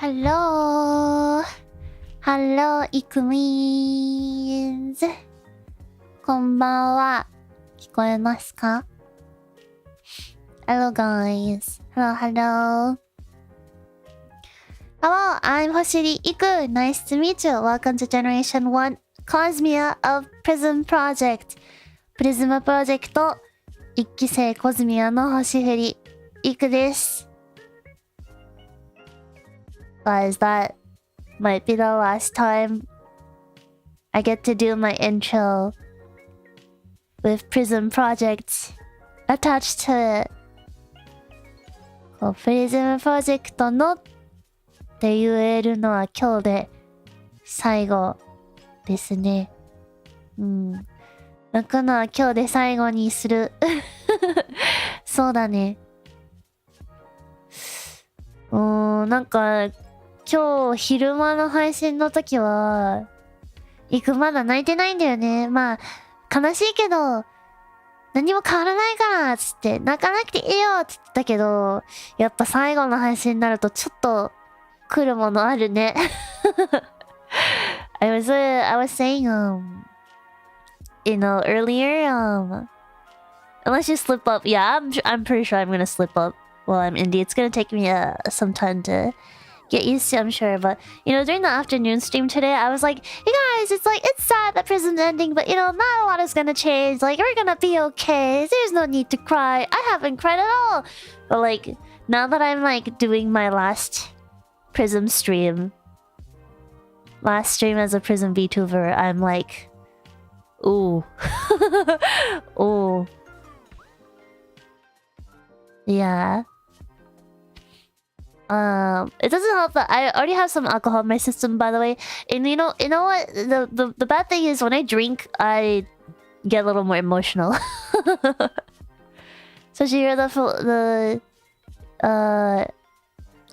Hello! Hello, イクミーズ。こんばんは。聞こえますか？ Hello, guys. Hello, hello. Hello, I'm Hoshifuri Iku. Nice to meet you. Welcome to Generation 1 Cosmia of PRISM Project. PRISM Project 一期生コズミアの星降りイクです。Guys, that might be the last time I get to do my intro with PRISM Project attached to it. こう、PRISM Project のって言えるのは今日で最後ですね。泣くのは今日で最後にする。そうだね。なんか、今日昼間の配信の時は、まだ泣いてないんだよね。まあ、悲しいけど、何も変わらないから、つって、泣かなくていいよって言ってたけど、やっぱ最後の配信になるとちょっと来るものあるね。I was saying, earlier, unless you slip up, yeah, I'm pretty sure I'm gonna slip up while I'm indie. It's gonna take me some time to get used to, I'm sure. But during the afternoon stream today, I was like, "Hey guys, it's sad that Prism's ending, but not a lot is gonna change. Like, we're gonna be okay. There's no need to cry. I haven't cried at all." But like, now that I'm like doing my last Prism stream, last stream as a Prism VTuber, I'm like, ooh, ooh, yeah. It doesn't help that I already have some alcohol in my system, by the way. And you know what? The bad thing is when I drink, I get a little more emotional. Especially you're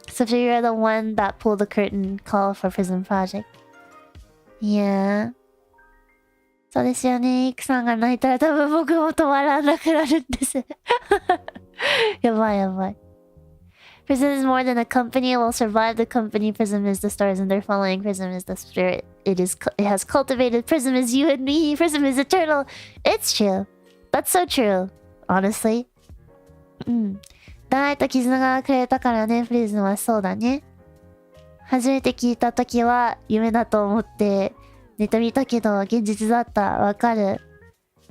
especially you're the one that pulled the curtain call for PRISM Project. Yeah. そうですよね。イクさんが泣いたら多分僕も止まらなくなるんです。やばいやばい。PRISM is more than a company. It will survive the company. PRISM is the stars and they're following. PRISM is the spirit. It has cultivated. PRISM is you and me. PRISM is eternal. It's true. That's so true. Honestly. 大と絆がくれたからね。PRISMはそうだね。初めて聞いた時は夢だと思って寝てみたけど現実だった。わかる。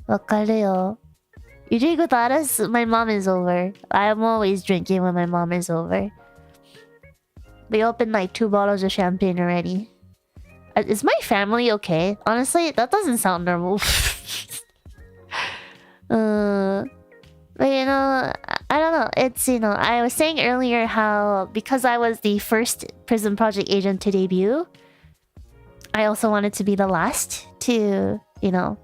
わかるよ。You drink without us? My mom is over. I'm always drinking when my mom is over. We opened like 2 bottles of champagne already. Is my family okay? Honestly, that doesn't sound normal. But I don't know. It's, I was saying earlier how because I was the first PRISM Project agent to debut, I also wanted to be the last to, the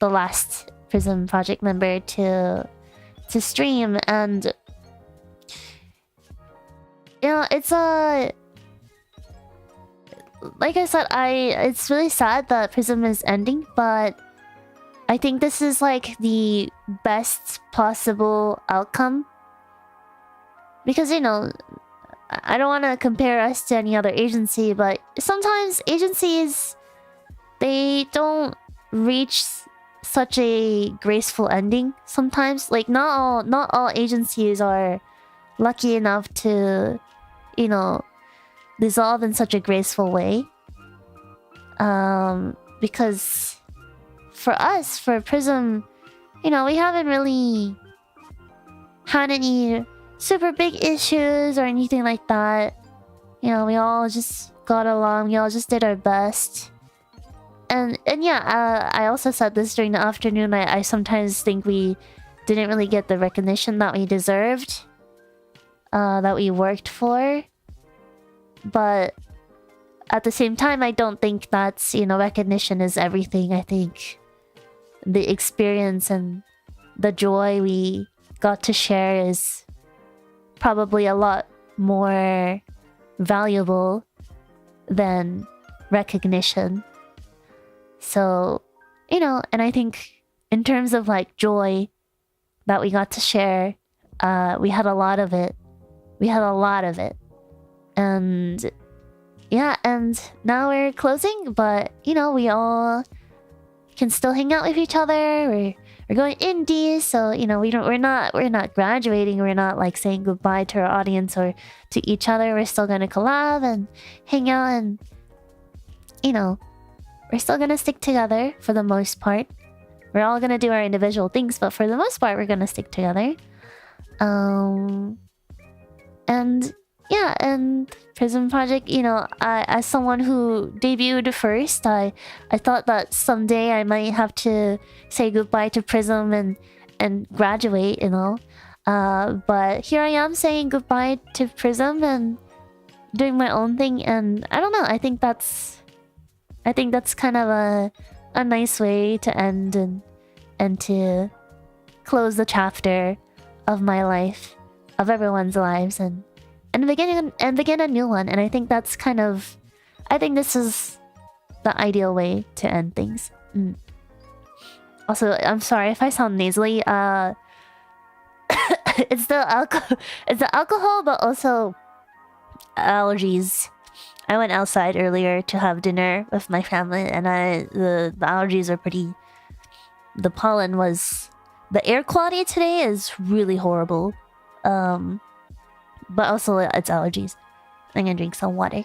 last PRISM Project member to stream. And it's like I said, it's really sad that PRISM is ending, but I think this is like the best possible outcome because I don't want to compare us to any other agency, but sometimes agencies, they don't reach such a graceful ending. Sometimes, like not all agencies are lucky enough to, dissolve in such a graceful way. Because for us, for PRISM, we haven't really had any super big issues or anything like that. We all just got along. We all just did our best. And yeah, I also said this during the afternoon. I sometimes think we didn't really get the recognition that we deserved, that we worked for. But at the same time, I don't think that's, recognition is everything. I think the experience and the joy we got to share is probably a lot more valuable than recognition. So, and I think in terms of like joy that we got to share, we had a lot of it. And yeah, and now we're closing, but you know, we all can still hang out with each other. We're going indie, so you know, we're not graduating. We're not like saying goodbye to our audience or to each other. We're still gonna collab and hang out, and you know, we're still gonna stick together for the most part. We're all gonna do our individual things, but for the most part, we're gonna stick together. And yeah, and PRISM Project, you know, as someone who debuted first, I thought that someday I might have to say goodbye to PRISM and graduate, you know. But here I am saying goodbye to PRISM and doing my own thing, and I don't know, I think that's kind of a nice way to end and to close the chapter of my life, of everyone's lives, and begin a new one. And I think that's I think this is the ideal way to end things. Also, I'm sorry if I sound nasally. It's the alcohol, but also allergies. I went outside earlier to have dinner with my family, and the allergies are pretty. The pollen was. The air quality today is really horrible. But also it's allergies. I'm gonna drink some water.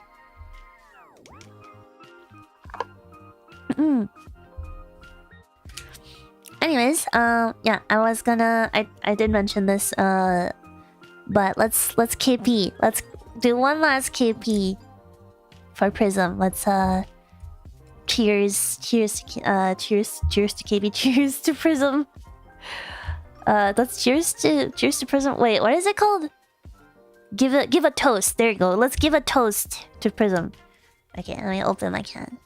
Anyways, yeah, I did mention this, but let's KP. Let's do one last KP for PRISM. Let's cheers to KP, cheers to PRISM. Let's cheers to PRISM. Wait, what is it called? Give a toast. There you go. Let's give a toast to PRISM. Okay, let me open my can.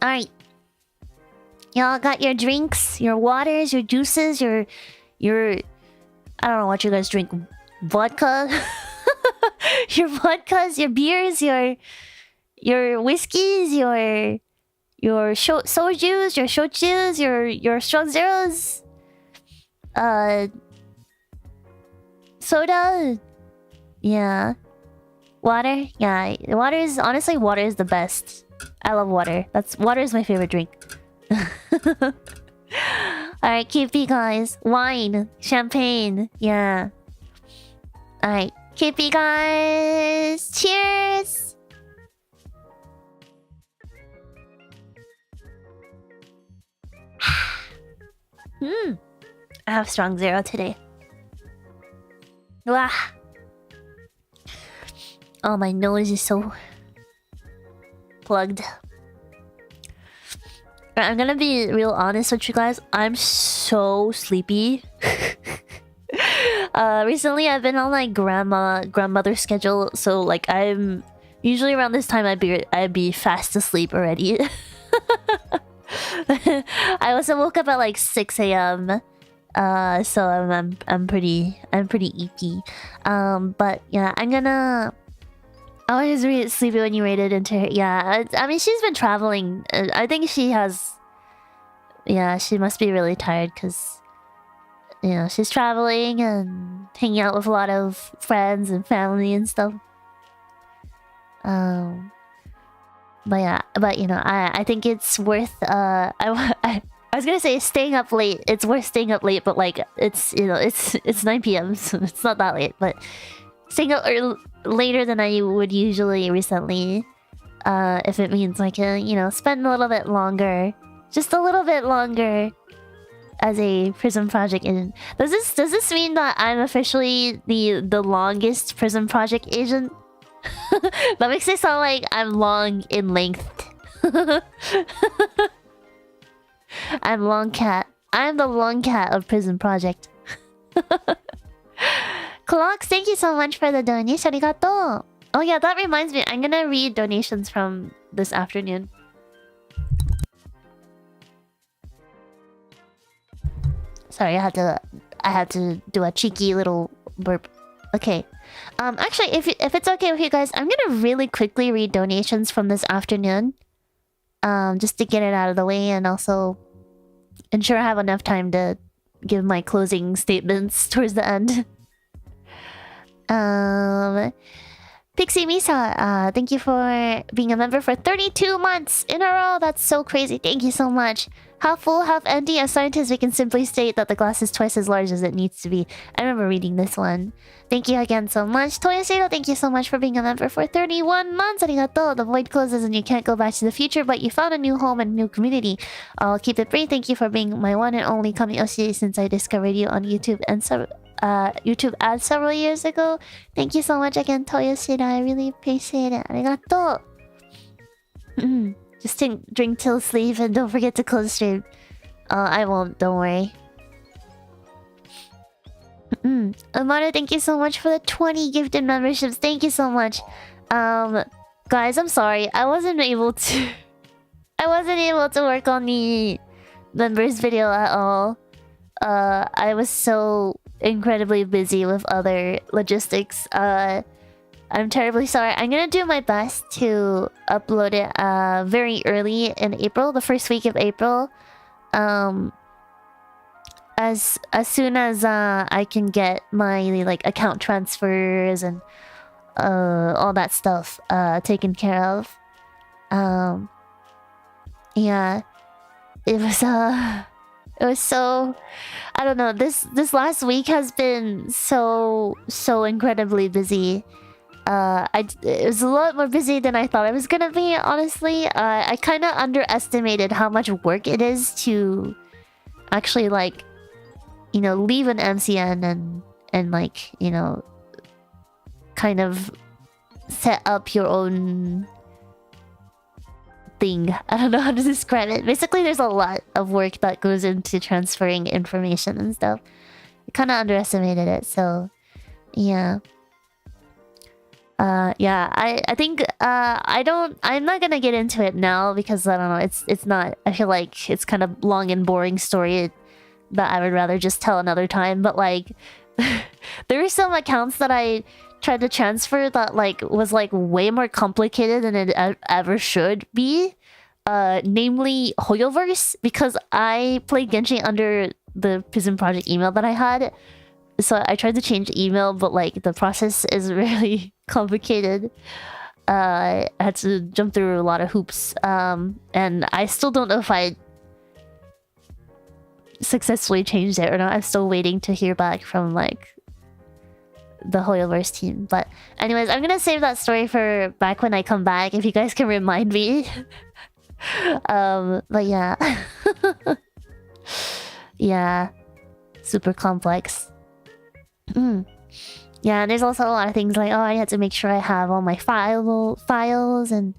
Alright. Y'all got your drinks, your waters, your juices, your I don't know what you guys drink. Vodka? Your vodkas, your beers, your whiskeys, your sojus, your shochus, your strong zeros, soda, yeah, water, yeah, honestly water is the best. I love water. Water is my favorite drink. Alright, KP guys, wine, champagne, yeah. Alright, KP guys, cheers. I have strong zero today. Wah. Oh, my nose is so plugged. I'm gonna be real honest with you guys. I'm so sleepy. Recently I've been on like grandmother schedule, so like I'm usually around this time I'd be fast asleep already. I also woke up at like 6 a.m. So I'm pretty eepy. But yeah, I was really sleepy when you raided into her. Yeah, I mean she's been traveling. I think she has. Yeah, she must be really tired because you know she's traveling and hanging out with a lot of friends and family and stuff. But yeah, you know, I think it's worth I was gonna say staying up late. It's worth staying up late, but like it's, you know, it's 9 p.m. so it's not that late. But staying up later than I would usually recently, if it means I can, you know, spend a little bit longer, just a little bit longer as a PRISM Project agent. Does this mean that I'm officially the longest PRISM Project agent? That makes it sound like I'm long in length. I'm long cat. I'm the long cat of PRISM Project. Clocks, thank you so much for the donation. Arigatou. Oh yeah, that reminds me. I'm gonna read donations from this afternoon. Sorry, I had to do a cheeky little burp. Okay. Actually, if it's okay with you guys, I'm gonna really quickly read donations from this afternoon. Just to get it out of the way, and also ensure I have enough time to give my closing statements towards the end. Pixie Misa, thank you for being a member for 32 months in a row. That's so crazy. Thank you so much. Half full, half empty. As scientists, we can simply state that the glass is twice as large as it needs to be. I remember reading this one. Thank you again so much. Toyoshiro, thank you so much for being a member for 31 months. Arigatou. The void closes and you can't go back to the future, but you found a new home and new community. I'll keep it brief. Thank you for being my one and only Kamiyoshi since I discovered you on YouTube and YouTube ads several years ago. Thank you so much again, Toyoshiro. I really appreciate it. Arigatou. Just drink till sleep and don't forget to close the stream. I won't, don't worry. Amaru, thank you so much for the 20 gifted memberships. Thank you so much. Guys, I'm sorry. I wasn't able to work on the members video at all. I was so incredibly busy with other logistics. I'm terribly sorry. I'm gonna do my best to upload it very early in April, the first week of April. As soon as I can get my like account transfers and all that stuff taken care of. Yeah, it was so, I don't know, this last week has been so incredibly busy. It was a lot more busy than I thought it was gonna be, honestly. I kind of underestimated how much work it is to actually, like, you know, leave an MCN and like, you know, kind of set up your own thing. I don't know how to describe it. Basically, there's a lot of work that goes into transferring information and stuff. I kind of underestimated it, so yeah. Yeah, I think I'm not gonna get into it now because I don't know, it's not, I feel like it's kind of long and boring story that I would rather just tell another time. But like there are some accounts that I tried to transfer that like was like way more complicated than it ever should be. Namely Hoyoverse, because I played Genshin under the PRISM Project email that I had. So I tried to change the email, but like the process is really complicated. I had to jump through a lot of hoops. And I still don't know if I successfully changed it or not. I'm still waiting to hear back from like the Hoyoverse team. But anyways, I'm gonna save that story for back when I come back, if you guys can remind me. But yeah. Yeah. Super complex. Yeah, and there's also a lot of things like, oh, I had to make sure I have all my files and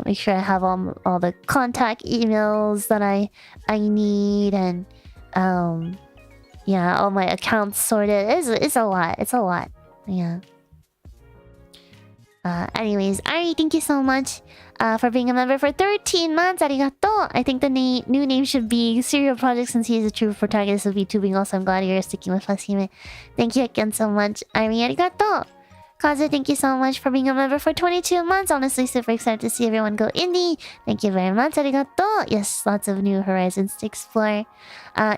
make sure I have all the contact emails that I need, and yeah, all my accounts sorted. It's a lot. It's a lot. Yeah. Anyways, Ari, thank you so much for being a member for 13 months. Arigatou. I think the new name should be Serial Project since he is a true protagonist of VTubing. Also, I'm glad you're sticking with us, Hime. Thank you again so much. Ari, arigatou. Kaze, thank you so much for being a member for 22 months. Honestly, super excited to see everyone go indie. Thank you very much. Arigatou. Yes, lots of new horizons to explore.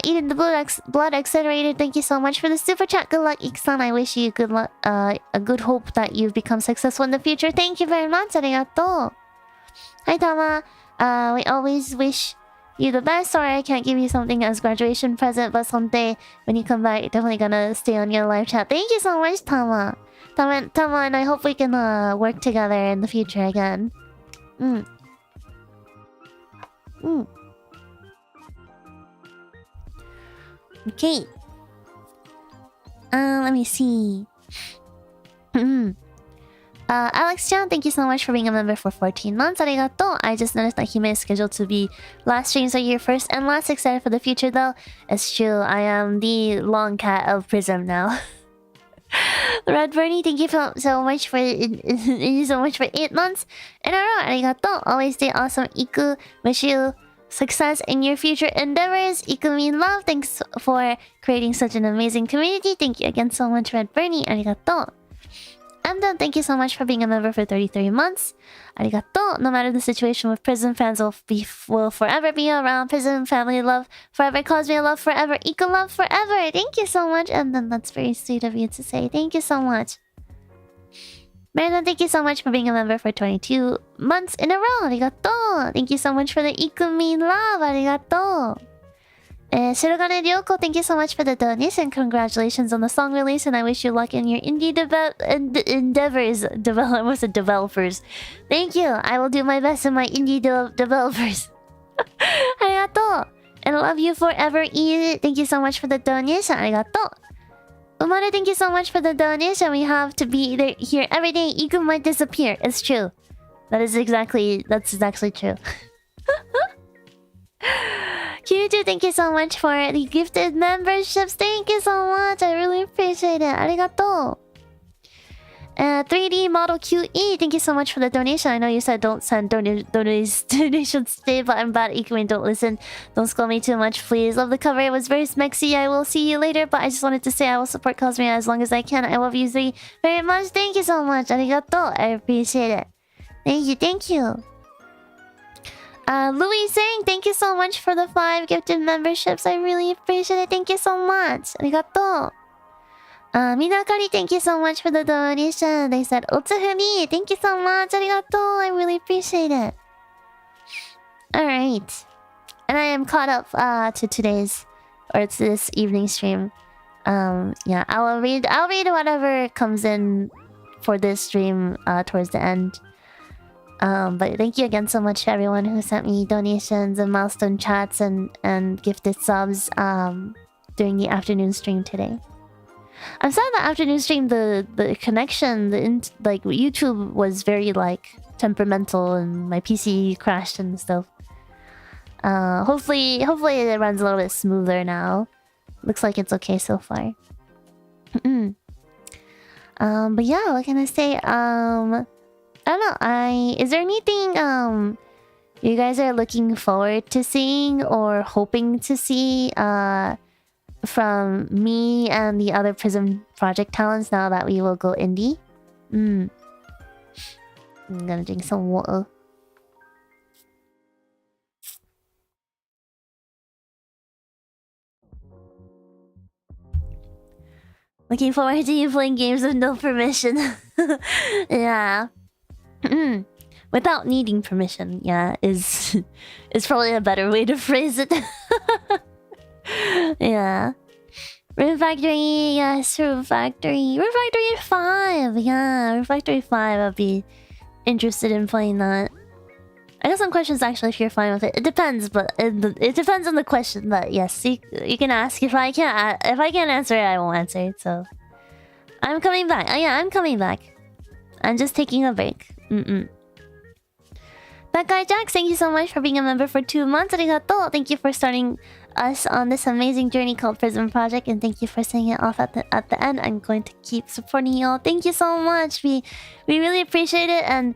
Eden the Blood Accelerated, thank you so much for the super chat. Good luck, Iksan. I wish you good luck, a good hope that you've become successful in the future. Thank you very much. Arigatou. Hi, Tama. We always wish you the best. Sorry I can't give you something as graduation present, but someday when you come back, you're definitely gonna stay on your live chat. Thank you so much, Tama. Tama, and I hope we can work together in the future again. Okay. Let me see. Alex Chan, thank you so much for being a member for 14 months. Arigatou. I just noticed that Hime is scheduled to be last streams are your first and last. Excited for the future though. It's true. I am the long cat of Prism now. Red Bernie, thank you so much for 8 months in a row. Arigatou. Always stay awesome, Iku. Wish you success in your future endeavors. Iku mean love. Thanks for creating such an amazing community. Thank you again so much, Red Bernie. Arigatou. And then thank you so much for being a member for 33 months. Arigatou. No matter the situation with Prism, fans will forever be around. Prism family love forever. Cosmere love forever. Iku love forever. Thank you so much. And then that's very sweet of you to say. Thank you so much. Marilyn, thank you so much for being a member for 22 months in a row. Arigatou. Thank you so much for the Ikumi love. Arigatou. Shirogane Ryoko, thank you so much for the donation. Congratulations on the song release, and I wish you luck in your indie endeavors. What's the developers? Thank you. I will do my best in my indie developers. Arigatou. And I love you forever, E. Thank you so much for the donation. Arigatou. Umare, thank you so much for the donation. We have to be here every day. Iku might disappear. It's true. That's exactly true. Q2, thank you so much for the gifted memberships. Thank you so much. I really appreciate it. Arigatou. 3D Model QE, thank you so much for the donation. I know you said don't send donations today, but I'm bad at Ikuin. Don't listen. Don't scold me too much, please. Love the cover. It was very smexy. I will see you later, but I just wanted to say I will support Cosmere as long as I can. I love you three very much. Thank you so much. Arigatou. I appreciate it. Thank you. Louis saying thank you so much for the 5 gifted memberships. I really appreciate it. Thank you so much. Arigatou. Minakari, thank you so much for the donation. They said Otsufumi, thank you so much. Arigatou. I really appreciate it. Alright. And I am caught up to this evening stream. Yeah, I'll read whatever comes in for this stream towards the end. But thank you again so much to everyone who sent me donations and milestone chats and gifted subs during the afternoon stream today. I'm sad the afternoon stream, the connection, like YouTube was very like temperamental and my PC crashed and stuff. Hopefully it runs a little bit smoother now. Looks like it's okay so far. But yeah, what can I say? I don't know. Is there anything you guys are looking forward to seeing or hoping to see from me and the other PRISM Project talents now that we will go indie? I'm gonna drink some water. Looking forward to you playing games with no permission. Yeah. Without needing permission, yeah, is probably a better way to phrase it. Yeah. Room Factory, yes, Room Factory. Room Factory 5, yeah, Room Factory 5, I'd be interested in playing that. I got some questions actually if you're fine with it. It depends, but it depends on the question, but yes, you can ask. If I can't answer it, I won't answer it, so... I'm coming back. Oh yeah, I'm coming back. I'm just taking a break. That guy Jax, thank you so much for being a member for 2 months. Arigatou. Thank you for starting us on this amazing journey called PRISM Project, and thank you for saying it off at the end. I'm going to keep supporting y'all. Thank you so much. We really appreciate it, and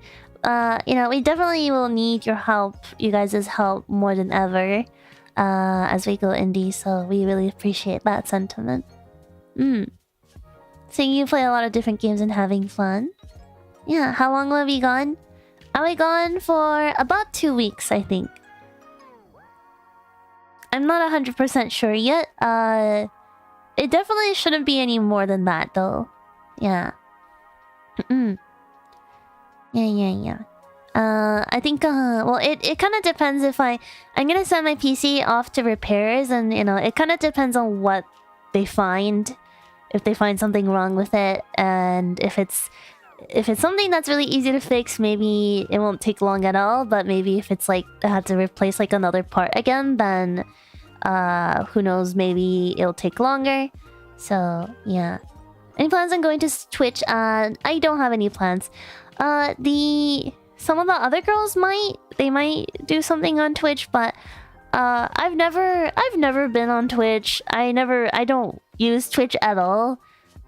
you know, we definitely will need your help, you guys' help more than ever, as we go indie. So we really appreciate that sentiment. Seeing you play a lot of different games and having fun. Yeah, how long will we be gone? I'll be gone for about 2 weeks, I think. I'm not 100% sure yet. It definitely shouldn't be any more than that, though. Yeah. Yeah. I think, well, it kind of depends if I'm gonna send my PC off to repairs, and, you know, it kind of depends on what they find. If they find something wrong with it, and if it's something that's really easy to fix, maybe it won't take long at all. But maybe if it's like I have to replace like another part again, then who knows, maybe it'll take longer. So yeah. Any plans on going to Twitch? I don't have any plans. Some of the other girls might do something on Twitch, but I've never been on Twitch. I don't use Twitch at all.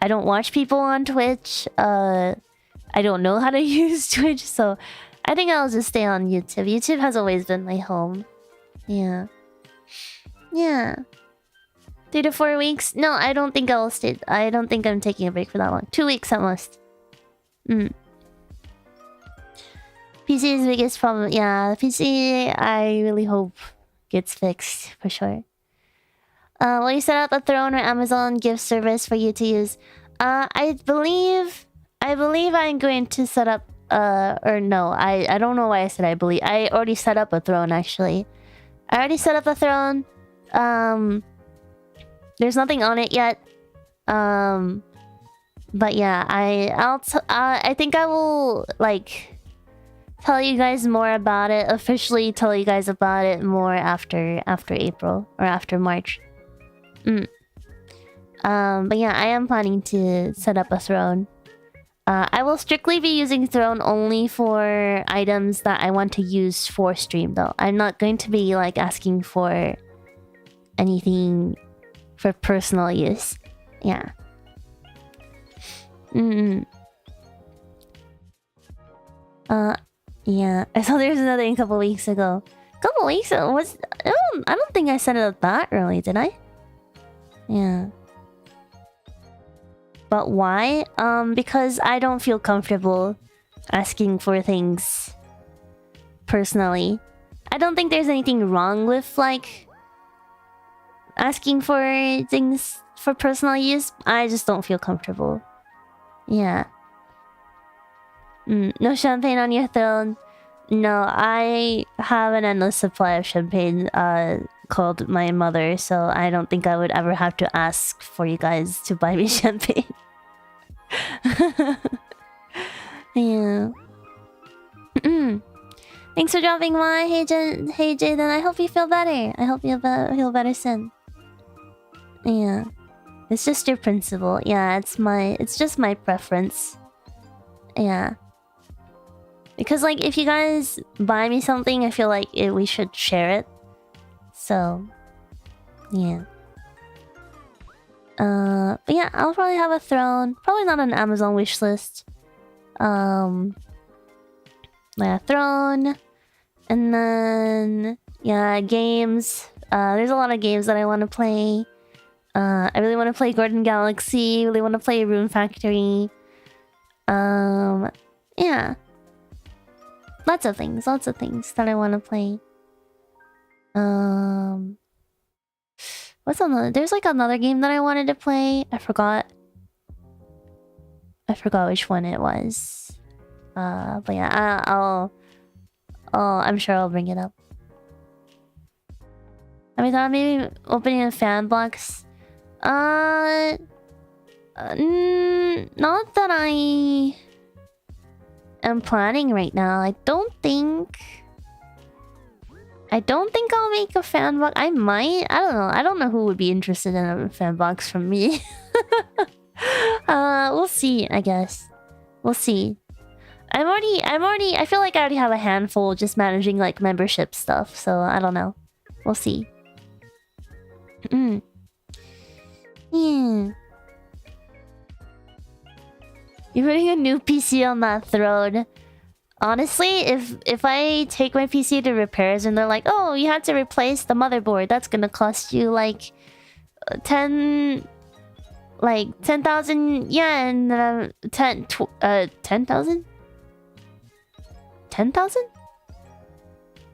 I don't watch people on Twitch. I don't know how to use Twitch, so I think I'll just stay on YouTube. YouTube has always been my home. Yeah. 3 to 4 weeks? No, I don't think I'll stay. I don't think I'm taking a break for that long. 2 weeks at most. PC's biggest problem. Yeah, the PC, I really hope gets fixed for sure. Will you set up a throne or Amazon gift service for you to use? I believe I'm going to set up or no, I don't know why I said I believe. I already set up a throne actually. I already set up a throne. There's nothing on it yet. But yeah, I think I will like tell you guys more about it, officially tell you guys about it more after April or after March. But yeah, I am planning to set up a throne. I will strictly be using throne only for items that I want to use for stream though. I'm not going to be like asking for anything for personal use. Yeah. Yeah. I saw there was another a couple weeks ago. Couple weeks ago? I don't think I set it up that early, did I? Yeah. But why? Because I don't feel comfortable asking for things personally. I don't think there's anything wrong with like asking for things for personal use. I just don't feel comfortable. Yeah. No champagne on your throne. No, I have an endless supply of champagne called my mother, so I don't think I would ever have to ask for you guys to buy me champagne. Yeah. Thanks for dropping by. Hey Jaden, I hope you feel better. I hope you feel better soon. Yeah. It's just your principle. Yeah, it's just my preference. Yeah. Because like if you guys buy me something, I feel like we should share it. So yeah. But yeah, I'll probably have a throne. Probably not an Amazon wishlist. Yeah, throne. And then yeah, games. There's a lot of games that I want to play. I really want to play Garden Galaxy. Really want to play Rune Factory. Yeah. Lots of things that I want to play. What's another? There's like another game that I wanted to play. I forgot which one it was. But yeah, I'm sure I'll bring it up. I mean, thought maybe opening a fan box. Not that I am planning right now. I don't think I'll make a fan box. I might. I don't know. I don't know who would be interested in a fan box from me. We'll see, I guess. We'll see. I feel like I already have a handful just managing like membership stuff, so I don't know. We'll see. Yeah. You're putting a new PC on that throne. Honestly, if I take my PC to repairs and they're like, oh, you have to replace the motherboard, that's gonna cost you like 10,000 yen. 10,000? 10,000?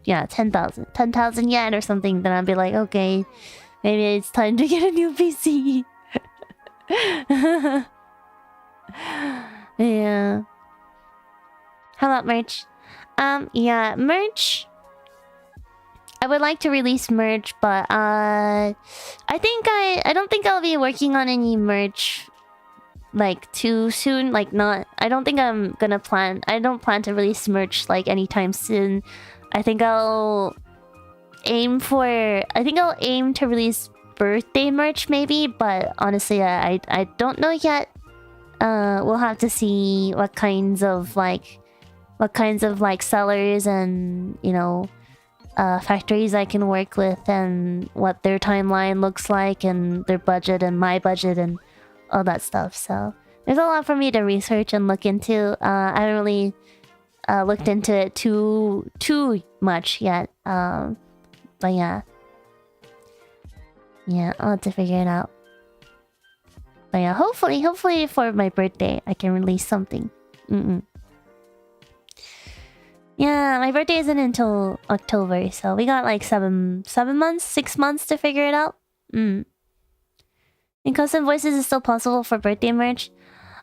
Yeah, 10,000. 10,000 yen or something. Then I'd be like, okay, maybe it's time to get a new PC. Yeah. How about merch? Yeah, merch. I would like to release merch, but I don't think I'll be working on any merch like too soon. Like not. I don't think I'm gonna plan. I don't plan to release merch like anytime soon. I think I'll aim to release birthday merch maybe, but honestly, I don't know yet. We'll have to see what kinds of sellers and, you know, factories I can work with and what their timeline looks like and their budget and my budget and all that stuff. So there's a lot for me to research and look into. I haven't really looked into it too much yet. But yeah, I'll have to figure it out. But yeah, hopefully for my birthday I can release something. Yeah, my birthday isn't until October, so we got like 6 months to figure it out. And custom voices is still possible for birthday merch.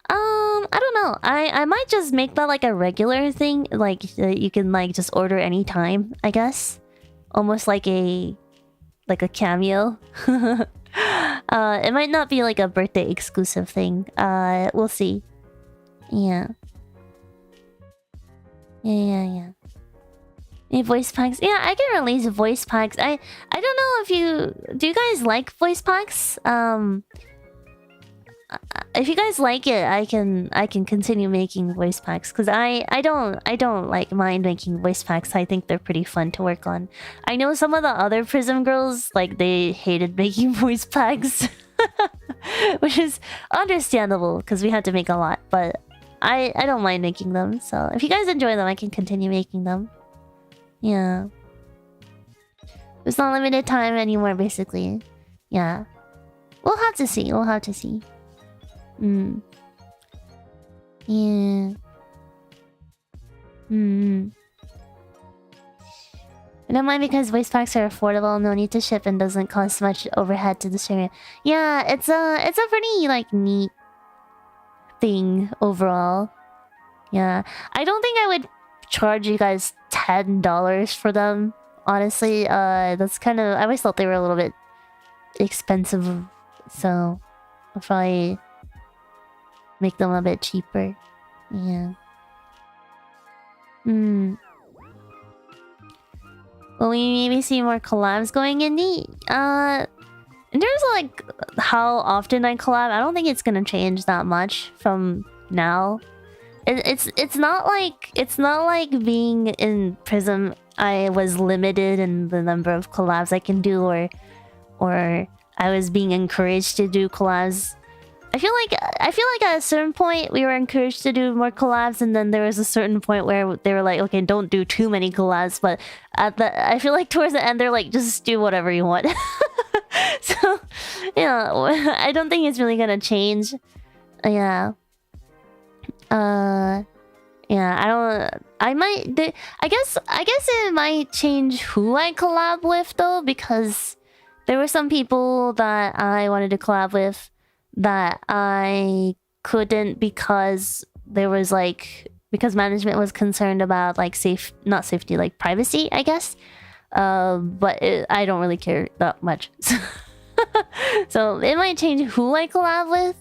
I don't know. I might just make that like a regular thing, like you can like just order anytime, I guess. Almost like a cameo. It might not be like a birthday exclusive thing. We'll see. Yeah. Yeah. Any voice packs? Yeah, I can release voice packs. I don't know if do you guys like voice packs? If you guys like it, I can continue making voice packs because I don't like mind making voice packs. I think they're pretty fun to work on. I know some of the other Prism girls like they hated making voice packs, which is understandable because we had to make a lot. But I don't mind making them. So if you guys enjoy them, I can continue making them. Yeah, it's not limited time anymore, basically. Yeah, we'll have to see. Yeah. I don't mind because voice packs are affordable, no need to ship, and doesn't cost much overhead to distribute. Yeah, it's a pretty like neat thing overall. Yeah, I don't think I would charge you guys $10 for them. Honestly, that's kind of, I always thought they were a little bit expensive, so I'll probably make them a bit cheaper. Yeah. Will we maybe see more collabs going in the in terms of like how often I collab, I don't think it's gonna change that much from now. It's not like being in Prism I was limited in the number of collabs I can do, or I was being encouraged to do collabs. I feel like at a certain point we were encouraged to do more collabs, and then there was a certain point where they were like, okay, don't do too many collabs. But I feel like towards the end they're like, just do whatever you want. So yeah, I don't think it's really gonna change. Yeah. Yeah, I guess it might change who I collab with though, because there were some people that I wanted to collab with that I couldn't because there was like, because management was concerned about like not safety, like privacy, I guess. But I don't really care that much. So it might change who I collab with.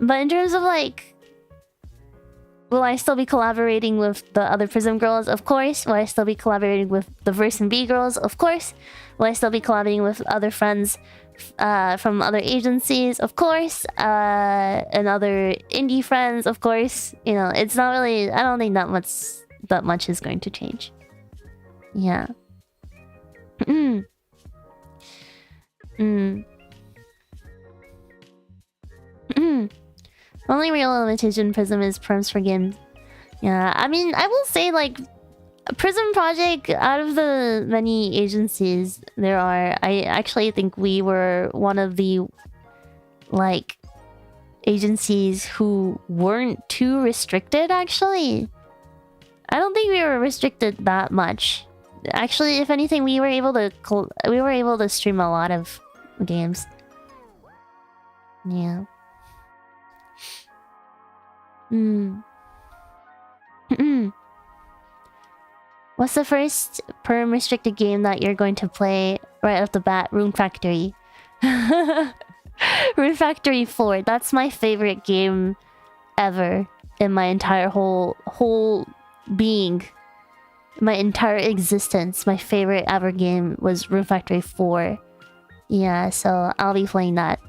But in terms of like, will I still be collaborating with the other Prism girls? Of course. Will I still be collaborating with the Verse and B girls? Of course. Will I still be collaborating with other friends from other agencies? Of course. And other indie friends? Of course. You know, it's not really... I don't think that much is going to change. Yeah. Only real limitation Prism is perms for games. Yeah, I mean, I will say like PRISM Project, out of the many agencies there are, I actually think we were one of the like agencies who weren't too restricted. Actually, I don't think we were restricted that much. Actually, if anything, we were able to stream a lot of games. Yeah. What's the first perm restricted game that you're going to play right off the bat? Rune Factory. Rune Factory 4. That's my favorite game ever in my entire whole being. My entire existence. My favorite ever game was Rune Factory 4. Yeah, so I'll be playing that.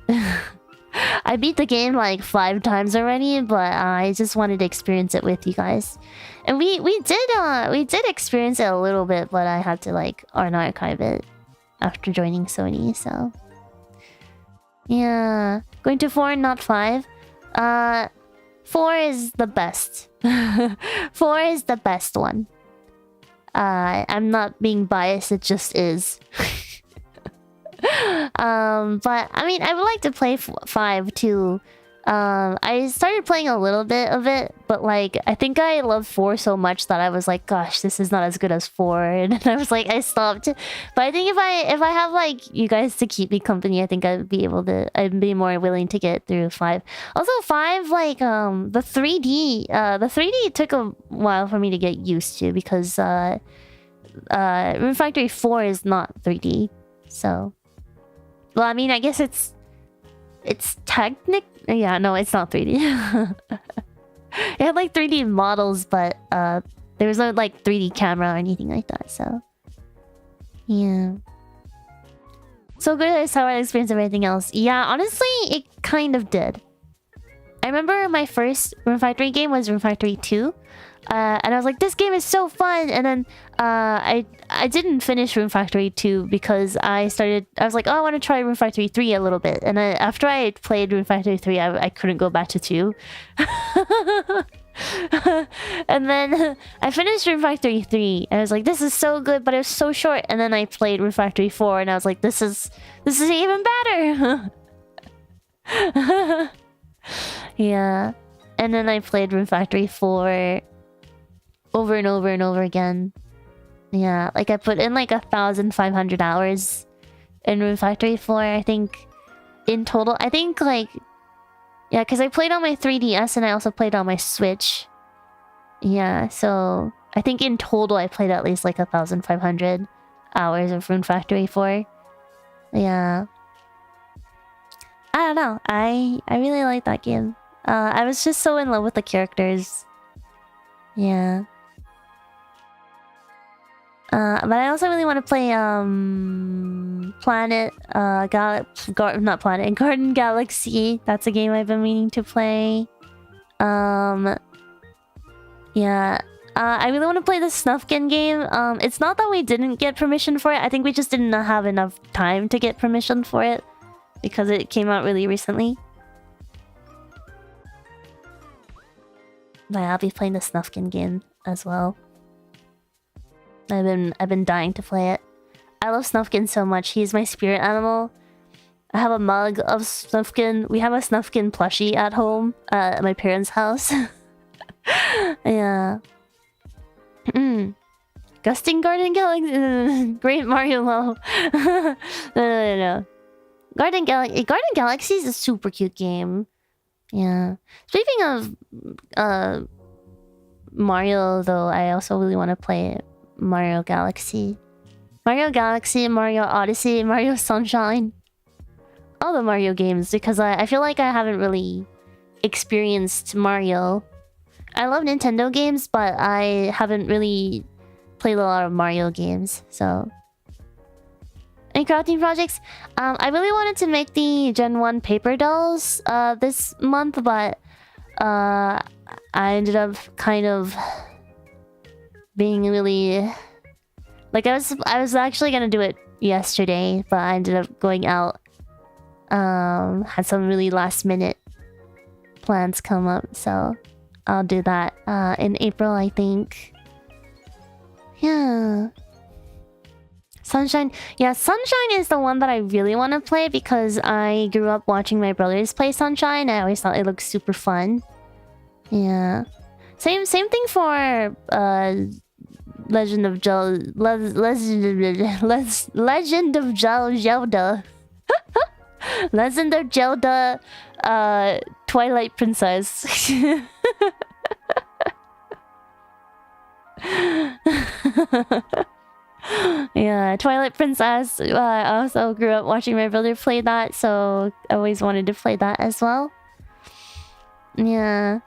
I beat the game like 5 times already, but I just wanted to experience it with you guys. And we did experience it a little bit, but I had to like unarchive it after joining Sony, so yeah. Going to 4 and not 5. 4 is the best. 4 is the best one. I'm not being biased, it just is. But I mean, I would like to play 5 too. I started playing a little bit of it, but like I think I loved 4 so much that I was like, gosh, this is not as good as 4, and then I was like, I stopped. But I think if I have like you guys to keep me company, I think I'd be more willing to get through 5. Also 5, like the 3D took a while for me to get used to because Rune Factory 4 is not 3D. So, well, I mean, I guess it's yeah, no, it's not 3D. It had like 3D models, but there was no like 3D camera or anything like that, so yeah. So good as how I experienced everything else. Yeah, honestly, it kind of did. I remember my first Rune Factory game was Rune Factory 2. And I was like, this game is so fun! And then I didn't finish Rune Factory 2 because I was like, oh, I want to try Rune Factory 3 a little bit. And after I played Rune Factory 3, I couldn't go back to 2. And then I finished Rune Factory 3 and I was like, this is so good, but it was so short. And then I played Rune Factory 4 and I was like, this is even better! Yeah. And then I played Rune Factory 4 over and over and over again. Yeah, like I put in like 1,500 hours in Rune Factory 4, I think. In total, I think like... Yeah, because I played on my 3DS and I also played on my Switch. Yeah, so... I think in total I played at least like 1,500 hours of Rune Factory 4. Yeah. I don't know. I really like that game. I was just so in love with the characters. Yeah. But I also really want to play Garden Galaxy. That's a game I've been meaning to play. Yeah. I really want to play the Snufkin game. It's not that we didn't get permission for it. I think we just didn't have enough time to get permission for it because it came out really recently. But I'll be playing the Snufkin game as well. I've been dying to play it. I love Snufkin so much. He's my spirit animal. I have a mug of Snufkin. We have a Snufkin plushie at home at my parents' house. Yeah. Gusting Garden Galaxy. Great Mario level. No. Garden Galaxy is a super cute game. Yeah. Speaking of Mario, though, I also really want to play Mario Galaxy. Mario Galaxy, Mario Odyssey, Mario Sunshine. All the Mario games, because I feel like I haven't really experienced Mario. I love Nintendo games, but I haven't really played a lot of Mario games, so... Any crafting projects? I really wanted to make the Gen 1 paper dolls this month, but I ended up kind of being really... Like, I was actually gonna do it yesterday, but I ended up going out. Had some really last minute plans come up, so I'll do that in April, I think. Yeah. Sunshine. Yeah, Sunshine is the one that I really want to play because I grew up watching my brothers play Sunshine. I always thought it looked super fun. Yeah. Same thing for Legend of Zelda. Legend of Zelda. Legend of Zelda Twilight Princess. Yeah, Twilight Princess. I also grew up watching my brother play that, so I always wanted to play that as well. Yeah.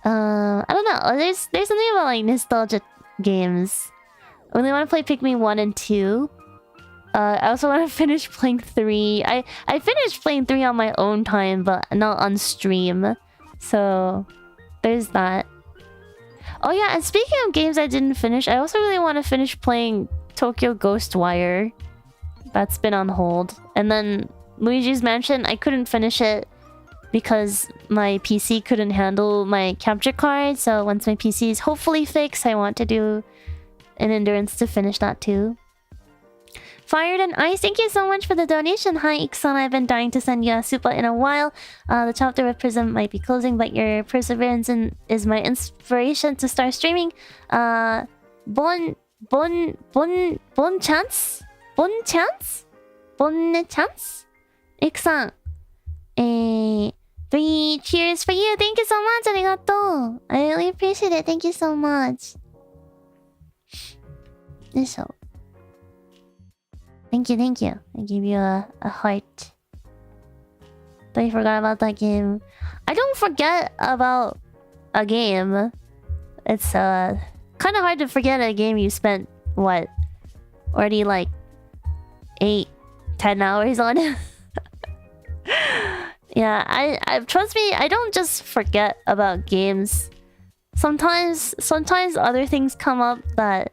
I don't know. There's something about like nostalgia games. I really want to play Pikmin 1 and 2. I also want to finish playing 3. I finished playing 3 on my own time, but not on stream. So there's that. Oh yeah, and speaking of games I didn't finish, I also really want to finish playing Tokyo Ghostwire. That's been on hold. And then Luigi's Mansion, I couldn't finish it because my PC couldn't handle my capture card. So once my PC is hopefully fixed, I want to do an endurance to finish that too. Fired and Ice, thank you so much for the donation. Hi, Iksan, I've been dying to send you a super in a while. The chapter with Prism might be closing, but your perseverance is my inspiration to start streaming. Bon chance? Bon chance? Bon chance? Iksan. 3 cheers for you. Thank you so much. Arigatou. I really appreciate it. Thank you so much. So. Thank you, thank you. I give you a heart. Thought you forgot about that game. I don't forget about a game. It's kind of hard to forget a game you spent, what? Already like 8-10 hours on it. Yeah, I trust me, I don't just forget about games. Sometimes other things come up that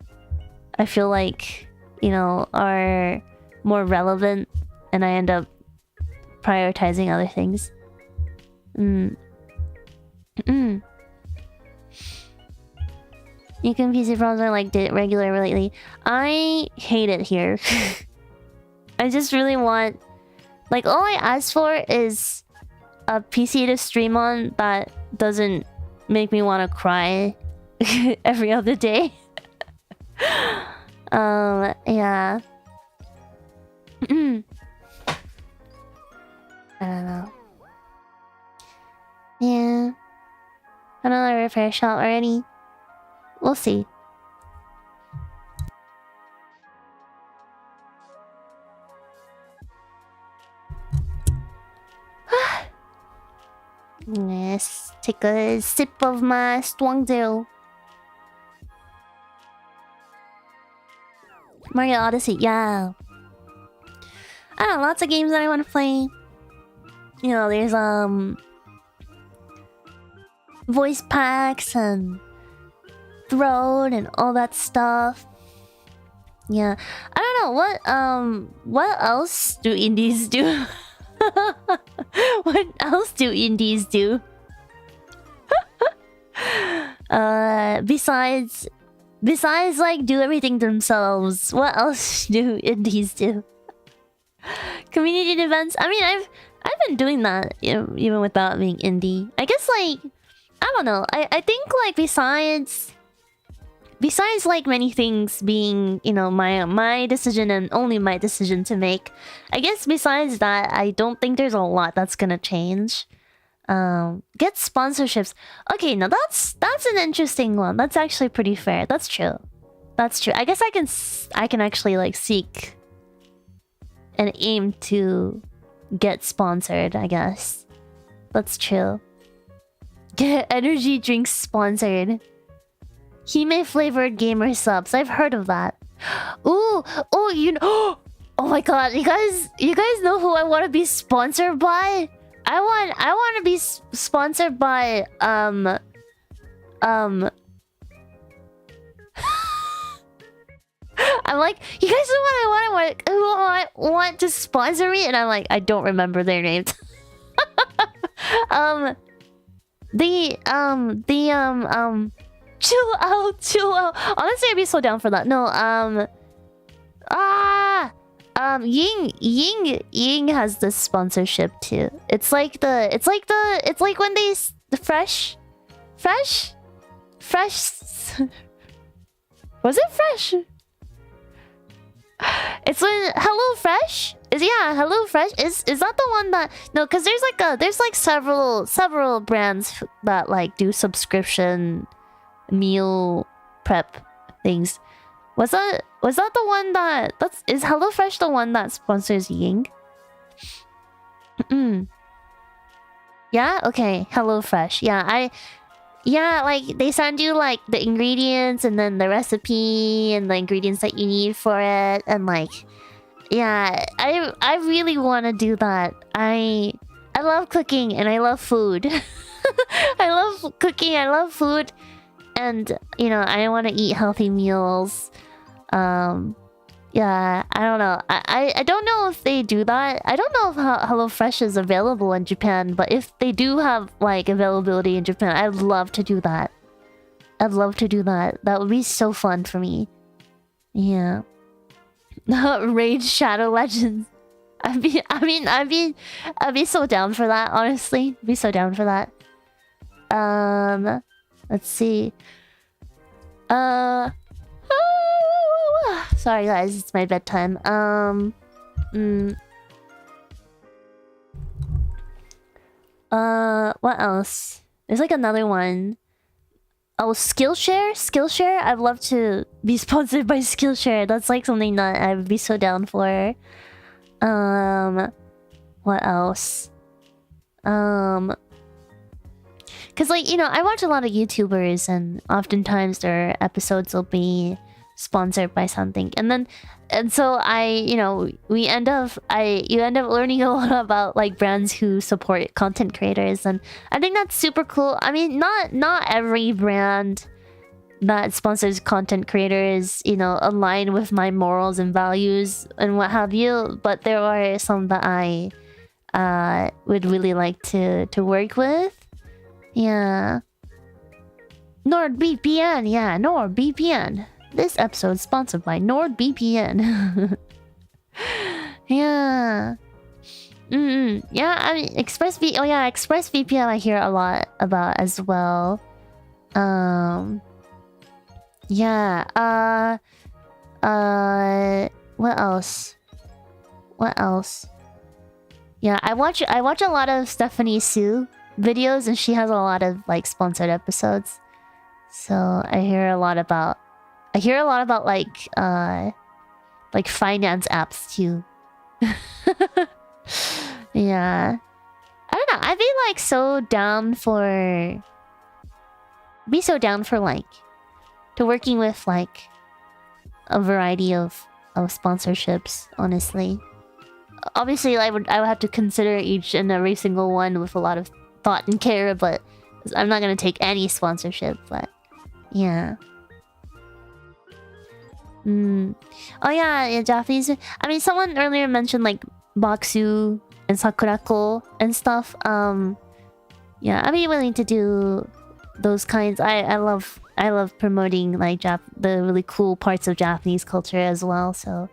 I feel like, you know, are more relevant, and I end up prioritizing other things. You can PC problems are like regular lately. I hate it here. I just really want, like, all I ask for is a PC to stream on that doesn't make me want to cry every other day. Yeah. I don't know. Yeah. Another repair shop already. We'll see. Let's take a sip of my strong deal. Mario Odyssey, yeah. I don't know, lots of games that I want to play. You know, there's voice packs and Throne and all that stuff. Yeah. I don't know, what else do indies do? What else do indies do? Besides like do everything themselves, what else do indies do? Community events. I mean, I've been doing that, you know, even without being indie. I guess, like, I don't know. I think, like, besides like many things being, you know, my decision and only my decision to make, I guess besides that, I don't think there's a lot that's gonna change. Get sponsorships. Okay, now that's an interesting one. That's actually pretty fair. That's true. That's true. I guess I can actually, like, seek and aim to get sponsored, I guess. That's true. Get energy drinks sponsored. Hime flavored gamer subs. I've heard of that. Ooh, oh, you know. Oh my god, you guys know who I want to be sponsored by? I want to be sponsored by I'm like, you guys know what I want to sponsor me, and I'm like, I don't remember their names. Chill out. Honestly, I'd be so down for that. No, Ying has this sponsorship too. It's like when they fresh. Was it fresh? It's when HelloFresh is that the one that, no, because there's like several brands that like do subscription meal prep things. Was that the one is HelloFresh the one that sponsors Ying? Yeah, okay, HelloFresh. Yeah, like they send you like the ingredients and then the recipe and the ingredients that you need for it, and like, yeah, I really want to do that. I love cooking and I love food. I love cooking, I love food, and you know, I want to eat healthy meals. Yeah, I don't know. I don't know if they do that. I don't know if HelloFresh is available in Japan, but if they do have like availability in Japan, I'd love to do that. I'd love to do that. That would be so fun for me. Yeah. Rage Shadow Legends. I'd be so down for that, honestly. Be so down for that. Let's see. Sorry guys, it's my bedtime. What else? There's like another one. Oh, Skillshare? Skillshare? I'd love to be sponsored by Skillshare. That's like something that I would be so down for. What else? Cause like, you know, I watch a lot of YouTubers and oftentimes their episodes will be sponsored by something. And so you end up learning a lot about like brands who support content creators, and I think that's super cool. I mean, not every brand that sponsors content creators, you know, align with my morals and values and what have you, but there are some that I would really like to work with. Yeah. NordVPN, yeah, NordVPN. This episode is sponsored by NordVPN. Yeah. Yeah, I mean, ExpressVPN I hear a lot about as well. Yeah, what else? Yeah, I watch a lot of Stephanie Sue videos, and she has a lot of like sponsored episodes. So I hear a lot about like finance apps too. Yeah. I don't know, I'd be like so down for like to working with like a variety of sponsorships, honestly. Obviously I would have to consider each and every single one with a lot of thought and care, but I'm not gonna take any sponsorship, but yeah. Oh yeah, Japanese. I mean, someone earlier mentioned like Baksu and Sakurako and stuff. Yeah, I'd be willing to do those kinds. I love promoting like the really cool parts of Japanese culture as well, so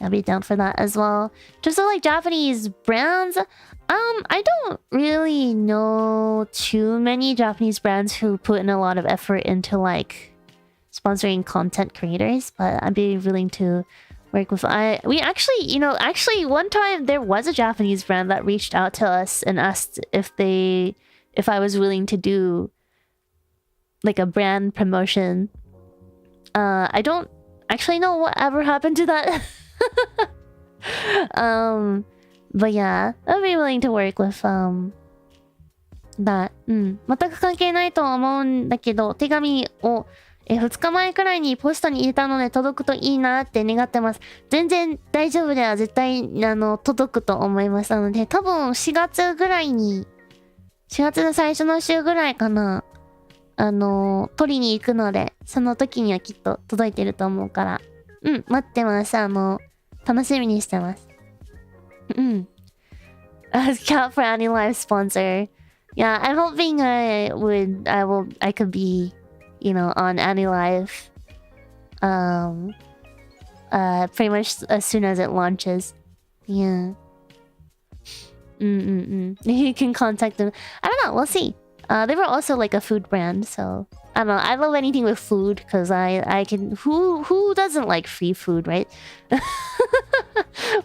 I'll be down for that as well. Just so like Japanese brands, I don't really know too many Japanese brands who put in a lot of effort into like sponsoring content creators, but I'd be willing to work with. We actually one time there was a Japanese brand that reached out to us and asked if I was willing to do like a brand promotion. I don't actually know what ever happened to that. But yeah, I'd be willing to work with that. 全く関係ないと思うんだけど、手紙を2日前くらいにポストに入れたので届くといいなって願ってます。全然大丈夫では絶対届くと思いますので、多分4月ぐらいに、4月の最初の週ぐらいかな、取りに行くので、その時にはきっと届いてると思うから、待ってます。楽しみにしてます。Scout for any live sponsor. Yeah, I'm hoping I could be, you know, on Annie Live pretty much as soon as it launches. Yeah. You can contact them. I don't know, we'll see. They were also like a food brand, so I don't know. I love anything with food because I can. Who doesn't like free food, right?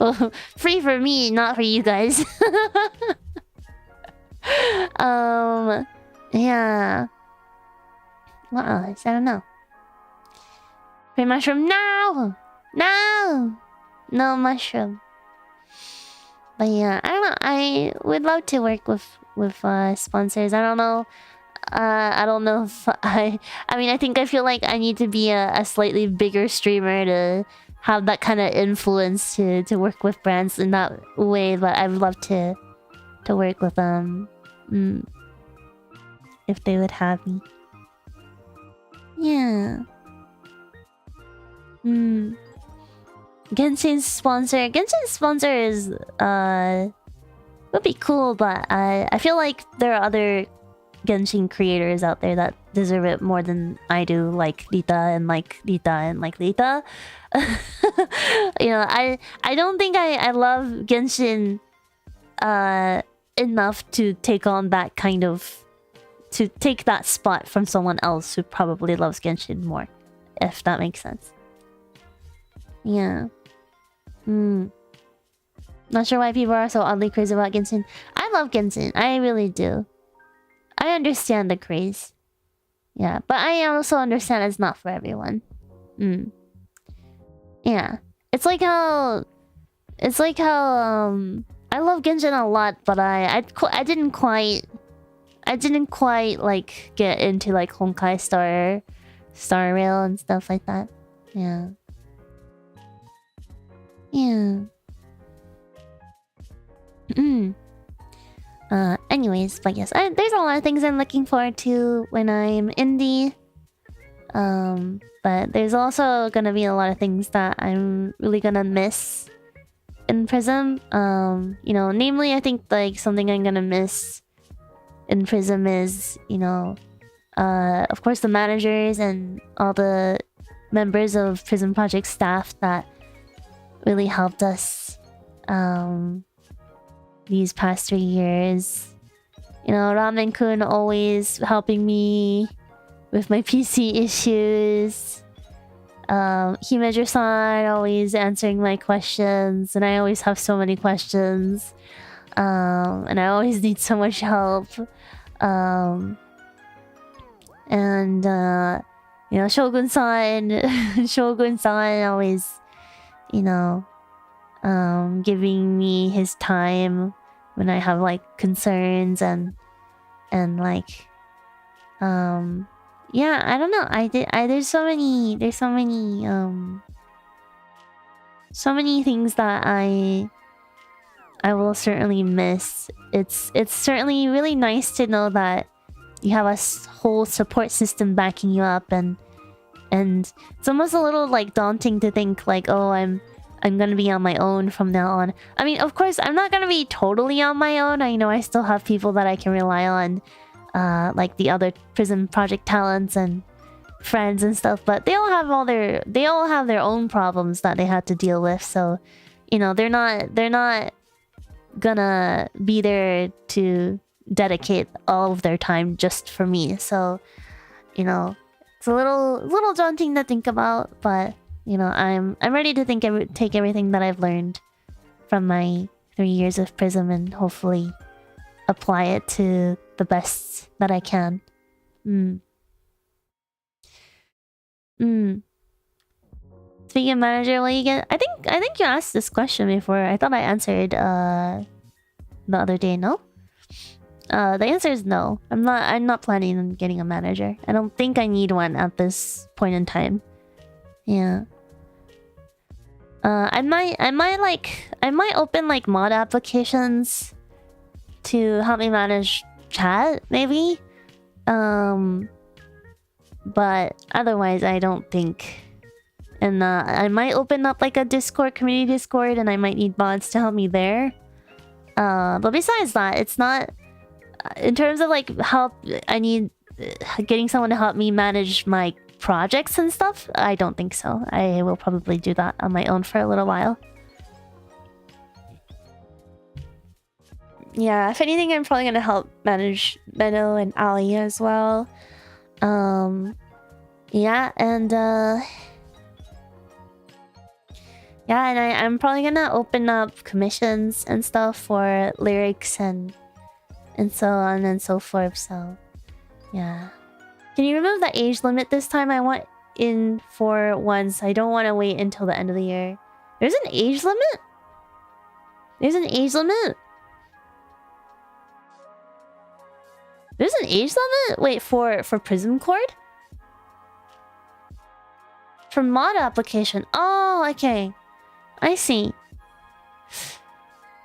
Well, free for me, not for you guys. Yeah. What else? I don't know. Free mushroom? No! No mushroom. But yeah, I don't know. I would love to work with sponsors. I don't know. I don't know if I mean, I feel like I need to be a slightly bigger streamer to have that kind of influence to work with brands in that way. But I'd love to work with them. If they would have me. Yeah. Genshin's sponsor is would be cool, but I feel like there are other Genshin creators out there that deserve it more than I do, like Lita and like Lita and like Lita. You know, I don't think I love Genshin enough to take on that kind of, to take that spot from someone else who probably loves Genshin more, if that makes sense. Yeah. Not sure why people are so oddly crazy about Genshin. I love Genshin. I really do. I understand the craze. Yeah, but I also understand it's not for everyone. Yeah. It's like how I love Genshin a lot, but I didn't quite like get into like Honkai Star Rail and stuff like that. Yeah. Yeah. Anyways, but yes, there's a lot of things I'm looking forward to when I'm indie. But there's also gonna be a lot of things that I'm really gonna miss in Prism. You know, namely, I think like something I'm gonna miss in Prism is, you know, of course the managers and all the members of PRISM Project staff that really helped us these past 3 years. You know, Ramen-kun always helping me with my PC issues. Himeju-san always answering my questions, and I always have so many questions. And I always need so much help. And you know, Shogun-san always, you know, giving me his time when I have like concerns and like yeah, I don't know. There's so many things that I will certainly miss. It's certainly really nice to know that you have a whole support system backing you up, and it's almost a little like daunting to think like, oh, I'm gonna be on my own from now on. I mean, of course, I'm not gonna be totally on my own. I know I still have people that I can rely on, like the other PRISM Project talents and friends and stuff. But they all have their own problems that they had to deal with. So, you know, they're not gonna be there to dedicate all of their time just for me. So, you know, it's a little daunting to think about, but you know, I'm ready to take everything that I've learned from my 3 years of Prism and hopefully apply it to the best that I can. Speaking of manager, will you get? I think you asked this question before. I thought I answered the other day. No. The answer is no. I'm not planning on getting a manager. I don't think I need one at this point in time. Yeah. I might open like mod applications to help me manage chat, maybe. But otherwise, I don't think. And I might open up like a community Discord, and I might need mods to help me there. But besides that, it's not in terms of like help. I need getting someone to help me manage my projects and stuff. I don't think so. I will probably do that on my own for a little while. Yeah, if anything, I'm probably gonna help manage Menno and Ali as well. Yeah, and yeah, and I'm probably gonna open up commissions and stuff for lyrics and so on and so forth. So yeah. Can you remove the age limit this time? I want in for once. I don't want to wait until the end of the year. There's an age limit? There's an age limit? There's an age limit? Wait, for Prism Cord? For mod application. Oh, okay. I see.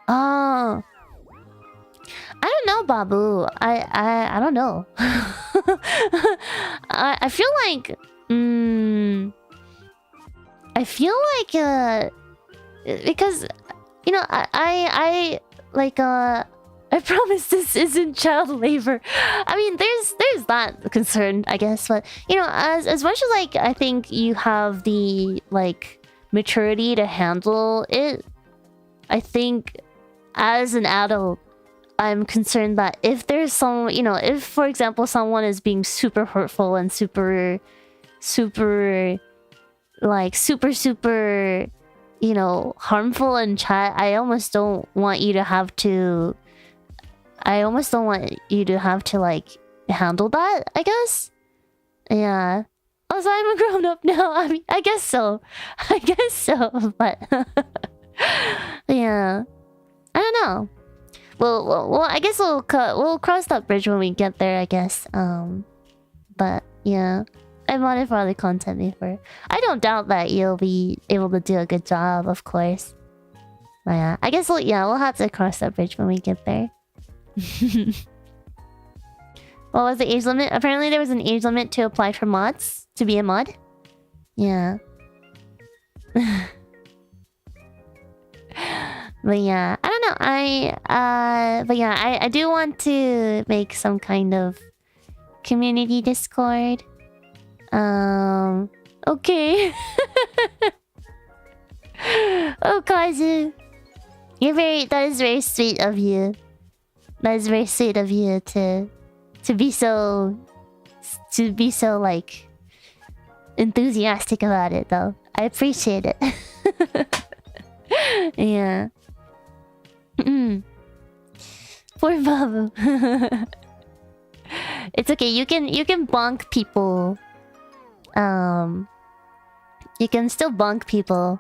Oh. I don't know, Babu. I don't know. I feel like I feel like because you know I like I promise this isn't child labor. I mean, there's that concern, I guess, but you know, as much as like I think you have the like maturity to handle it, I think as an adult, I'm concerned that if there's some, you know, if for example someone is being super hurtful and super, you know, harmful in chat, I almost don't want you to have to like handle that, I guess. Yeah. Also, I'm a grown up now. I mean, I guess so. But yeah, I don't know. Well, I guess we'll cross that bridge when we get there, I guess. But yeah, I've modded for other content before. I don't doubt that you'll be able to do a good job, of course. But yeah, I guess we'll have to cross that bridge when we get there. What was the age limit? Apparently there was an age limit to apply for mods, to be a mod. Yeah. But yeah, I don't know. I do want to make some kind of community Discord. Okay. Oh, Kazu. That is very sweet of you. That is very sweet of you to be so like enthusiastic about it, though. I appreciate it. Yeah. Poor Babu. It's okay. You can bonk people. You can still bonk people.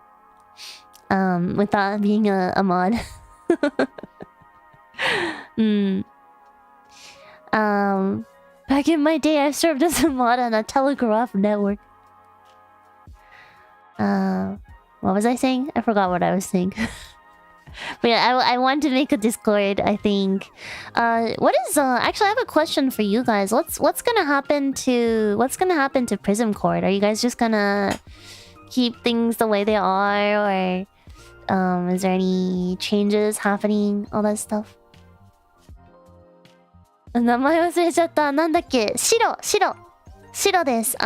Without being a mod. Back in my day, I served as a mod on a telegraph network. What was I saying? I forgot what I was saying. But yeah, I want to make a Discord, I think. What is actually I have a question for you guys. What's gonna happen to Prism Court? Are you guys just gonna keep things the way they are, or is there any changes happening? All that stuff. 名前忘れちゃった。なんだっけ？白です。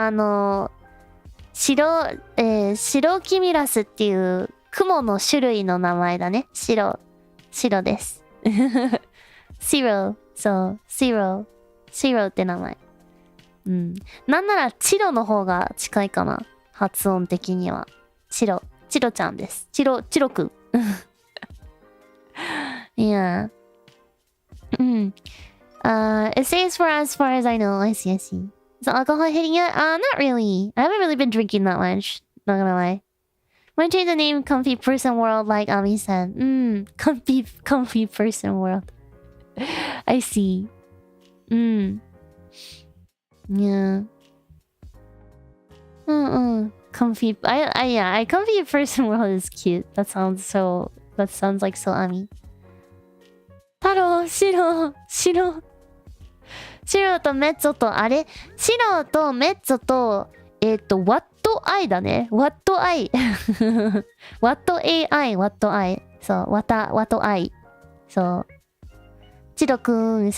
白キミラスっていう雲の種類の名前だね。白です。Zero そうZeroって名前。なんならチロの方が近いかな。発音的には。チロちゃんです。チロくん。Yeah. It says for as far as I know. I see. Is the alcohol hitting yet? Not really. I haven't really been drinking that much. Not gonna lie. Might change the name Comfy Person World like Ami said. Comfy Person World. I see. Yeah. Comfy. Comfy Person World is cute. That sounds like so Ami. Taro, ShiroとメッツォとあれシロとメッツォとWhat I だね What I What AI What I そう What I そうチロくん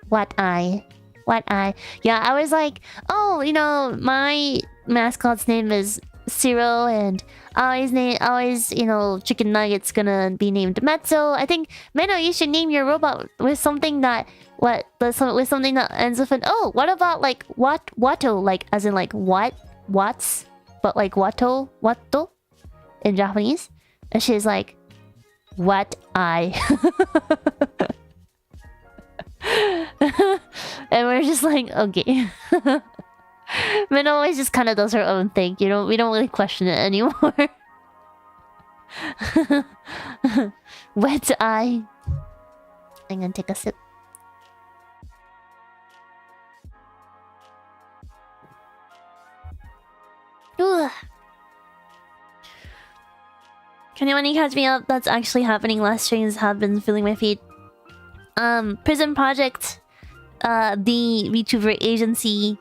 What I Yeah, I was like, oh, you know, my mascot's name is Ciro, and always, you know, Chicken Nugget's gonna be named Mezzo. I think, Meno, you should name your robot with something that ends with an oh. What about like Watto, like as in like what's, but like Watto in Japanese, and she's like, what I. And we're just like, okay. Min always just kind of does her own thing. We don't really question it anymore. Wet eye. I'm gonna take a sip. Ooh. Can anyone catch me up? That's actually happening. Last streams have been filling my feed. PRISM Project, the VTuber agency,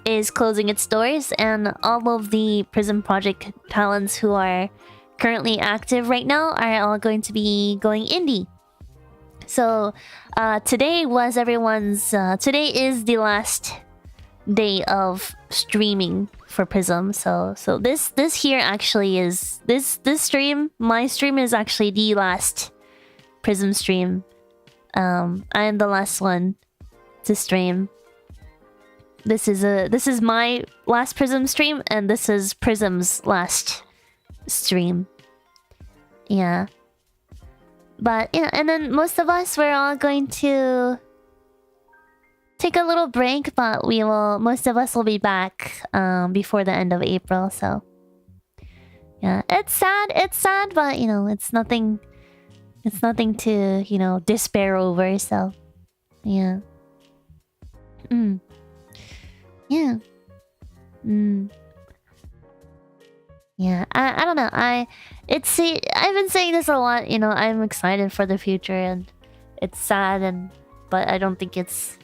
is closing its doors, and all of the PRISM Project talents who are currently active right now are all going to be going indie. So today was everyone's today is the last day of streaming for Prism. So this here actually is this stream, my stream is actually the last Prism stream. I am the last one to stream. This is my last Prism stream, and this is Prism's last stream. Yeah. But, you know, and then most of us, we're all going to take a little break, but most of us will be back before the end of April, so. Yeah, it's sad, but, you know, it's nothing to, you know, despair over, so. Yeah. Yeah. Yeah, I don't know. I've been saying this a lot, you know, I'm excited for the future, and it's sad, but I don't think it's,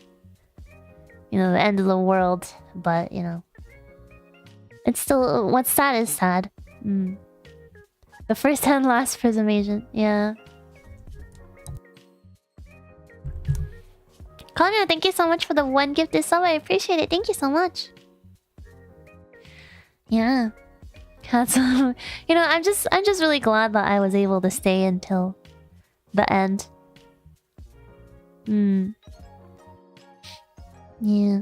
you know, the end of the world, but, you know, it's still, what's sad is sad. The first and last Prism agent, yeah. Connor, thank you so much for the 1 gift this summer. I appreciate it. Thank you so much. Yeah. That's, you know, I'm just really glad that I was able to stay until the end. Yeah.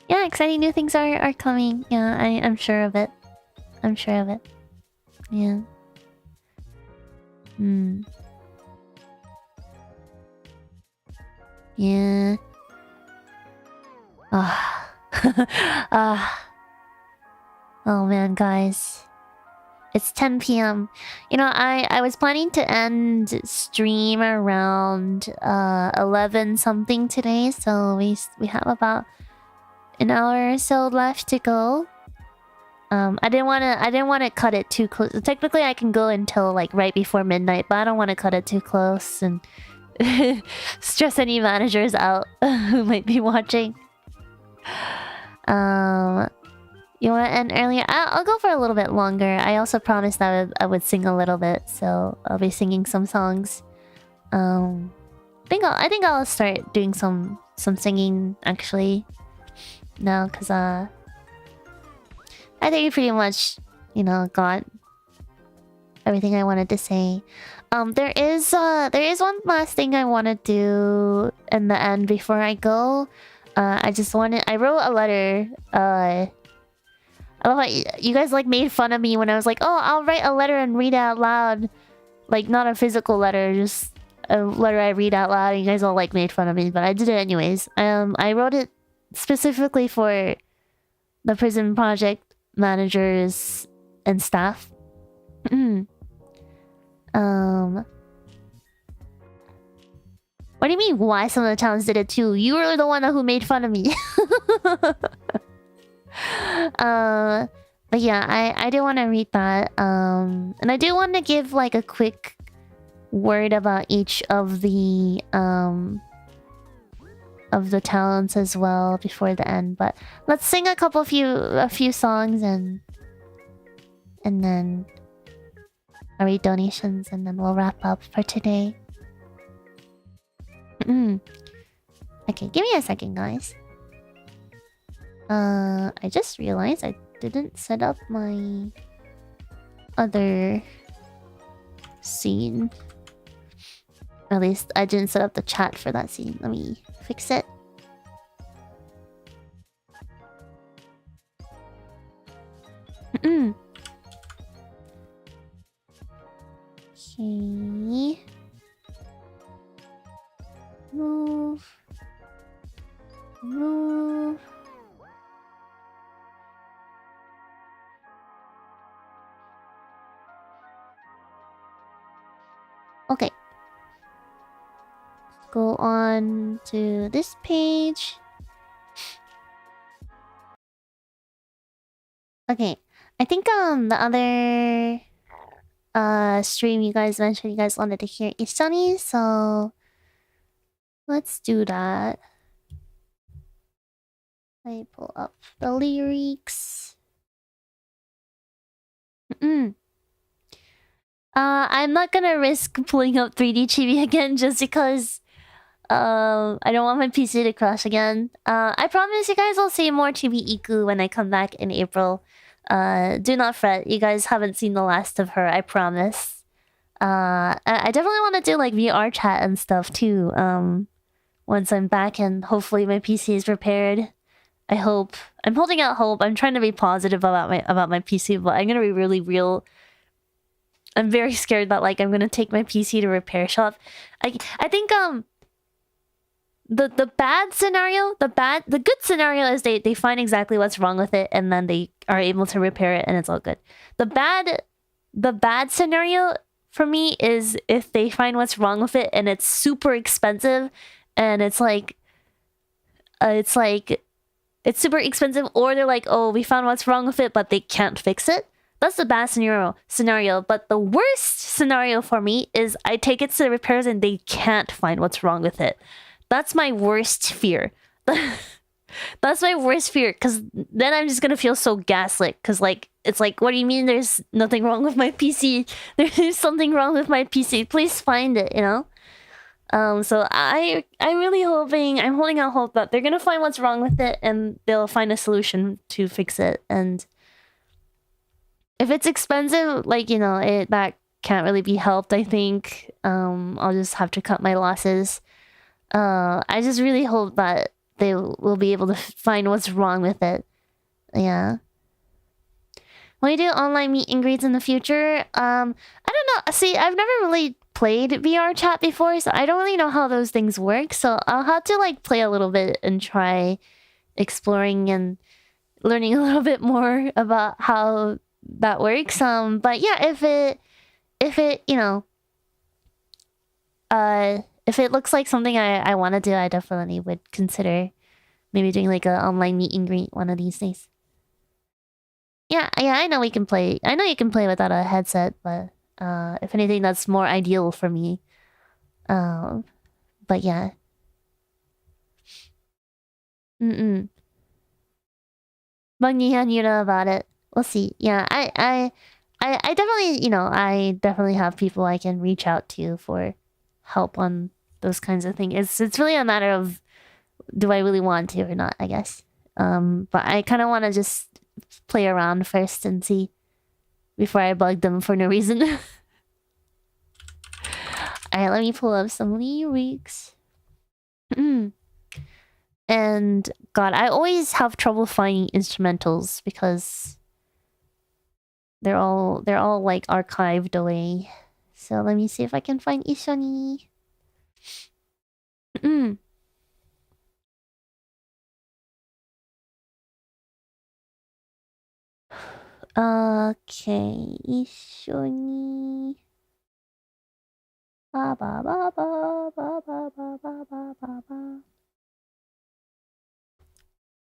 Yeah, exciting new things are coming. Yeah, I'm sure of it. I'm sure of it. Yeah. Yeah. Oh man, guys. It's 10 p.m. You know, I was planning to end stream around 11 something today, so we have about an hour or so left to go. I didn't want to cut it too close. Technically, I can go until like right before midnight, but I don't want to cut it too close and stress any managers out who might be watching. You want to end earlier? I'll go for a little bit longer. I also promised that I would sing a little bit, so I'll be singing some songs. I think I'll start doing some singing actually now, cause I think we pretty much, you know, got everything I wanted to say. There is one last thing I want to do in the end before I go. I wrote a letter. I love how you guys like made fun of me when I was like, oh, I'll write a letter and read it out loud. Like, not a physical letter, just a letter I read out loud. And you guys all like made fun of me, but I did it anyways. I wrote it specifically for the PRISM Project managers and staff. What do you mean why some of the towns did it too? You were the one who made fun of me. But yeah, I do want to read that. And I do want to give like a quick word about each of the talents as well before the end. But let's sing a few songs and then I'll read donations and then we'll wrap up for today. Okay, give me a second, guys. I just realized I didn't set up my other scene. At least I didn't set up the chat for that scene. Let me fix it. Okay. Move. Okay. Go on to this page. Okay. I think the other stream you guys mentioned you guys wanted to hear Ishani, so let's do that. Let me pull up the lyrics. I'm not gonna risk pulling up 3D Chibi again just because I don't want my PC to crash again. I promise you guys will see more Chibi Iku when I come back in April. Do not fret, you guys haven't seen the last of her, I promise. I definitely want to do like VR chat and stuff too. Once I'm back and hopefully my PC is repaired. I hope. I'm holding out hope. I'm trying to be positive about my PC, but I'm gonna be really real. I'm very scared that like I'm gonna take my PC to repair shop. I think the bad scenario, the good scenario is they find exactly what's wrong with it and then they are able to repair it and it's all good. The bad scenario for me is if they find what's wrong with it and it's super expensive and it's super expensive, or they're like, oh, we found what's wrong with it but they can't fix it. That's the bad scenario. But the worst scenario for me is I take it to the repairs and they can't find what's wrong with it. That's my worst fear. That's my worst fear, because then I'm just gonna feel so gaslit. Because like it's like, what do you mean there's nothing wrong with my PC? There's something wrong with my PC. Please find it, you know? So I'm really hoping, I'm holding out hope that they're gonna find what's wrong with it and they'll find a solution to fix it. And if it's expensive, like, you know, that can't really be helped, I think. I'll just have to cut my losses. I just really hope that they will be able to find what's wrong with it. Yeah. Will you do online meet and greets in the future? I don't know. See, I've never really played VR chat before, so I don't really know how those things work. So I'll have to like play a little bit and try exploring and learning a little bit more about how that works. But yeah, if it you know, if it looks like something I want to do, I definitely would consider maybe doing like an online meet and greet one of these days. Yeah, I know we can play. I know you can play without a headset, but if anything, that's more ideal for me. But yeah. Bungy and Yura about it. We'll see. Yeah, I definitely, you know, I definitely have people I can reach out to for help on those kinds of things. It's really a matter of, do I really want to or not, I guess. But I kind of want to just play around first and see before I bug them for no reason. Alright, let me pull up some lyrics. And God, I always have trouble finding instrumentals because they're all like archived away. So let me see if I can find Ishoni. Okay, Ishoni. Ba ba ba ba ba ba ba ba ba ba ba.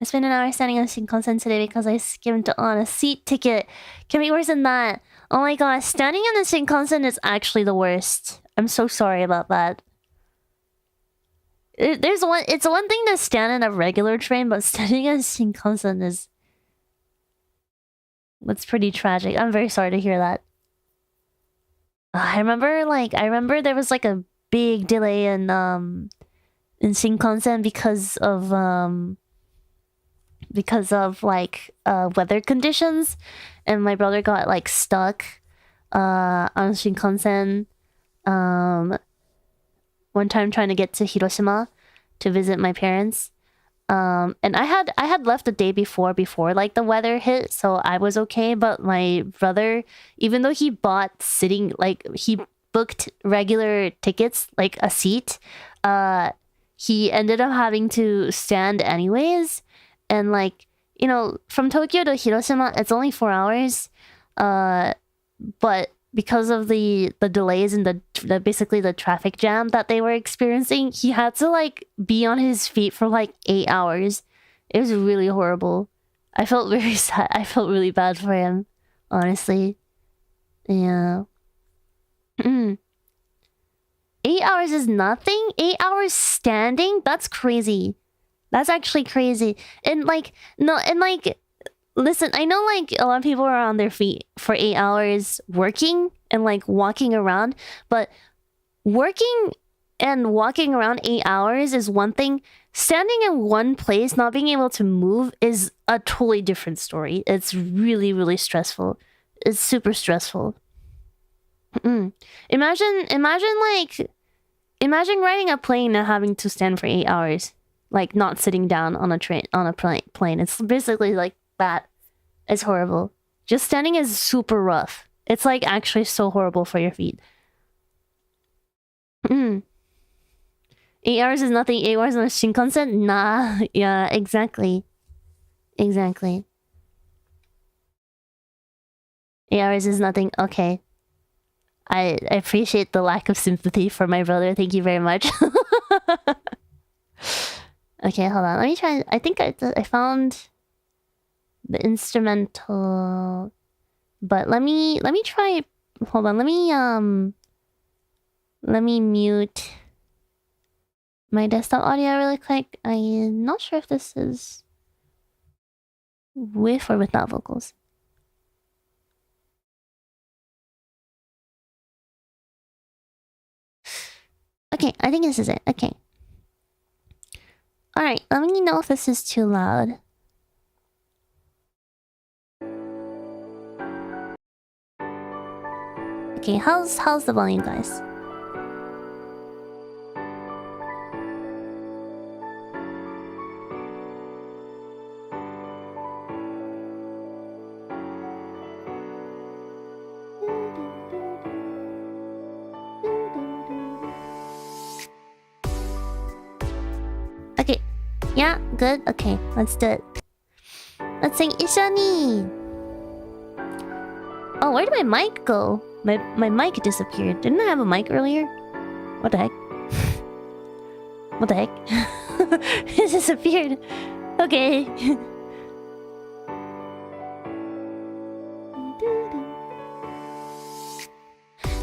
I spent an hour standing on Shinkansen today because I skimmed on a seat ticket. Can be worse than that. Oh my gosh, standing on the Shinkansen is actually the worst. I'm so sorry about that. It's one thing to stand in a regular train, but standing on Shinkansen is... That's pretty tragic. I'm very sorry to hear that. I remember there was like a big delay in Shinkansen because of like weather conditions, and my brother got like stuck on Shinkansen one time trying to get to Hiroshima to visit my parents. And I had left the day before like the weather hit, so I was okay. But my brother, even though he he booked regular tickets, like a seat, he ended up having to stand anyways. And like, you know, from Tokyo to Hiroshima, it's only 4 hours. But because of the delays and the basically the traffic jam that they were experiencing, he had to like be on his feet for like 8 hours. It was really horrible. I felt very sad. I felt really bad for him, honestly. Yeah. 8 hours is nothing? 8 hours standing? That's crazy. That's actually crazy. And like, no, and like, listen, I know like a lot of people are on their feet for 8 hours working and like walking around, but working and walking around 8 hours is one thing. Standing in one place, not being able to move is a totally different story. It's really, really stressful. It's super stressful. Imagine riding a plane and having to stand for 8 hours. Like not sitting down on a plane. It's basically like that. It's horrible. Just standing is super rough. It's like actually so horrible for your feet. 8 hours is nothing. 8 hours on a Shinkansen? Nah. Yeah, exactly. 8 hours is nothing. Okay. I appreciate the lack of sympathy for my brother. Thank you very much. Okay, hold on. Let me try. I think I found the instrumental, but let me try. Hold on. Let me mute my desktop audio really quick. I'm not sure if this is with or without vocals. Okay, I think this is it. Okay. Alright, let me know if this is too loud. Okay, how's the volume, guys? Okay. Yeah, good. Okay, let's do it. Let's sing Ishani. Oh, where did my mic go? My mic disappeared. Didn't I have a mic earlier? What the heck? What the heck? It disappeared. Okay.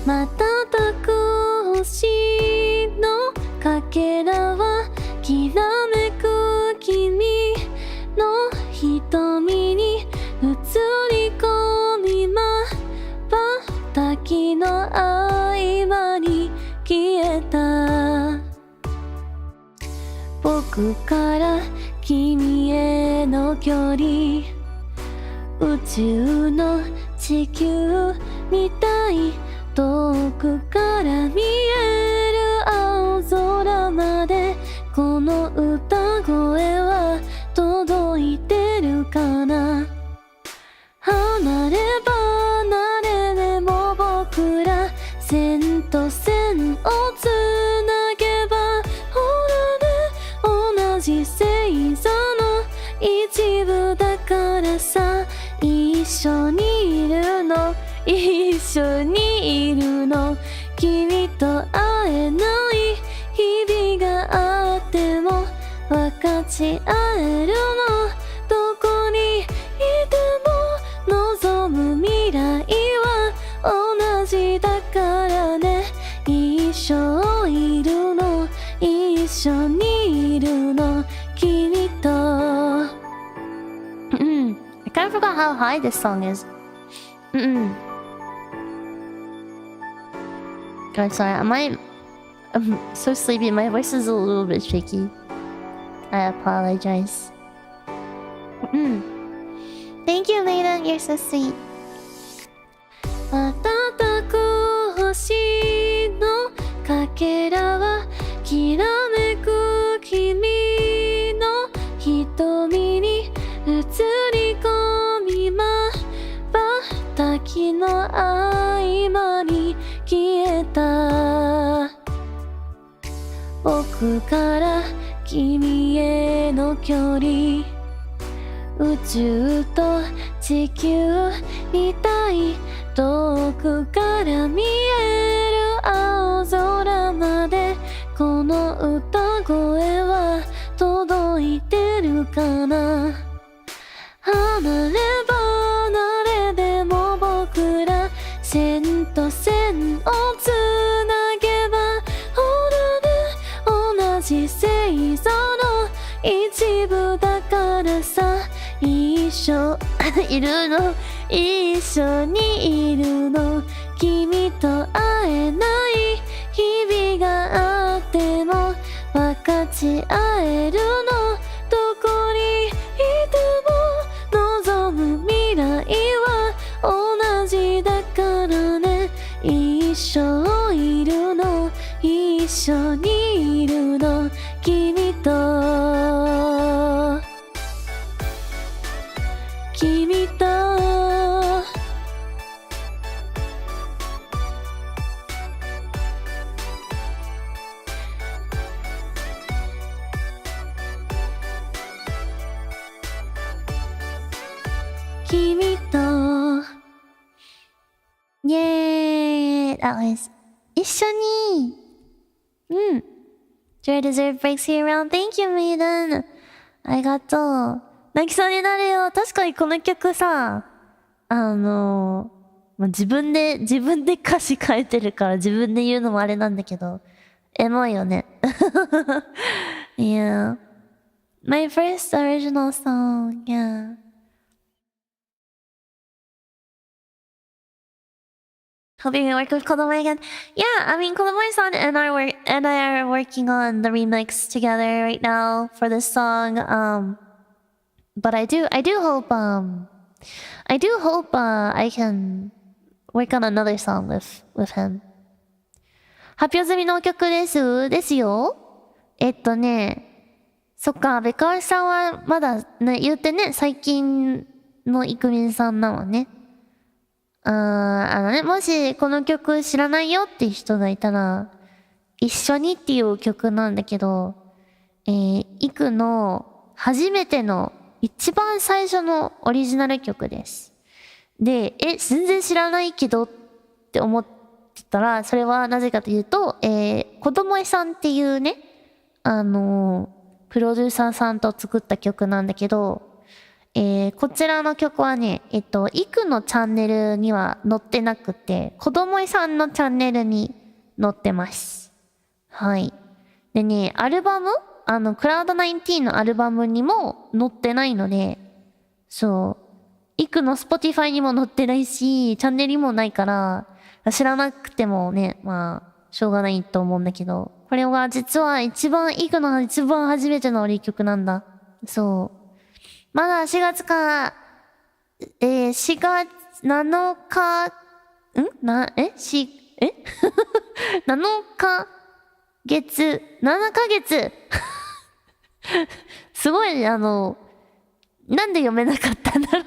Matataku hoshi no kakera wa kirameku kimi no hitomi ni utsuri komimata taki no aima ni kieta boku kara kimi e no kyori宇宙の地球みたい遠くから見える青空までこの歌声は届いてるかな離れ離れでも僕ら線と線をつなげばほらね同じ星座の一部だからさ一緒にいるの一緒にいるの君と会えない日々があっても分かち合えるのどこにいても望む未来は同じだからね一緒いるの一緒にいるの君とI kind of forgot how high this song is. God, sorry, I'm so sleepy. My voice is a little bit shaky. I apologize. Thank you, Lena. You're so sweet. 瞬く星のかけらはきらめく君の瞳に映り込みまば滝の合間に消えた僕から君への距離宇宙と地球みたい遠くから見える青空までこの歌声は届いてるかな離れ離れでも僕ら線と線をつなげばほらね同じ星座の一部だからさ一緒いるの一緒にいるの君と会えない日々があっても分かち合えるのどこにいても望む未来は同じだからね一緒いるの一緒にいるの君と君と君とイェーイ That was 一緒にJoy deserved breaks here around. Thank you, Maiden. ありがとう。泣きそうになるよ。確かにこの曲さ、自分で歌詞書いてるから自分で言うのもあれなんだけど、エモいよね。Yeah. My first original song, yeah. Hoping we work with Kodomo again. Yeah, I mean, Kodomo-san and I are working on the remix together right now for this song. But I do hope I can work on another song with him. 発表済みの曲ですよ。そっか、ベカーさんはまだね、言ってね、最近のイクミンさんなのね。もしこの曲知らないよっていう人がいたら、一緒にっていう曲なんだけど、イクの初めての一番最初のオリジナル曲です。で、全然知らないけどって思ってたら、それはなぜかというと、子供えさんっていうね、プロデューサーさんと作った曲なんだけど、こちらの曲はね、イクのチャンネルには載ってなくて、子供えさんのチャンネルに載ってます。はい。でね、アルバムクラウド19のアルバムにも載ってないので、そう。イクの Spotify にも載ってないし、チャンネルにもないから、知らなくてもね、まあ、しょうがないと思うんだけど、これは実はイクの一番初めてのリ曲なんだ。そう。まだ4月か、4月7日、7日7ヶ月すごいね、なんで読めなかったんだろう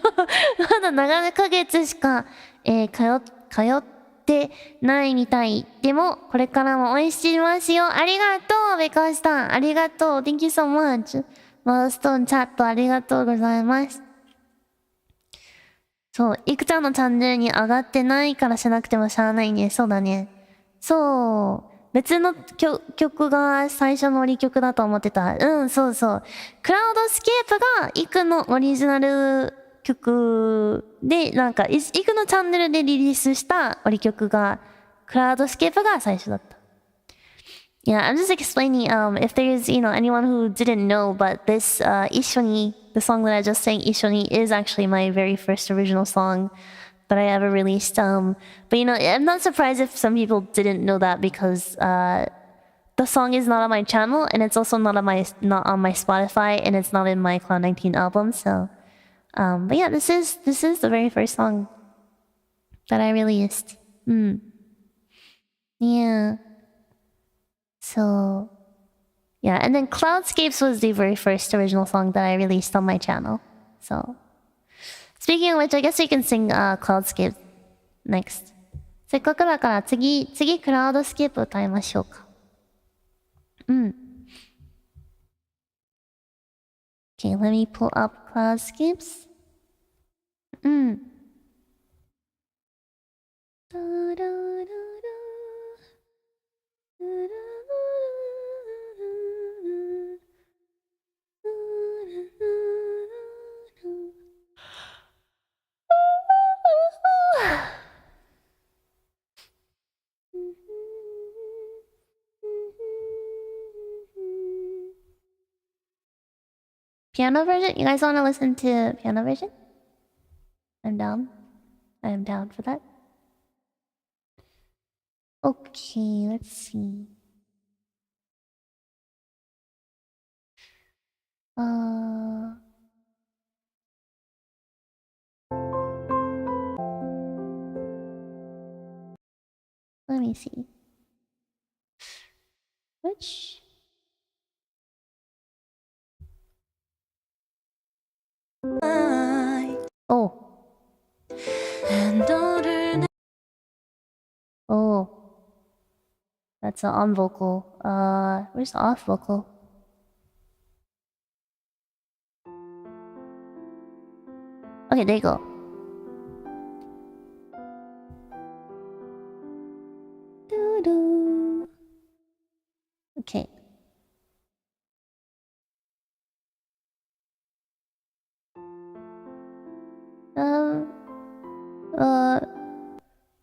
まだ7ヶ月しか、通ってないみたい。でも、これからも応援していますよ。ありがとう、ベカーさん。ありがとう。Thank you so much. マウストーンチャットありがとうございます。そう、いくちゃんのチャンネルに上がってないからしなくてもしゃあないね。そうだね。そう。別の曲が最初のオリ曲だと思ってた。そうそう。クラウドスケープがイクのオリジナル曲で、なんか、イクのチャンネルでリリースしたオリ曲が、クラウドスケープが最初だった。Yeah, I'm just explaining, if there's, anyone who didn't know, but this, Ishoni, the song that I just sang, Ishoni, is actually my very first original song that I ever released. But I'm not surprised if some people didn't know that because, the song is not on my channel and it's also not on my Spotify and it's not in my Cloud19 album, so, but yeah, this is the very first song that I released. Yeah. So, yeah, and then Cloudscapes was the very first original song that I released on my channel. So, speaking of which, I guess we can sing Cloudscape next. せっかくだから次クラウドスケープ歌いましょうか。Okay, let me pull up Cloudscapes. Piano version? You guys want to listen to piano version? I'm down. I'm down for that. Okay, let's see. Let me see. Which? Oh. Oh. That's an on vocal. Where's the off vocal? Okay, there you go. Doo-doo. Okay.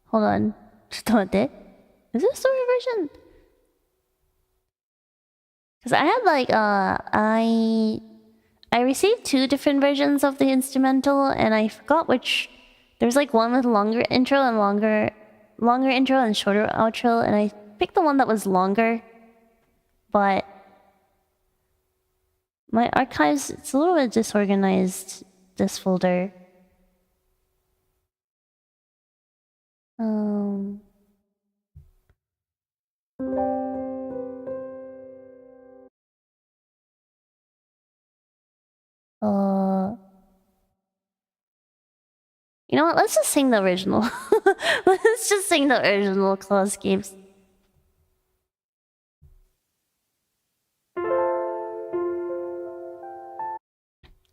Hold on. ちょっと待って. Is it a story version? Because I had like I received 2 different versions of the instrumental, and I forgot which. There's like one with longer intro and longer intro and shorter outro, and I picked the one that was longer. But my archives, it's a little bit disorganized, this folder. You know what? Let's just sing the original. Let's just sing the original Claus games.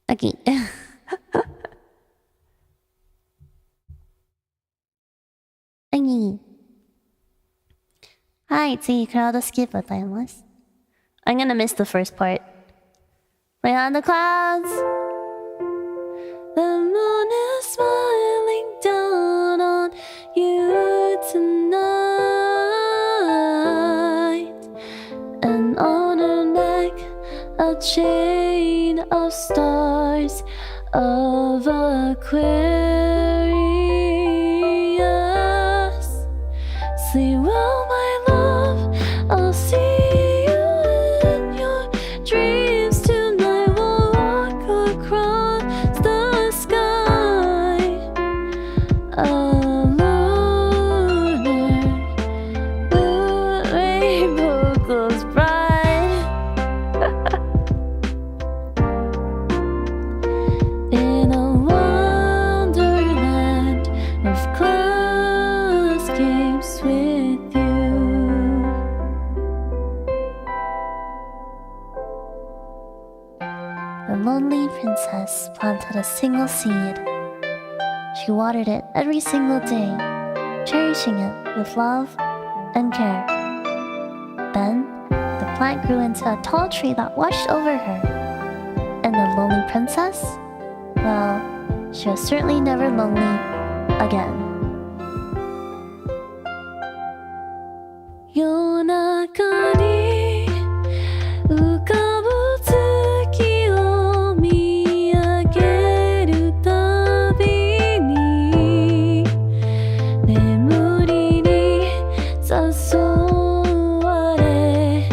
Okay. はい、次、クラウドスキップ歌います。I'm gonna miss the first part. Play on the clouds. The moon is smiling down on you tonight. And on her neck, a chain of stars of Aquarius. Sleep well, my love, I'll see you in your dreams tonight. We'll walk across the sky. A lunar rainbow glows bright. In a wonderland of clouds games with you. The lonely princess planted a single seed. She watered it every single day, cherishing it with love and care. Then, the plant grew into a tall tree that watched over her. And the lonely princess? Well, she was certainly never lonely again. 夜中に浮かぶ月を見上げるたびに眠りに誘われ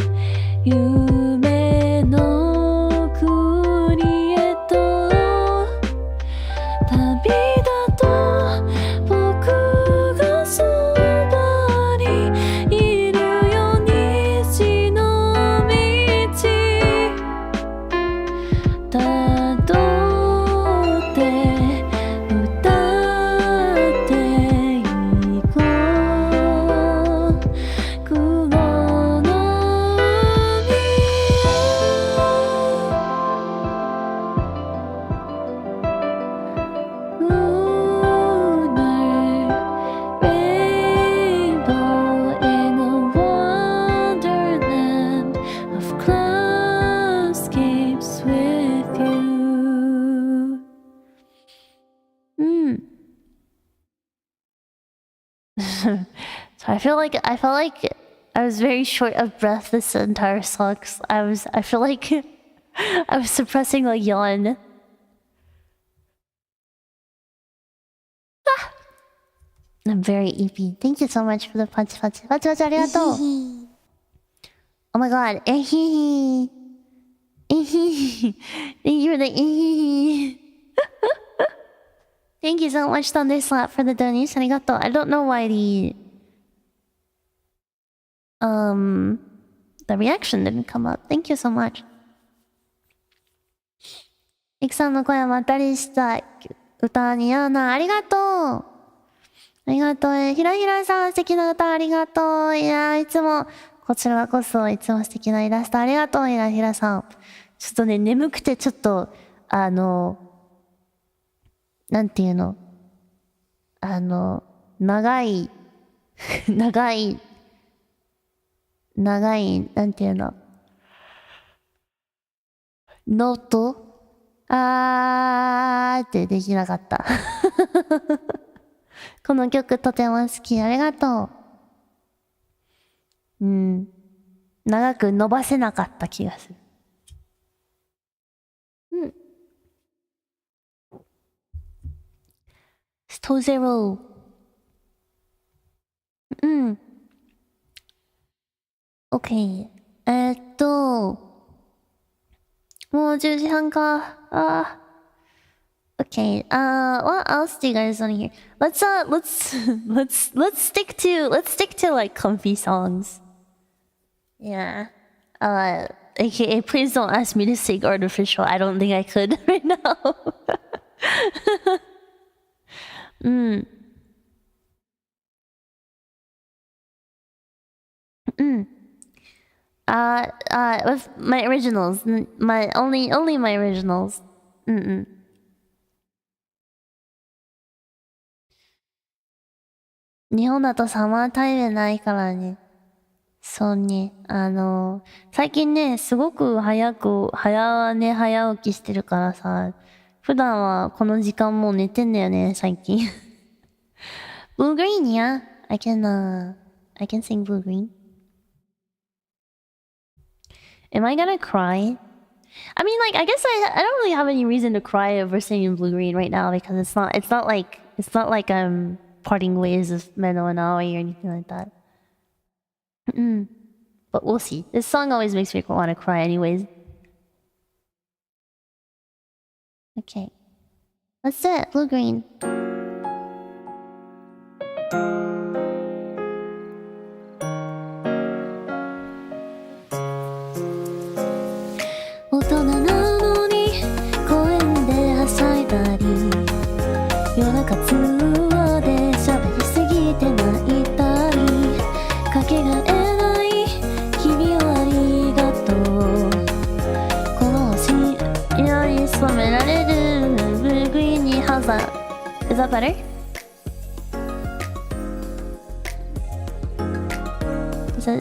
夢の国へと旅立と僕がそばにいるよ虹の道たどって歌っていこう黒の海へLunar rainbow in a wonderland of clouds games with you. So I felt like I was very short of breath this entire song. I feel like I was suppressing a yawn. I'm very EP. Thank you so much for the punch. Arigatou. Oh my god. Ehehe. Ehehe. Thank you for the ehehe. Thank you so much, Thunderslap, for the donation. Arigatou. I don't know why the reaction didn't come up. Thank you so much. いくさんの声はまったりした歌似合うな。ありがとう。ありがとう。ひらひらさん、素敵な歌ありがとう。いや、いつも、こちらこそ、いつも素敵なイラストありがとう、ひらひらさん。ちょっとね、眠くてちょっと、なんていうの長い、なんていうのノートってできなかった。この曲とても好き。ありがとう。長く伸ばせなかった気がする。ストゼロ。OK。もう10時半か。Okay. What else do you guys want to hear? Let's stick to like comfy songs. Yeah. AKA, please don't ask me to sing artificial. I don't think I could right now. With my originals, my only my originals. 日本だとサマータイムないからね。そうね。最近ね、すごく早起きしてるからさ、普段はこの時間もう寝てんだよね、最近。Blue Green, yeah. I can sing Blue Green. Am I gonna cry? I mean, like, I guess I don't really have any reason to cry over singing Blue Green right now because it's not like I'm parting ways with Meno and Aoi or anything like that. But we'll see. This song always makes me want to cry anyways. Okay. Let's do it. Blue Green. Is that better?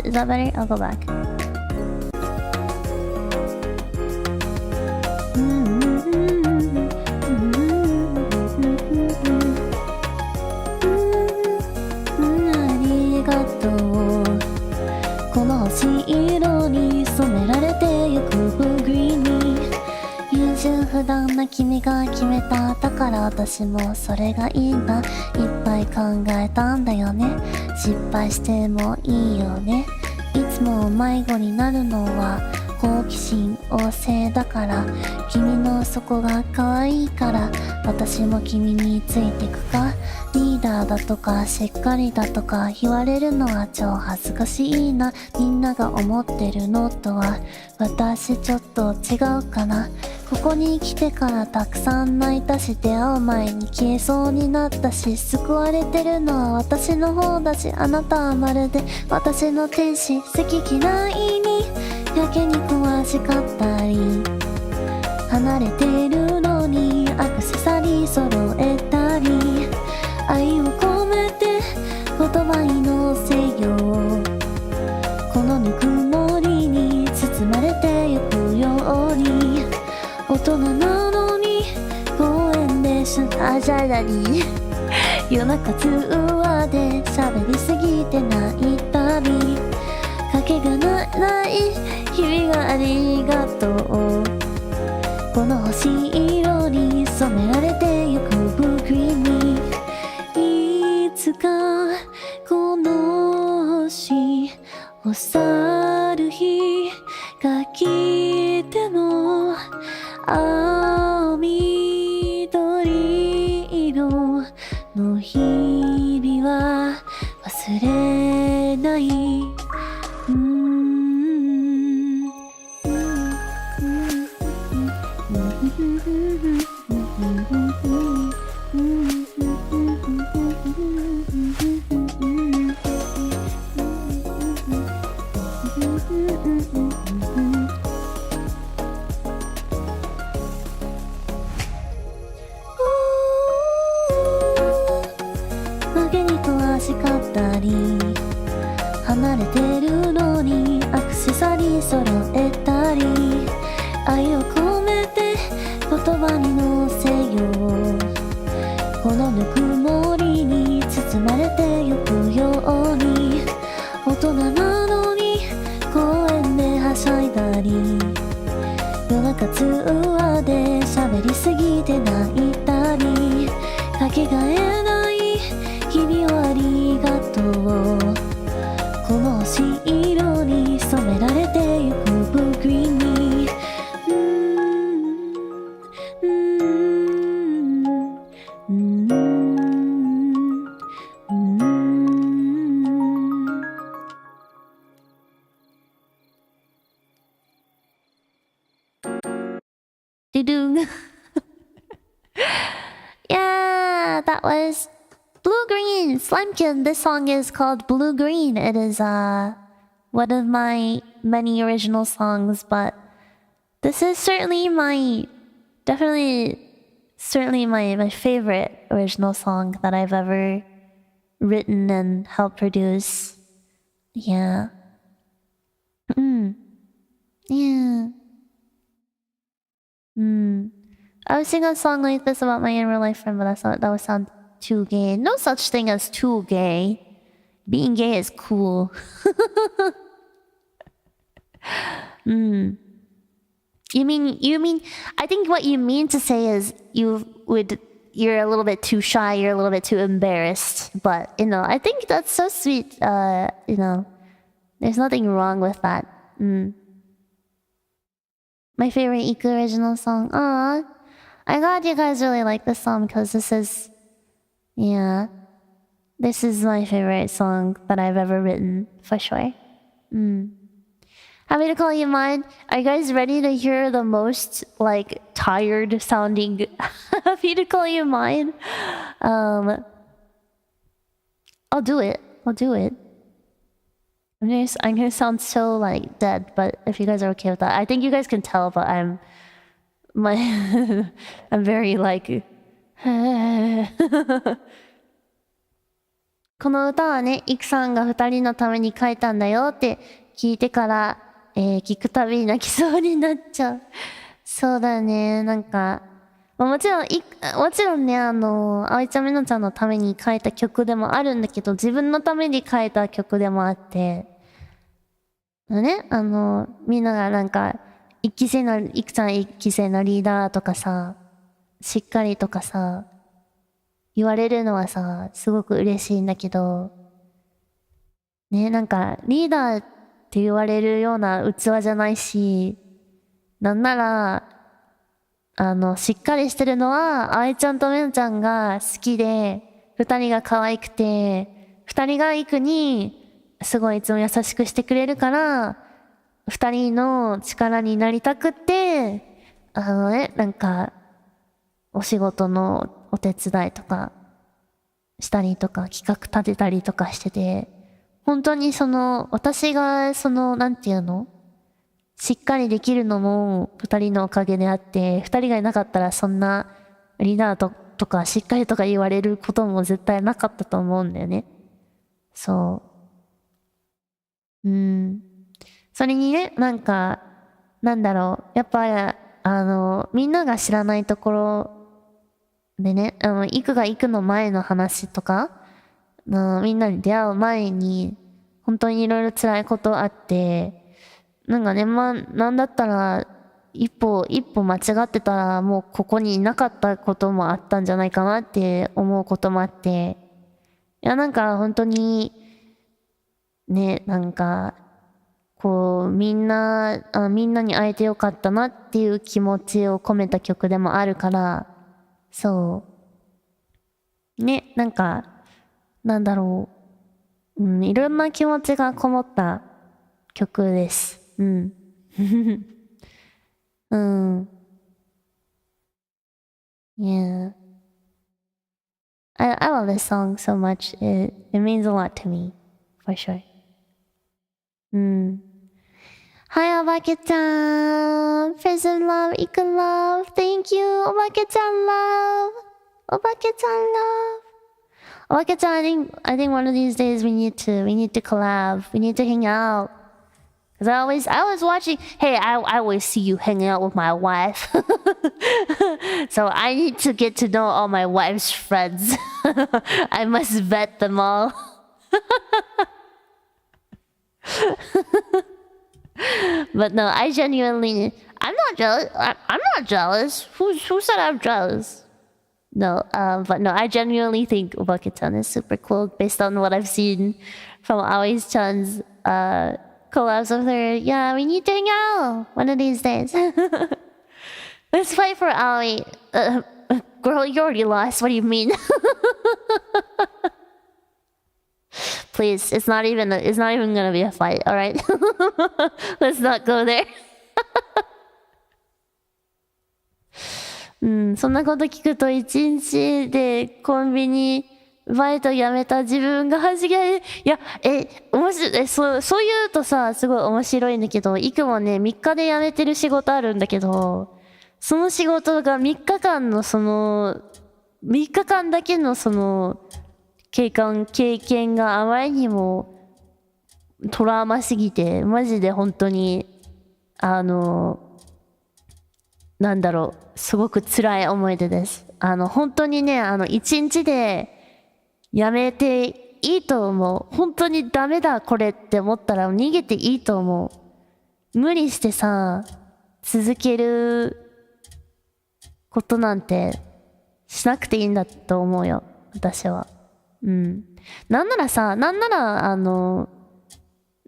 Is that better? I'll go back. Arigatou. この星色に染められてゆくブルーグリーンに優柔不断な君が決めた。だから私もそれがいいな。いっぱい考えたんだよね。失敗してもいいよね。いつも迷子になるのは好奇心旺盛だから。君の底が可愛いから私も君についてくか。リーダーだとかしっかりだとか言われるのは超恥ずかしいな。みんなが思ってるのとは私ちょっと違うかな。ここに来てからたくさん泣いたし、出会う前に消えそうになったし、救われてるのは私の方だし、あなたはまるで私の天使。好き嫌いにやけに詳しかったり、離れてるのにアクセサリー揃えたり、愛を込めて言葉に乗せよう。このぬくもりに包まれてゆくように。大人なのに公園であじゃらに夜中通話で喋りすぎて泣いたり、かけがない日々がありがとう。この星色に染められてゆくブルーグリーンに、いつかこの星を去る日が来ても、青緑色の日々は忘れない。負けに詳しかったり、離れてるのにアクセサリー揃えたり、愛を込めて言葉に乗せよう。このぬくもりに包まれてゆくように、大人なのに公園ではしゃいだり、夜中通話で喋りすぎて泣いたり、かけがえない日々をありがとう。この星色に染められてゆくブルーグリーンに、Yeah, that was Blue Green Slimekin. This song is called Blue Green. It is one of my many original songs, but this is certainly my my favorite original song that I've ever written and helped produce. Yeah. Yeah. I would sing a song like this about my in real life friend, but that would sound too gay. No such thing as too gay. Being gay is cool. You mean I think what you mean to say is you're a little bit too shy, you're a little bit too embarrassed. But I think that's so sweet. There's nothing wrong with that. My favorite Iku original song. Aww. I'm glad you guys really like this song because this is my favorite song that I've ever written, for sure. Happy to call you mine. Are you guys ready to hear the most, tired sounding Happy to call you mine? I'll do it. I'm gonna sound so, dead, but if you guys are okay with that. I think you guys can tell, but I'm very, この歌はね、イクさんが2人のために書いたんだよって聞いてから、聞くたびに泣きそうになっちゃう。そうだね、もちろんね、葵ちゃんめのちゃんのために書いた曲でもあるんだけど、自分のために書いた曲でもあって、ね、みんながイクちゃん一期生のリーダーとかさ、しっかりとかさ、言われるのはさ、すごく嬉しいんだけど、ね、リーダーって言われるような器じゃないし、なんなら、しっかりしてるのは、あいちゃんとめんちゃんが好きで、二人が可愛くて、二人がイクに、すごいいつも優しくしてくれるから、二人の力になりたくって、お仕事のお手伝いとかしたりとか、企画立てたりとかしてて、本当に私がなんていうの？しっかりできるのも二人のおかげであって、二人がいなかったらそんなリーダーとかしっかりとか言われることも絶対なかったと思うんだよね。そう。それにね、なんだろう。やっぱ、みんなが知らないところでね、イクがイクの前の話とか、みんなに出会う前に、本当にいろいろ辛いことあって、なんだったら、一歩間違ってたらもうここにいなかったこともあったんじゃないかなって思うこともあって、いやなんか本当にね、なんかこうみんなに会えてよかったなっていう気持ちを込めた曲でもあるから、そうね、なんかなんだろう、いろんな気持ちがこもった曲です。Yeah. I love this song so much. It means a lot to me, for sure. Hi, Obake-chan. PRISM love, Iku love. Thank you, Obake-chan love. Obake-chan love. Obake-chan, I think one of these days we need to collab. We need to hang out. Cause I was watching. Hey, I always see you hanging out with my wife. So I need to get to know all my wife's friends. I must vet them all. But no, I genuinely, I'm not jealous. I'm not jealous. Who said I'm jealous? No, but no, I genuinely think Obake-chan is super cool based on what I've seen from Aoi-chan's collabs with her. Yeah, we need to hang out one of these days. Let's fight for Aoi. Girl, you already lost. What do you mean? Please, it's not even gonna be a fight. All right, let's not go there. そんなこと聞くと一日でコンビニバイト辞めた自分が恥ずかしい。いや、面白い。そう言うとさ、すごい面白いんだけど、いくもね、3日で辞めてる仕事あるんだけど、その仕事が3日間だけのその、経験があまりにもトラウマすぎて、マジで本当に、なんだろう、すごく辛い思い出です。本当にね、1日で、やめていいと思う。本当にダメだこれって思ったら逃げていいと思う。無理してさ、続けることなんてしなくていいんだと思うよ。私は。なんなら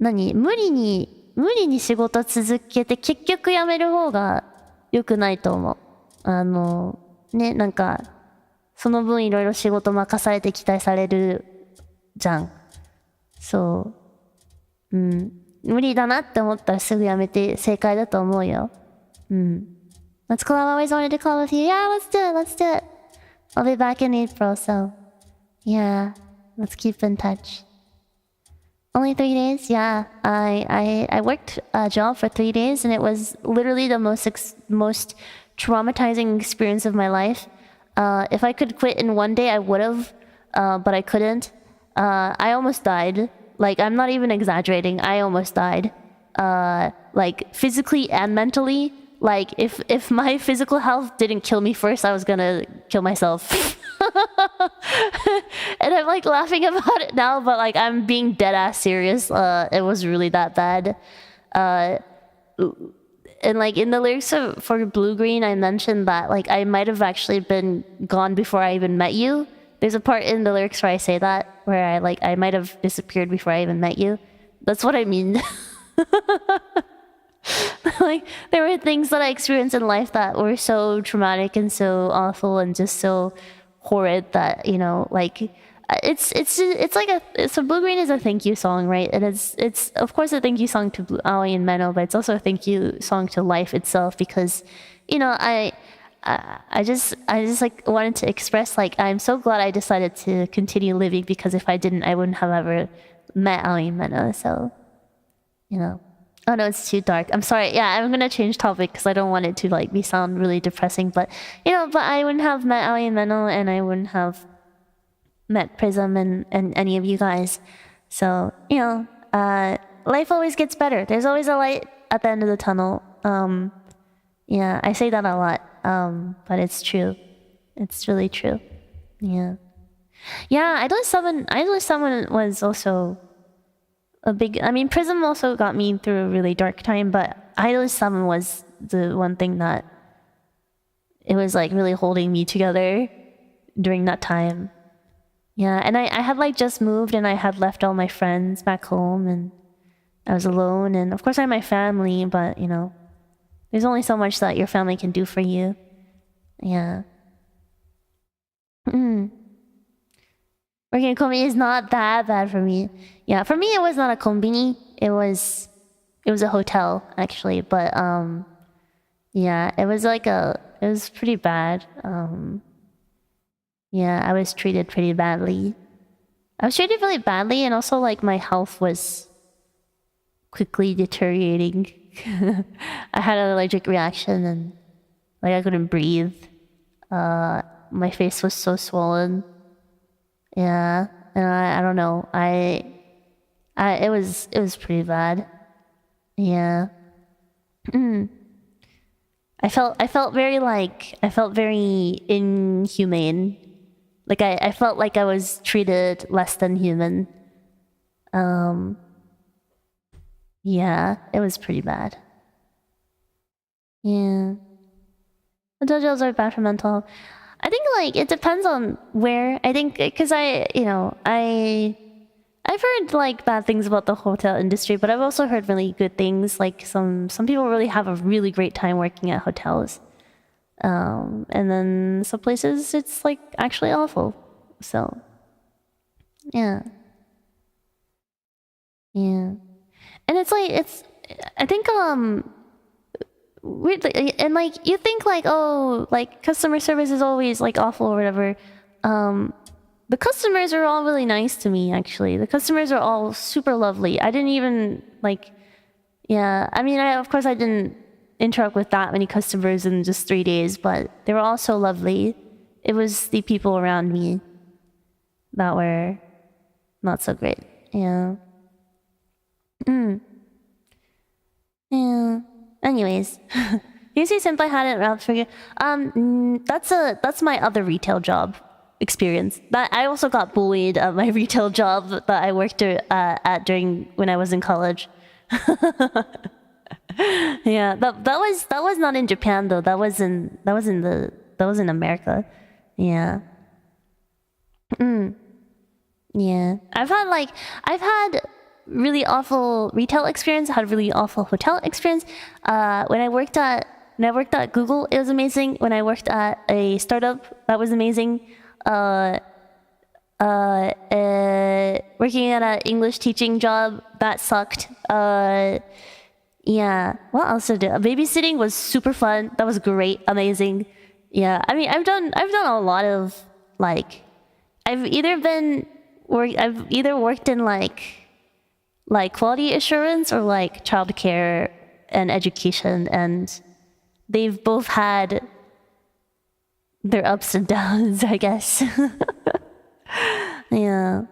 無理に仕事続けて結局やめる方が良くないと思う。ね、なんか、その分いろいろ仕事任されて期待されるじゃん。そう。無理だなって思ったらすぐやめて正解だと思うよ。Let's collab. I always wanted to collab with you. Yeah, let's do it. I'll be back in April, so yeah, let's keep in touch. Only 3 days? Yeah. I worked a job for 3 days and it was literally the most traumatizing experience of my life. If I could quit in 1 day, I would have, but I couldn't. I almost died. Like, I'm not even exaggerating. I almost died. Like, physically and mentally. Like, if my physical health didn't kill me first, I was gonna kill myself. And I'm like laughing about it now, but like, I'm being dead ass serious. It was really that bad. And like in the lyrics for Blue Green, I mentioned that like I might have actually been gone before I even met you. There's a part in the lyrics where I say that, where I might have disappeared before I even met you. That's what I mean. Like there were things that I experienced in life that were so traumatic and so awful and just so horrid that, you know, like it's like so Blue Green is a thank you song, right? And it's of course a thank you song to Aoi and Meno, but it's also a thank you song to life itself because, you know, I just like wanted to express like I'm so glad I decided to continue living because if I didn't, I wouldn't have ever met Aoi and Meno. So, you know. Oh no, it's too dark. I'm sorry. Yeah, I'm gonna change topic because I don't want it to like sound really depressing. But you know, but I wouldn't have met Aoi and Meno, and I wouldn't have met Prism and any of you guys. So you know, life always gets better. There's always a light at the end of the tunnel. Yeah, I say that a lot. But it's true. It's really true. Yeah. Yeah, Idolist Summon was also a big, I mean, Prism also got me through a really dark time, but Idolist Summon was the one thing that it was like really holding me together during that time. Yeah, and I had like just moved and I had left all my friends back home and I was alone. And of course I had my family, but you know, there's only so much that your family can do for you. Yeah. Working at kombini is not that bad for me. Yeah, for me it was not a kombini. It was a hotel actually, but yeah, it was pretty bad. Yeah, I was treated pretty badly. I was treated really badly, and also like my health was quickly deteriorating. I had an allergic reaction and like I couldn't breathe. My face was so swollen. Yeah, and I don't know. It was pretty bad. Yeah. I felt very inhumane. Like I felt like I was treated less than human. Yeah, it was pretty bad. Yeah. The dojos are bad for mental health. I think like it depends on where. I think because I've heard like bad things about the hotel industry, but I've also heard really good things. Like some people really have a really great time working at hotels. And then some places it's like actually awful. So yeah. And it's like I think weirdly, and like you think like, oh, like customer service is always like awful or whatever. The customers are all really nice to me, actually. The customers are all super lovely. I didn't even like, yeah, I mean, of course I didn't interact with that many customers in just 3 days, but they were all so lovely. It was the people around me that were not so great. Yeah. Yeah. Anyways, Yusi Senpai had it wrapped for you. That's my other retail job experience. That I also got bullied at my retail job that I worked at during when I was in college. Yeah, that was not in Japan though. That was in America. Yeah. Yeah. I've had really awful retail experience, had really awful hotel experience. When I worked at Google, it was amazing. When I worked at a startup, that was amazing. Working at an English teaching job, that sucked. Yeah. What else did I do? Babysitting was super fun. That was great, amazing. Yeah. I mean, I've done a lot of like, I've either worked in like quality assurance or like childcare and education, and they've both had their ups and downs, I guess. Yeah.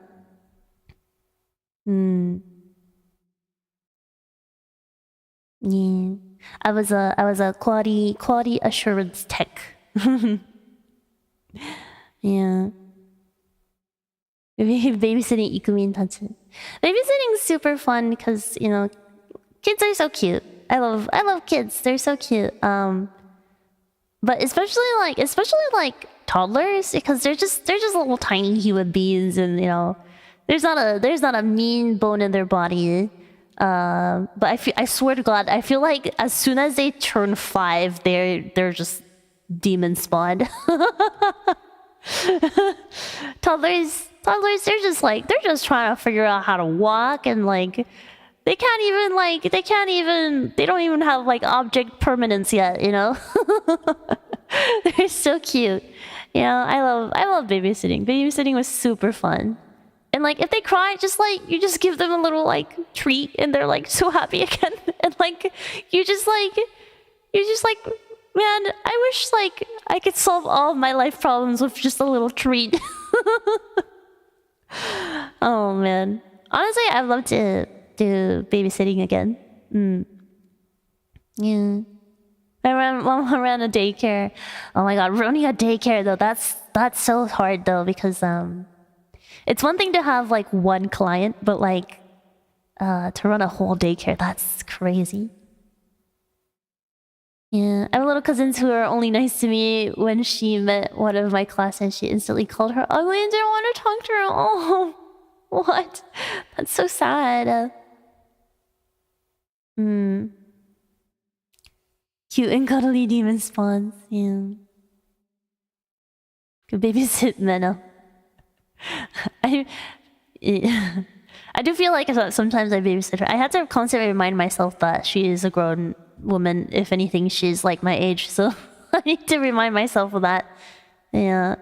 Yeah. I was a quality assurance tech. Yeah. Babysitting Ikumin Tatsu. Babysitting's super fun because, you know, kids are so cute. I love kids. They're so cute. But especially like toddlers, because they're just little tiny human beings, and you know, there's not a mean bone in their body. But I swear to God, I feel like as soon as they turn 5, they're just demon spawned. Toddlers, they're just trying to figure out how to walk, and like they don't even have like object permanence yet, you know. They're so cute. You know, I love babysitting. Babysitting was super fun. And like if they cry, just like you just give them a little like treat and they're like so happy again. And like you just like man, I wish like I could solve all of my life problems with just a little treat. Oh man. Honestly, I'd love to do babysitting again. Yeah. I ran a daycare. Oh my god, running a daycare though, that's so hard though, because it's one thing to have like one client, but like to run a whole daycare, that's crazy. Yeah, I have little cousins who are only nice to me when she met one of my class and she instantly called her ugly and didn't want to talk to her. Oh, what? That's so sad. Cute and cuddly demon spawns. Yeah. Could babysit Menno. I do feel like sometimes I babysit her. I have to constantly remind myself that she is a grown woman. If anything, she's like my age, so I need to remind myself of that. Yeah.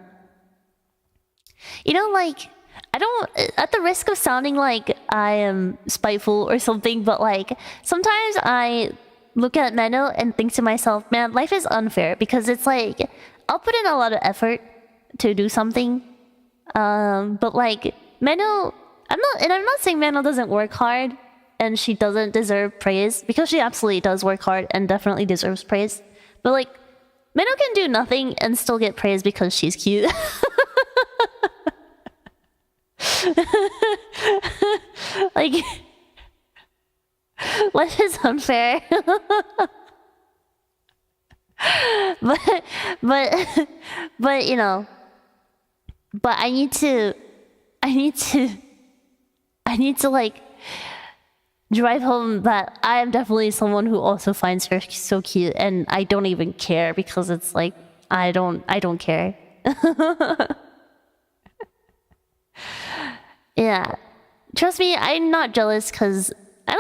You know, like, I don't, at the risk of sounding like I am spiteful or something, but like, sometimes I look at Menno and think to myself, man, life is unfair, because it's like, I'll put in a lot of effort to do something, but like, Menno, I'm not saying Menno doesn't work hard and she doesn't deserve praise, because she absolutely does work hard and definitely deserves praise. But like, Menno can do nothing and still get praise because she's cute. Like, life is unfair. but you know, but I need to like drive home that I am definitely someone who also finds her so cute, and I don't even care, because it's like I don't care. Yeah, trust me, I'm not jealous, because I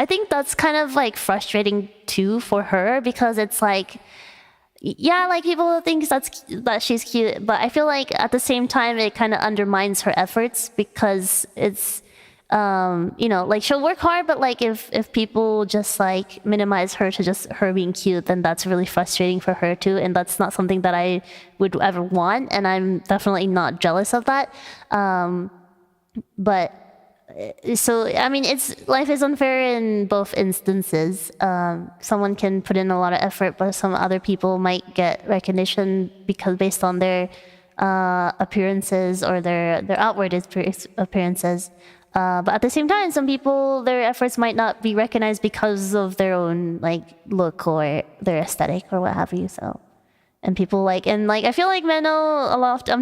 think that's kind of like frustrating too for her, because it's like, yeah, like people think that she's cute, but I feel like at the same time it kind of undermines her efforts, because it's you know, like she'll work hard, but like if people just like minimize her to just her being cute, then that's really frustrating for her too, and that's not something that I would ever want, and I'm definitely not jealous of that. But so I mean, life is unfair in both instances. Someone can put in a lot of effort, but some other people might get recognition because based on their appearances or their outward appearances. But at the same time, some people, their efforts might not be recognized because of their own like look or their aesthetic or what have you. So, and people like, and like I feel like Menno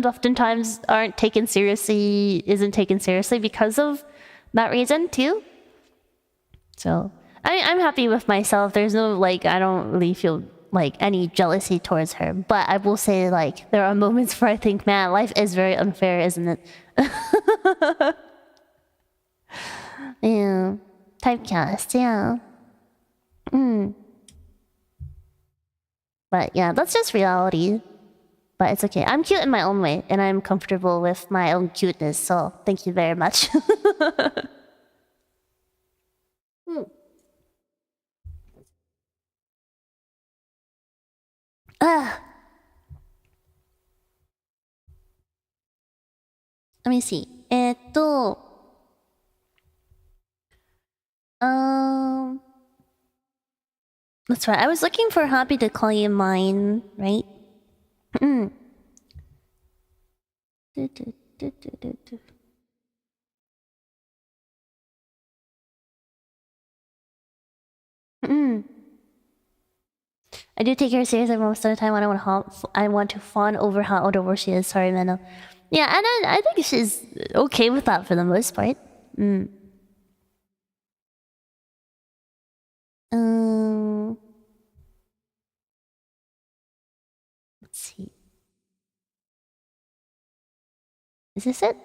oftentimes isn't taken seriously because of that reason too. So I'm happy with myself. There's no like, I don't really feel like any jealousy towards her. But I will say, like, there are moments where I think, man, life is very unfair, isn't it? Yeah, typecast, yeah. But yeah, that's just reality. But it's okay. I'm cute in my own way, and I'm comfortable with my own cuteness, so thank you very much. Let me see. That's right. I was looking for Happy to call you mine, right? I do take her seriously most of the time when I want to fawn over how adorable she is. Sorry, Menno. Yeah, and I think she's okay with that for the most part. Let's see. Is this it?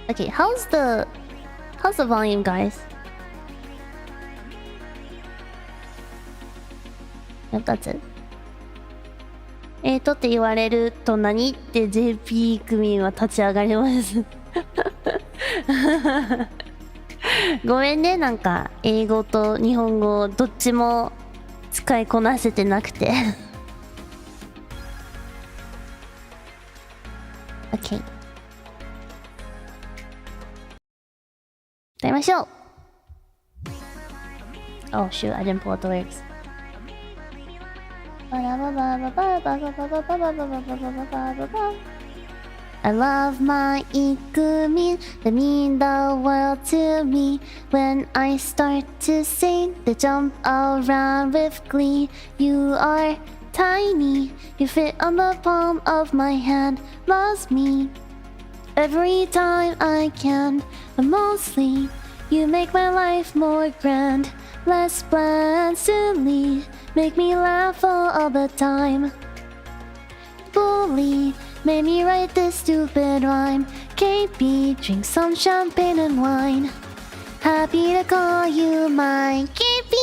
Okay, how's the volume, guys? Yep, that's it. って言われると何って JP 組は立ち上がります。ごめんね、なんか英語と日本語どっちも使いこなせてなくて。OK。歌いましょう。Oh shoot, I didn't pull out the lyrics. I love my Ikumin, they mean the world to me. When I start to sing, they jump around with glee. You are tiny, you fit on the palm of my hand. Loves me every time I can, but mostly you make my life more grand. Less plans to leave, make me laugh all the time. Bully made me write this stupid rhyme. KP, drink some champagne and wine. Happy to call you mine. KP!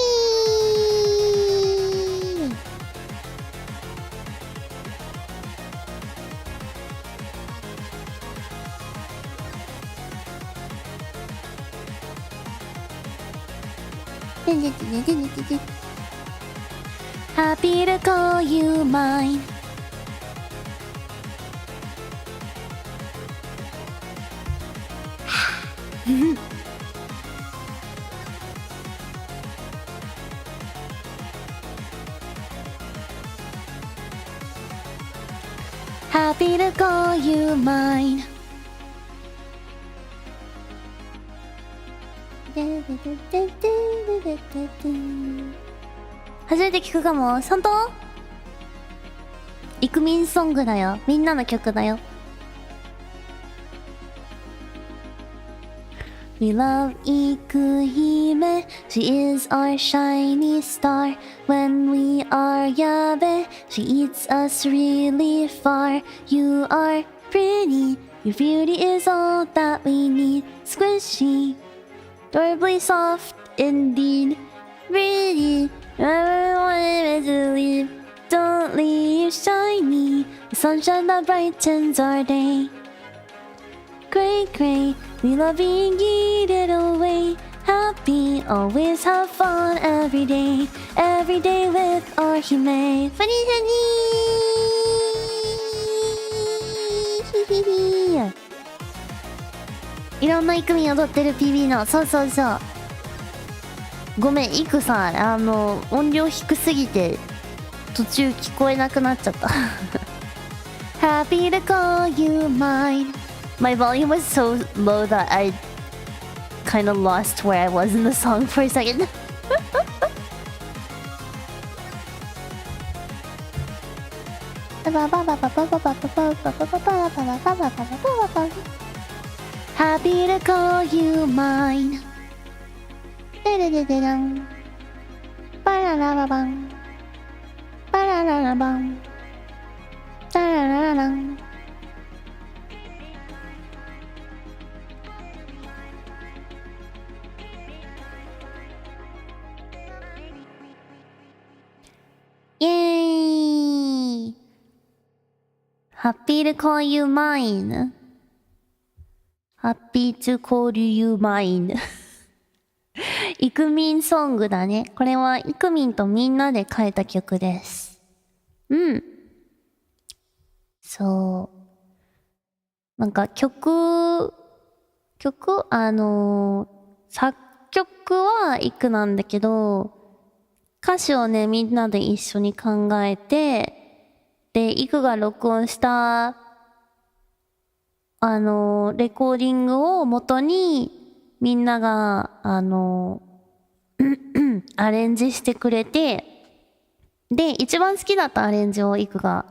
Happy to call you mine. Happy to call you mine. 初めて聞くかも。本当？イクミンソングだよ。みんなの曲だよ。We love Ikuhime, she is our shiny star. When we are yabe, she eats us really far. You are pretty, your beauty is all that we need. Squishy, adorably soft indeed. Pretty, never wanted to leave. Don't leave shiny, the sunshine that brightens our day. Great, great, we love being yeeted away. Happy, always have fun every day with our Hime. Funny, funny. いろんなイクミン踊ってる PB の。そうそうそう。ごめん、イクさ、音量低すぎて途中聞こえなくなっちゃった。Happy to call you mine. My volume was so low that I kind of lost where I was in the song for a second. Happy to call you mine. Yay! Happy to call you mine. Happy to call you mine. イクミンソングだね。これはイクミンとみんなで書いた曲です。うん。そう。なんか作曲はイクなんだけど、歌詞をね、みんなで一緒に考えて、で、イクが録音した、レコーディングを元に、みんなが、アレンジしてくれて、で、一番好きだったアレンジをイクが、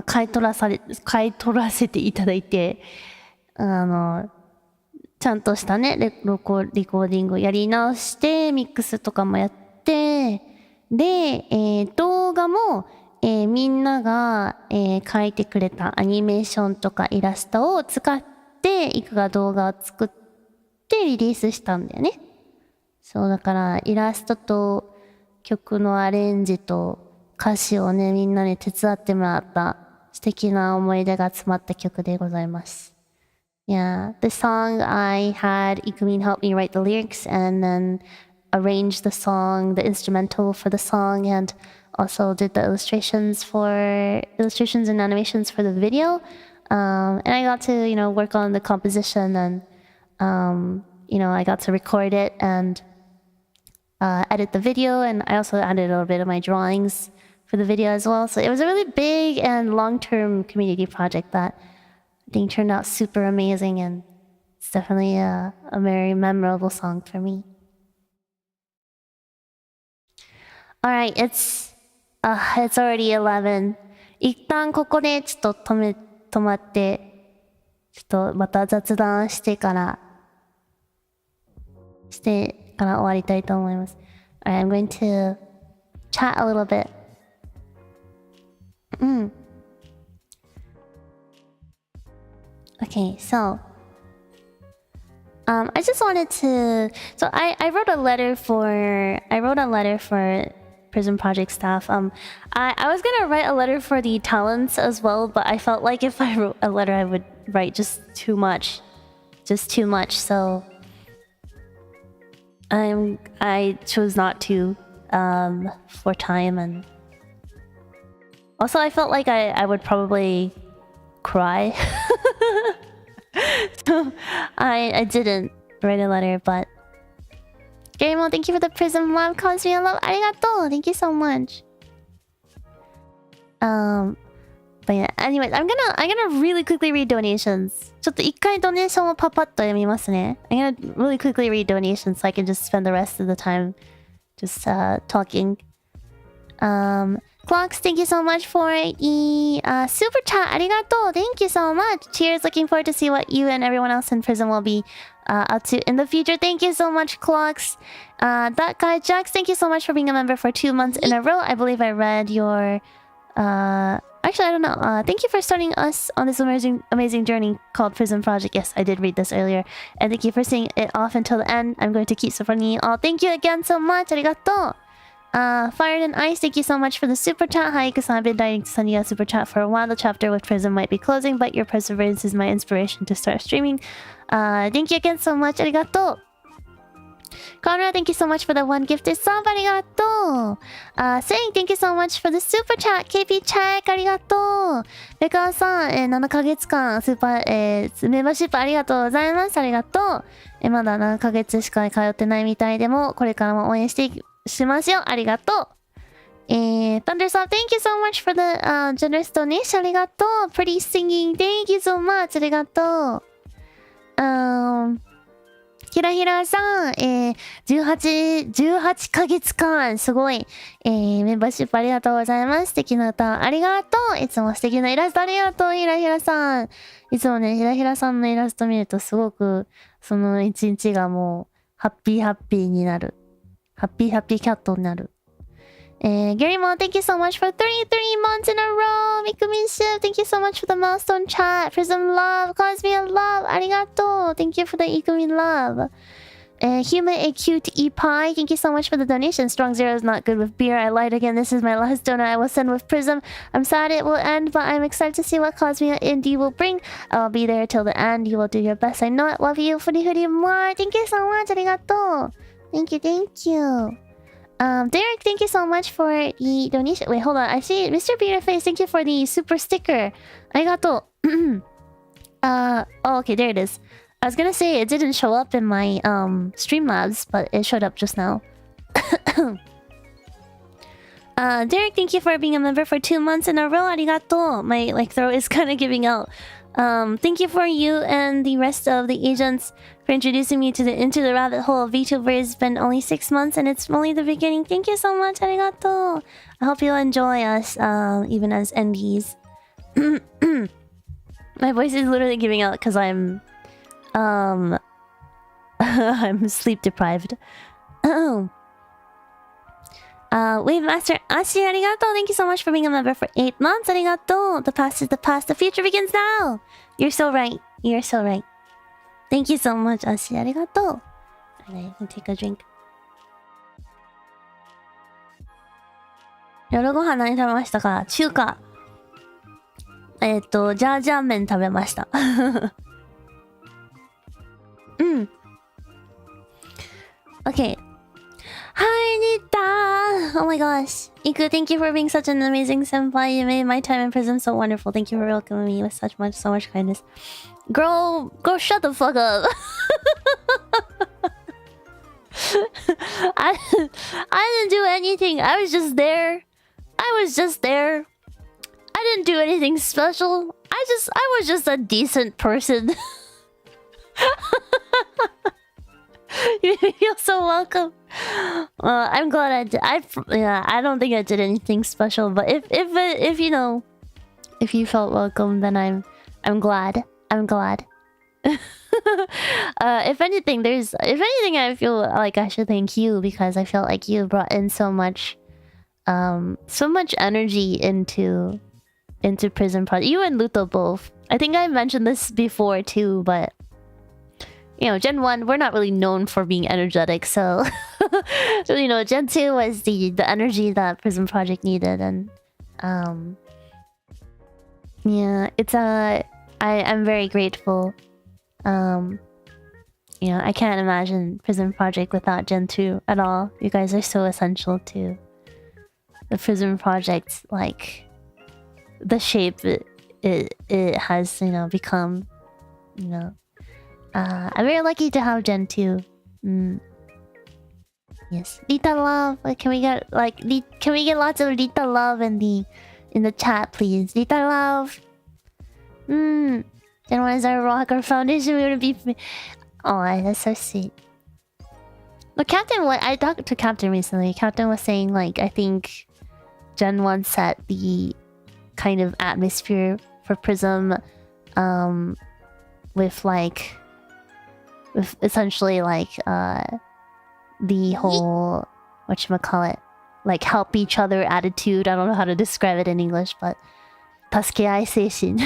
買い取らせていただいて、ちゃんとしたね、レコーディングをやり直して、ミックスとかもやって、で、動画も、みんなが、描いてくれたアニメーションとかイラストを使って、イクが動画を作ってリリースしたんだよね。そう、だからイラストと曲のアレンジと歌詞をね、みんなに手伝ってもらった素敵な思い出が詰まった曲でございます。Yeah, the song I had Ikumin help me write the lyrics and then arrange the song, the instrumental for the song, and also did the illustrations and animations for the video. And I got to, work on the composition and, I got to record it and edit the video. And I also added a little bit of my drawings for the video as well. So it was a really big and long-term community project that thing turned out super amazing, and it's definitely a very memorable song for me. Alright, it's already 11. 一旦ここでちょっと止まって、ちょっとまた雑談してから終わりたいと思います。Alright, I'm going to chat a little bit. Okay, so I just wanted to. So I wrote a letter for PRISM Project staff. I was gonna write a letter for the talents as well, but I felt like if I wrote a letter, I would write just too much. So I chose not to for time, and also I felt like I would probably cry. So I didn't write a letter, but Garymo, thank you for the Prism love, Cosme love, arigatou, thank you so much. But yeah, anyways, I'm gonna really quickly read donations. ちょっと一回ドネーションをパパッと読みますね。I'm gonna really quickly read donations so I can just spend the rest of the time just talking. Clocks, thank you so much for the super chat. Arigatou, thank you so much. Cheers, looking forward to see what you and everyone else in Prism will be up to in the future. Thank you so much, Clocks. That guy, Jax, thank you so much for being a member for 2 months in a row. I believe I read your... Actually, I don't know. Thank you for starting us on this amazing journey called PRISM Project. Yes, I did read this earlier. And thank you for seeing it off until the end. I'm going to keep supporting you all. Thank you again so much. Arigatou. Fired and Ice, thank you so much for the super chat. Hi, Iku-san, I've been dying to send you a super chat for a while. The chapter with Prism might be closing, but your perseverance is my inspiration to start streaming. Thank you again so much. Arigatou. Conrad, thank you so much for the 1 gifted sub. Arigatou. Saying, thank you so much for the super chat. KP check. Arigatou. ベカさん、7ヶ月間スーパー、メンバーシップありがとうございます。ありがとう。まだ7ヶ月しか通ってないみたいでも、これからも応援しますよ。ありがとう。Thundersoft, thank you so much for the generous donation. ありがとう。Pretty singing, thank you so much. ありがとう。ひらひらさん、18ヶ月間、すごい、メンバーシップありがとうございます。素敵な歌ありがとう。いつも素敵なイラストありがとう、ひらひらさん。いつもね、ひらひらさんのイラスト見るとすごく、その一日がもう、ハッピーになる。ハッピーキャットになる。Gary Mo, thank you so much for 33 months in a row. Mikumin Shiv, thank you so much for the milestone chat. Prism love, Cosmia love, arigato. Thank you for the Ikumin love. Human Acute E-Pie, thank you so much for the donation. Strong Zero is not good with beer. I lied again. This is my last donut I will send with Prism. I'm sad it will end, but I'm excited to see what Cosmia Indie will bring. I'll be there till the end. You will do your best. I know it. Love you. Furifuri Muah. Thank you so much. Arigato. Thank you. Derek, thank you so much for the donation. Wait, hold on. I see Mr. Beerface, thank you for the super sticker. Arigato. Oh, okay, there it is. I was gonna say it didn't show up in my Streamlabs, but it showed up just now. Derek, thank you for being a member for 2 months in a row. Arigato. My throat is kind of giving out. Thank you for you and the rest of the agents for introducing me to into the rabbit hole of VTuber. It's been only 6 months and it's only the beginning. Thank you so much. Arigato. I hope you'll enjoy us, even as NDs. My voice is literally giving out because I'm sleep deprived. Wave Master Ashi, arigato. Thank you so much for being a member for 8 months. Arigato. The past is the past. The future begins now. You're so right. You're so right. Thank you so much, Ashi. Arigato. Alright, I can take a drink. 夜ご飯何食べましたか？中華。ジャージャー麺食べました。Okay. Hi, Nita! Oh my gosh. Iku, thank you for being such an amazing senpai. You made my time in prison so wonderful. Thank you for welcoming me with so much kindness. Girl, go shut the fuck up. I didn't do anything. I was just there. I I didn't do anything special. I was just a decent person. You're so welcome. I'm glad I did. I don't think I did anything special, but if you know, if you felt welcome, then I'm glad. I'm glad. If anything, I feel like I should thank you, because I felt like you brought in so much energy into PRISM Project. You and Luto both. I think I mentioned this before too, but you know, Gen 1, we're not really known for being energetic, so so you know, Gen 2 was the energy that PRISM Project needed, and yeah, it's I'm very grateful. You know, I can't imagine PRISM Project without Gen 2 at all. You guys are so essential to the PRISM Project, like the shape it has, you know, become, you know. I'm very lucky to have Gen 2. Yes, Rita love. Can we get lots of Rita love in the chat, please? Rita love. Gen 1 is our rock, our foundation. We would be. Oh, that's so sweet. But Captain, I talked to Captain recently. Captain was saying, like, I think Gen 1 set the kind of atmosphere for PRISM, with essentially like the whole whatchamacallit, like help each other attitude. I don't know how to describe it in English, but 助け合い精神.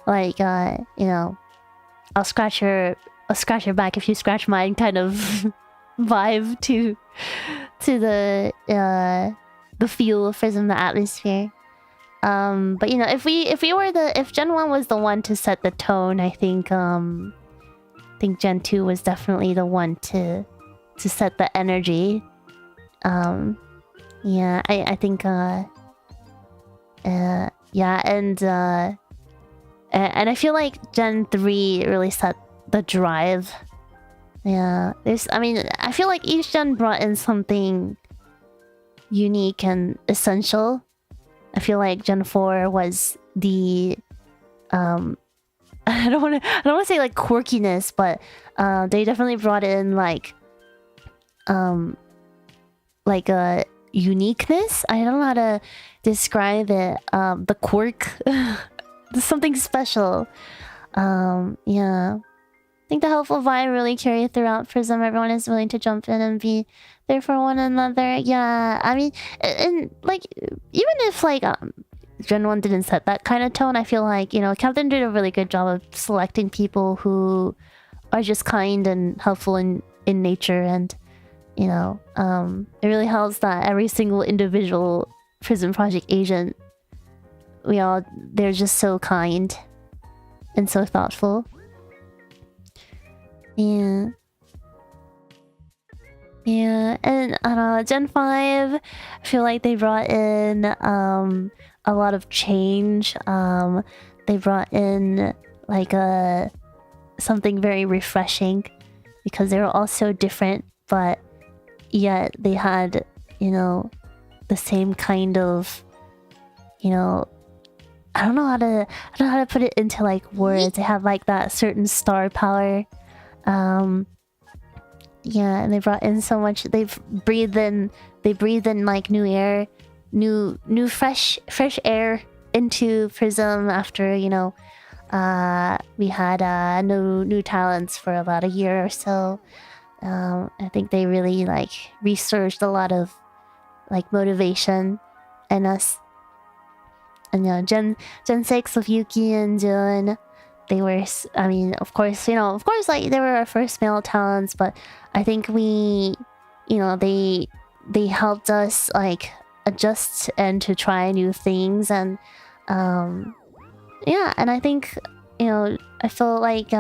Like you know, I'll scratch your back if you scratch mine kind of vibe to the feel of PRISM, the atmosphere. But you know, if Gen 1 was the one to set the tone, I think Gen 2 was definitely the one to set the energy. Yeah, I think yeah, and I feel like Gen 3 really set the drive. Yeah, I feel like each gen brought in something unique and essential. I feel like Gen 4 was the I don't want to say like quirkiness, but they definitely brought in like a uniqueness. I don't know how to describe it. The quirk. There's something special. Yeah. I think the helpful vibe really carried throughout PRISM. Everyone is willing to jump in and be there for one another. Yeah, I mean, and like, even if like Gen 1 didn't set that kind of tone, I feel like, you know, Captain did a really good job of selecting people who are just kind and helpful in nature, and you know, it really helps that every single individual PRISM Project agent, they're just so kind and so thoughtful. Yeah. Yeah, and I don't know, Gen 5, I feel like they brought in a lot of change. They brought in like something very refreshing, because they were all so different, but yet they had, you know, the same kind of, you know, I don't know how to put it into like words. They have like that certain star power. Yeah, and they brought in so much. They breathed in like new air, new fresh air into PRISM after, you know, we had no new talents for about a year or so. I think they really like resurged a lot of like motivation in us. And you know, Gen 6 of Yuki and Jun, they were, I mean, of course, like they were our first male talents, but I think we, you know, they helped us like adjust and to try new things, and yeah, and I think, you know, I felt like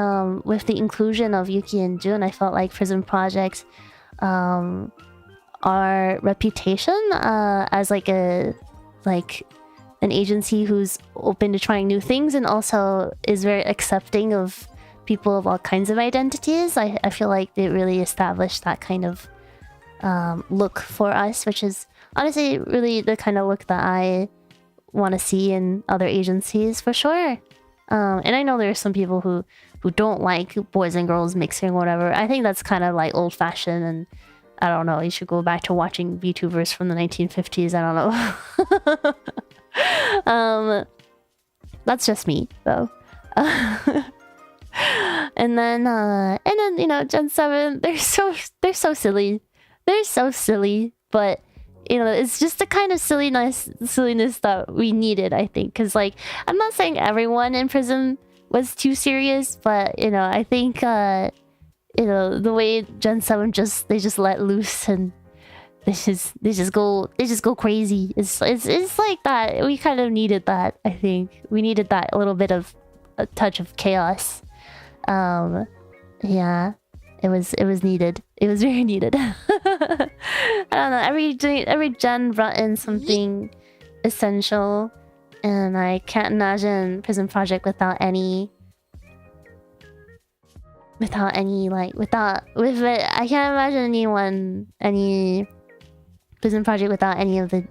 with the inclusion of Yuki and Jun, I felt like PRISM Project, our reputation as like an agency who's open to trying new things and also is very accepting of people of all kinds of identities. I feel like it really established that kind of look for us, which is honestly really the kind of look that I want to see in other agencies for sure. And I know there's some people who don't like boys and girls mixing or whatever. I think that's kind of like old-fashioned, and I don't know. You should go back to watching VTubers from the 1950s. I don't know. That's just me, though. And then you know, Gen 7, they're so silly. They're so silly, but you know, it's just the kind of silliness that we needed, I think. Because like, I'm not saying everyone in PRISM was too serious, but you know, I think you know, the way Gen 7 they just let loose and they just go crazy. It's like that. We kind of needed that, I think. We needed that a little bit of a touch of chaos. Yeah. It was needed. It was very needed. I don't know. Every gen brought in something essential, and I can't imagine PRISM Project without it. I can't imagine any PRISM Project without any of the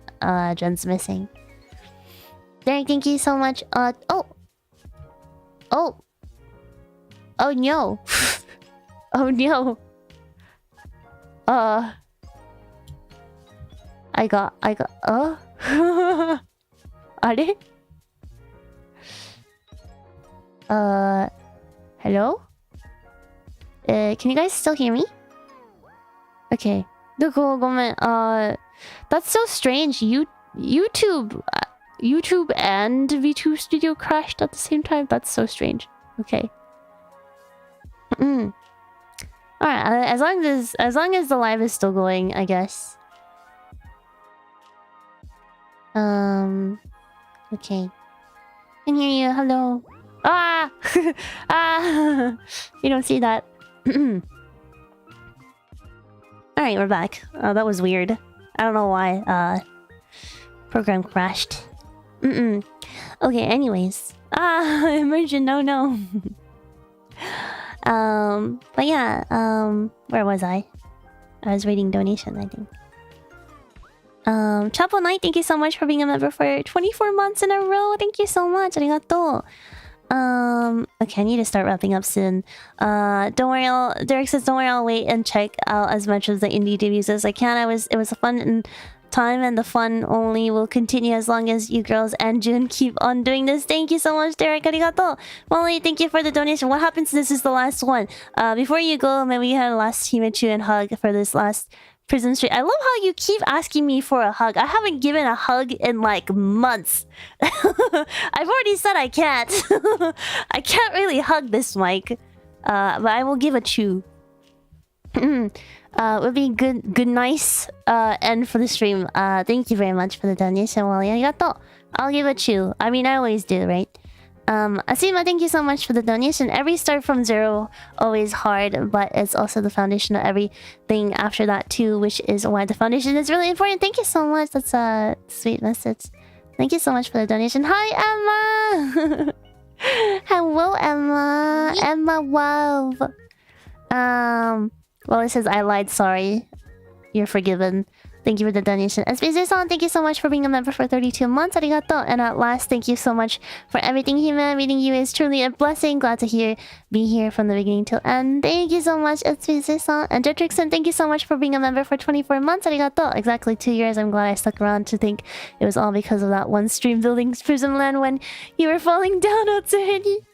gens missing. Derek, thank you so much. Oh no. Oh no. I got Are? Hello? Can you guys still hear me? Okay. That's so strange. YouTube and VTube Studio crashed at the same time. That's so strange. Okay. Alright, as long as the live is still going, I guess. Okay. Can hear you. Hello. Ah! Ah! You don't see that. Alright, we're back. That was weird. I don't know why. Program crashed. Okay, anyways. Immersion, no. But yeah, where was I? I was reading donation, I think. Chapo Knight, thank you so much for being a member for 24 months in a row. Thank you so much. Arigatou. Okay, I need to start wrapping up soon. Don't worry, Derek says don't worry, I'll wait and check out as much of the indie debuts as I can. It was a fun time, and the fun only will continue as long as you girls and June keep on doing this. Thank you so much, Derek. Arigato. Molly, thank you for the donation. What happens? This is the last one. Before you go, maybe we had a last Himechu and hug for this last PRISM stream. I love how you keep asking me for a hug. I haven't given a hug in like months. I've already said I can't. I can't really hug this mic. But I will give a chew. Would be good nice end for the stream. Thank you very much for the donation, Wally. Arigato. I'll give a chew. I mean, I always do, right? Asima, thank you so much for the donation. Every start from zero, always hard, but it's also the foundation of everything after that too, which is why the foundation is really important. Thank you so much. That's a sweet message. Thank you so much for the donation. Hi, Emma! Hello, Emma. Emma, wow. Well, it says I lied. Sorry. You're forgiven. Thank you for the donation. SBZ-san, thank you so much for being a member for 32 months. Arigato. And at last, thank you so much for everything, Hime. Meeting you is truly a blessing. Glad to be here from the beginning till end. Thank you so much, SBZ-san. And Jetrixon, thank you so much for being a member for 24 months. Arigato. Exactly 2 years. I'm glad I stuck around to think it was all because of that one stream building Prism Land when you were falling down, Otsuheni.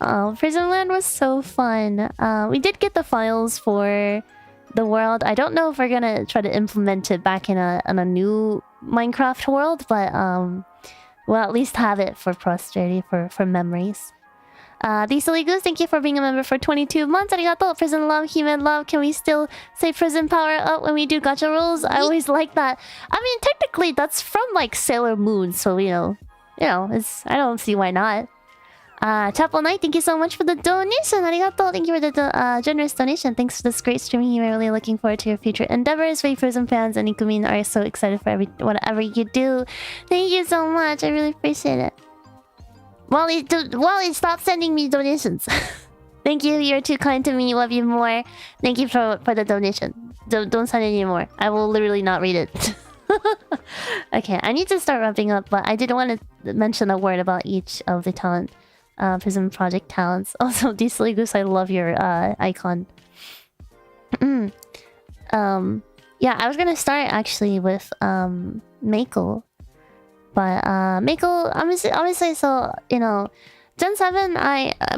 Oh, Prism Land was so fun. We did get the files for the world. I don't know if we're gonna try to implement it back in a new Minecraft world, but we'll at least have it for posterity, for memories. The Silly Goose, thank you for being a member for 22 months. Arigato. Prison love, human love. Can we still say prison power up when we do gacha rolls? I always like that. I mean, technically that's from like Sailor Moon, so you know, I don't see why not. Chapel Knight, thank you so much for the donation. Arigato. Thank you for the generous donation. Thanks for this great streaming. We're really looking forward to your future endeavors. We Prism fans and Ikumin are so excited for whatever you do. Thank you so much. I really appreciate it. Wally, stop sending me donations. Thank you. You're too kind to me. Love you more. Thank you for the donation. Don't send any more. I will literally not read it. Okay, I need to start wrapping up, but I did want to mention a word about each of the talent, PRISM Project talents. Also, Disligus, I love your icon. Yeah, I was gonna start actually with Meiko, but Meiko, obviously, so you know, Gen 7,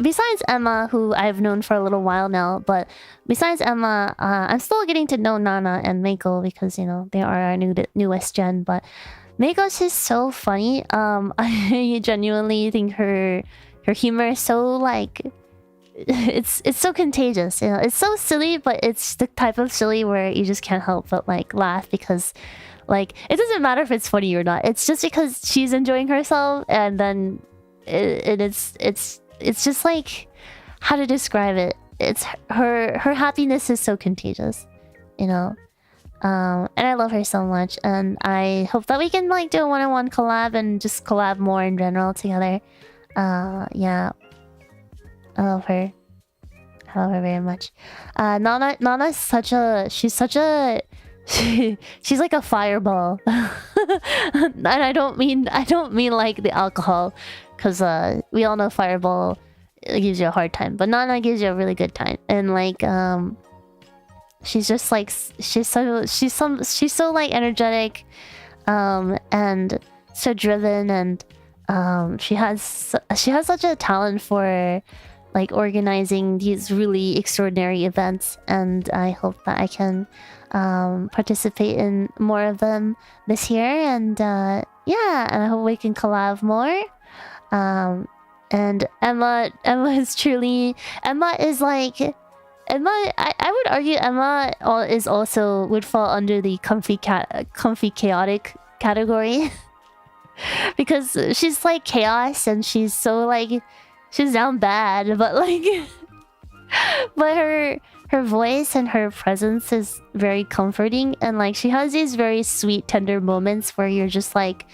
besides Emma, who I've known for a little while now, but besides Emma, I'm still getting to know Nana and Meiko because, you know, they are our newest gen, but Meiko, she's so funny. I genuinely think her humor is so, like, it's so contagious, you know? It's so silly, but it's the type of silly where you just can't help but, like, laugh because, like, it doesn't matter if it's funny or not. It's just because she's enjoying herself, and then it's just like, how to describe it? It's her happiness is so contagious, you know. And I love her so much, and I hope that we can like do a one-on-one collab and just collab more in general together. Yeah, I love her. I love her very much. Nana's she's like a fireball. And I don't mean like the alcohol, because we all know fireball gives you a hard time, but Nana gives you a really good time. And like she's just like she's so like energetic, and so driven, and she has such a talent for like organizing these really extraordinary events, and I hope that I can participate in more of them this year, and yeah, and I hope we can collab more. And Emma is truly, I would argue Emma is also would fall under the comfy chaotic category. Because she's like chaos, and she's so like, she's down bad, but like but her voice and her presence is very comforting, and like she has these very sweet, tender moments where you're just like,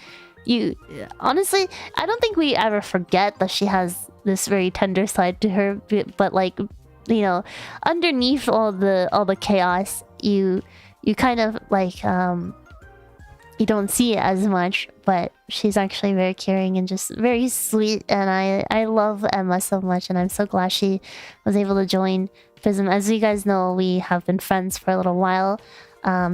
you honestly, I don't think we ever forget that she has this very tender side to her, but like, you know, underneath all the chaos, you kind of like you don't see it as much, but she's actually very caring and just very sweet, and I love Emma so much, and I'm so glad she was able to join PRISM. As you guys know, we have been friends for a little while,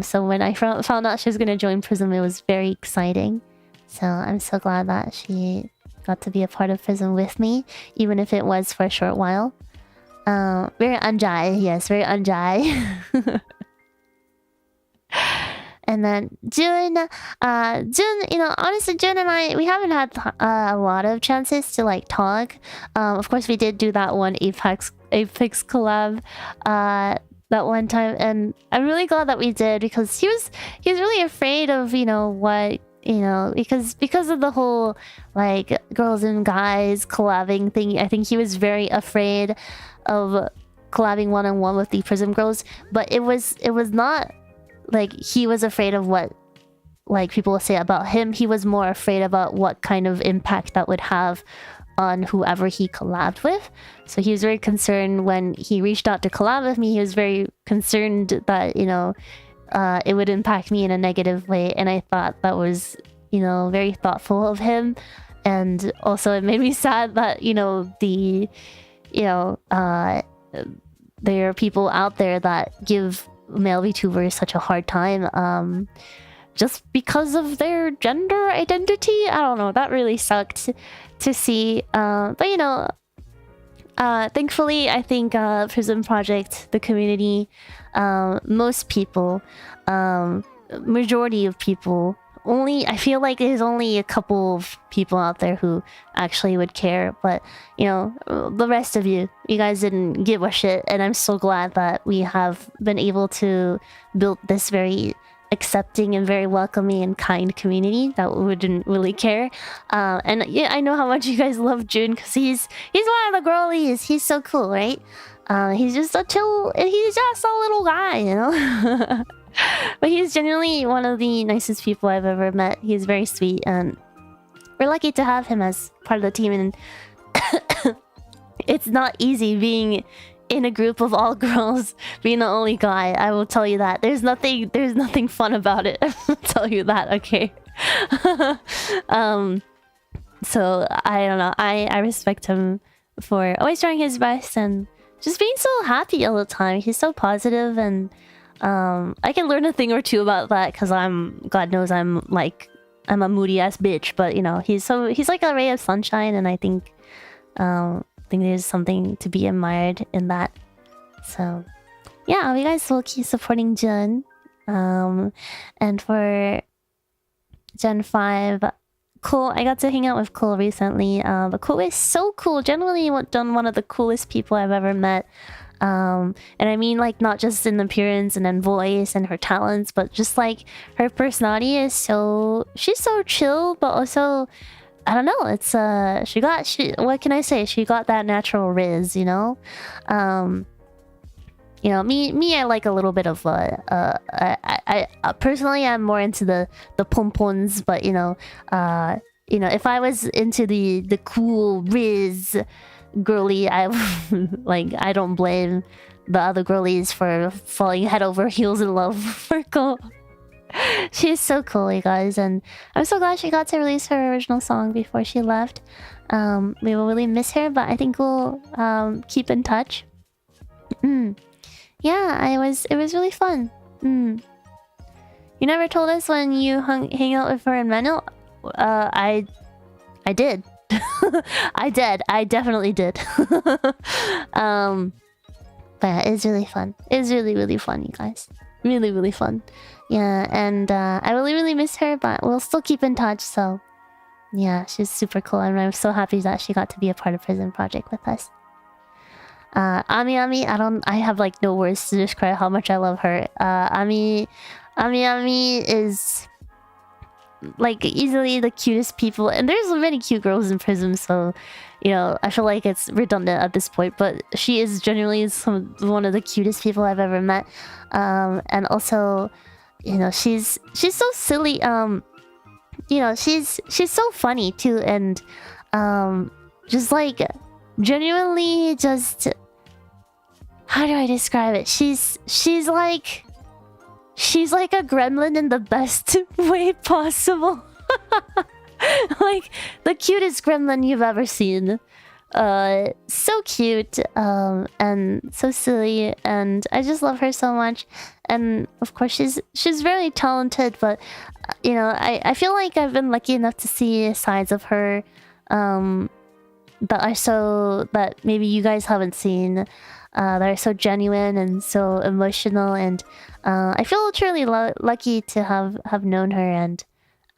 so when I found out she was going to join PRISM, it was very exciting. So I'm so glad that she got to be a part of PRISM with me, even if it was for a short while. Very anjai, yes, very anjai. And then June, you know, honestly, June and I, we haven't had a lot of chances to like talk. Of course, we did do that one Apex collab that one time, and I'm really glad that we did, because he was really afraid of, you know, what, you know, because of the whole like girls and guys collabing thing. I think he was very afraid of collabing one-on-one with the PRISM girls, but it was not like he was afraid of what like people will say about him. He was more afraid about what kind of impact that would have on whoever he collabed with. So he was very concerned when he reached out to collab with me. He was very concerned that, you know, it would impact me in a negative way, and I thought that was, you know, very thoughtful of him. And also it made me sad that, you know, there are people out there that give male VTubers such a hard time just because of their gender identity. I don't know, that really sucked to see, but you know, thankfully I think PRISM Project, the community, most people, majority of people, I feel like there's only a couple of people out there who actually would care, but you know, the rest of you guys didn't give a shit, and I'm so glad that we have been able to build this very accepting and very welcoming and kind community that wouldn't really care. And yeah, I know how much you guys love June, because he's one of the girlies. He's so cool, right? He's just a chill, he's just a little guy, you know. But he's genuinely one of the nicest people I've ever met. He's very sweet, and we're lucky to have him as part of the team. And it's not easy being in a group of all girls, being the only guy. I will tell you that. There's nothing fun about it. I will tell you that, okay? So I don't know. I respect him for always trying his best and just being so happy all the time. He's so positive, and I can learn a thing or two about that because God knows I'm a moody ass bitch, but you know, he's like a ray of sunshine, and I think there's something to be admired in that. So yeah, you guys will keep supporting Jun. And for Gen 5, Cole, I got to hang out with Cole recently. But Cole is so cool. Generally one of the coolest people I've ever met. And I mean, like, not just in appearance and in voice and her talents, but just like her personality is she's so chill, but also, I don't know, it's what can I say? She got that natural riz, you know? You know, me, I like a little bit of I personally, I'm more into the pompons, but you know, if I was into the cool riz girly, I don't blame the other girlies for falling head over heels in love for Cole. She's so cool, you guys, and I'm so glad she got to release her original song before she left. We will really miss her, but I think we'll keep in touch. Yeah, it was really fun. You never told us when you hang out with her in Meno. I did. I definitely did. But yeah, it's really fun. It's really fun, you guys. Really fun. Yeah, and I really miss her, but we'll still keep in touch. So yeah, she's super cool, and I'm so happy that she got to be a part of PRISM Project with us. Ami, I have like no words to describe how much I love her. Ami is like easily the cutest people, and there's many cute girls in PRISM, so you know, I feel like it's redundant at this point, but she is genuinely one of the cutest people I've ever met. And also, you know, she's so silly. You know, she's so funny too, and just like genuinely just, how do I describe it? She's like a gremlin in the best way possible. Like the cutest gremlin you've ever seen. So cute, and so silly, and I just love her so much. And of course she's very talented, but you know, I feel like I've been lucky enough to see sides of her that maybe you guys haven't seen, that are so genuine and so emotional, and I feel truly lucky to have known her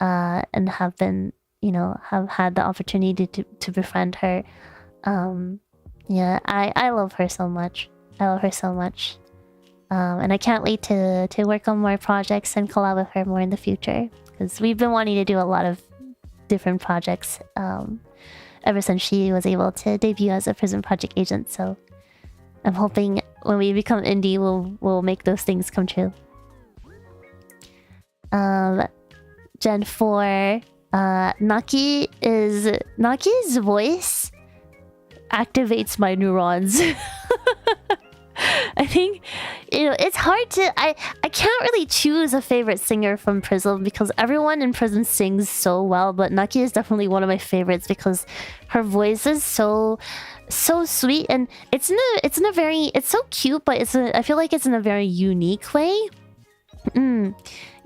and have been, you know, have had the opportunity to befriend her. Yeah, I love her so much. And I can't wait to work on more projects and collab with her more in the future, because we've been wanting to do a lot of different projects ever since she was able to debut as a PRISM Project agent. So I'm hoping when we become indie, we'll make those things come true. Gen 4, Naki's voice activates my neurons. I think, you know, it's hard to... I can't really choose a favorite singer from PRISM because everyone in PRISM sings so well, but Naki is definitely one of my favorites because her voice is so sweet, and it's so cute, but I feel like it's in a very unique way.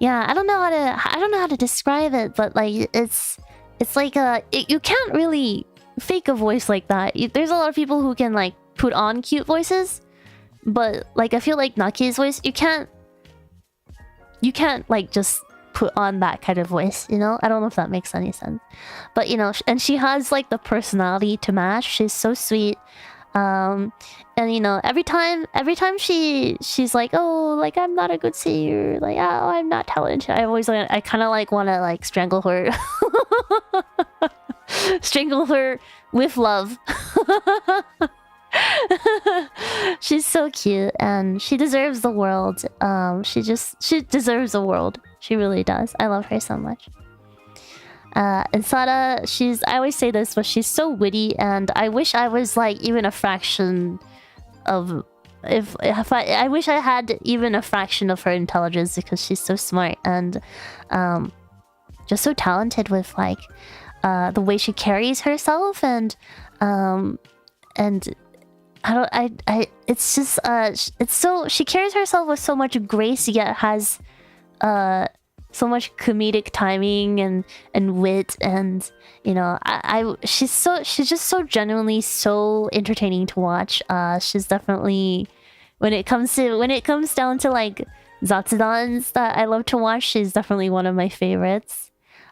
Yeah, I don't know how to describe it, but like it's like you can't really fake a voice like that. There's a lot of people who can like put on cute voices, but like I feel like Naki's voice, you can't like just put on that kind of voice, you know? I don't know if that makes any sense, but you know, and she has like the personality to match. She's so sweet, and you know, every time she's like, oh, like I'm not a good singer, like, oh, I'm not talented, I kind of like want to like strangle her. Strangle her with love. She's so cute, and she deserves the world. She deserves the world. She really does. I love her so much. And Sada, I always say this, but she's so witty, and I wish I was like even a fraction of if I wish I had even a fraction of her intelligence, because she's so smart and just so talented with like the way she carries herself, and it's just it's so, she carries herself with so much grace, yet has so much comedic timing and wit, and you know, she's just so genuinely so entertaining to watch. She's definitely, when it comes down to like zatsudans that I love to watch, she's definitely one of my favorites.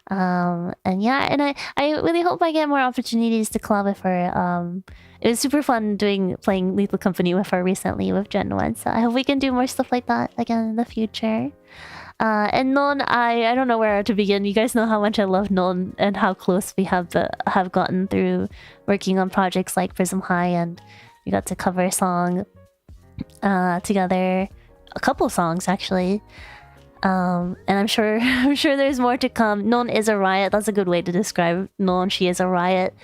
And yeah, and I really hope I get more opportunities to collab with her. It was super fun playing Lethal Company with her recently with Gen 1, so I hope we can do more stuff like that again in the future. And Non, I don't know where to begin. You guys know how much I love Non and how close we have gotten through working on projects like Prism High, and we got to cover a song together, a couple songs actually. And I'm sure there's more to come. Non is a riot. That's a good way to describe Non. She is a riot.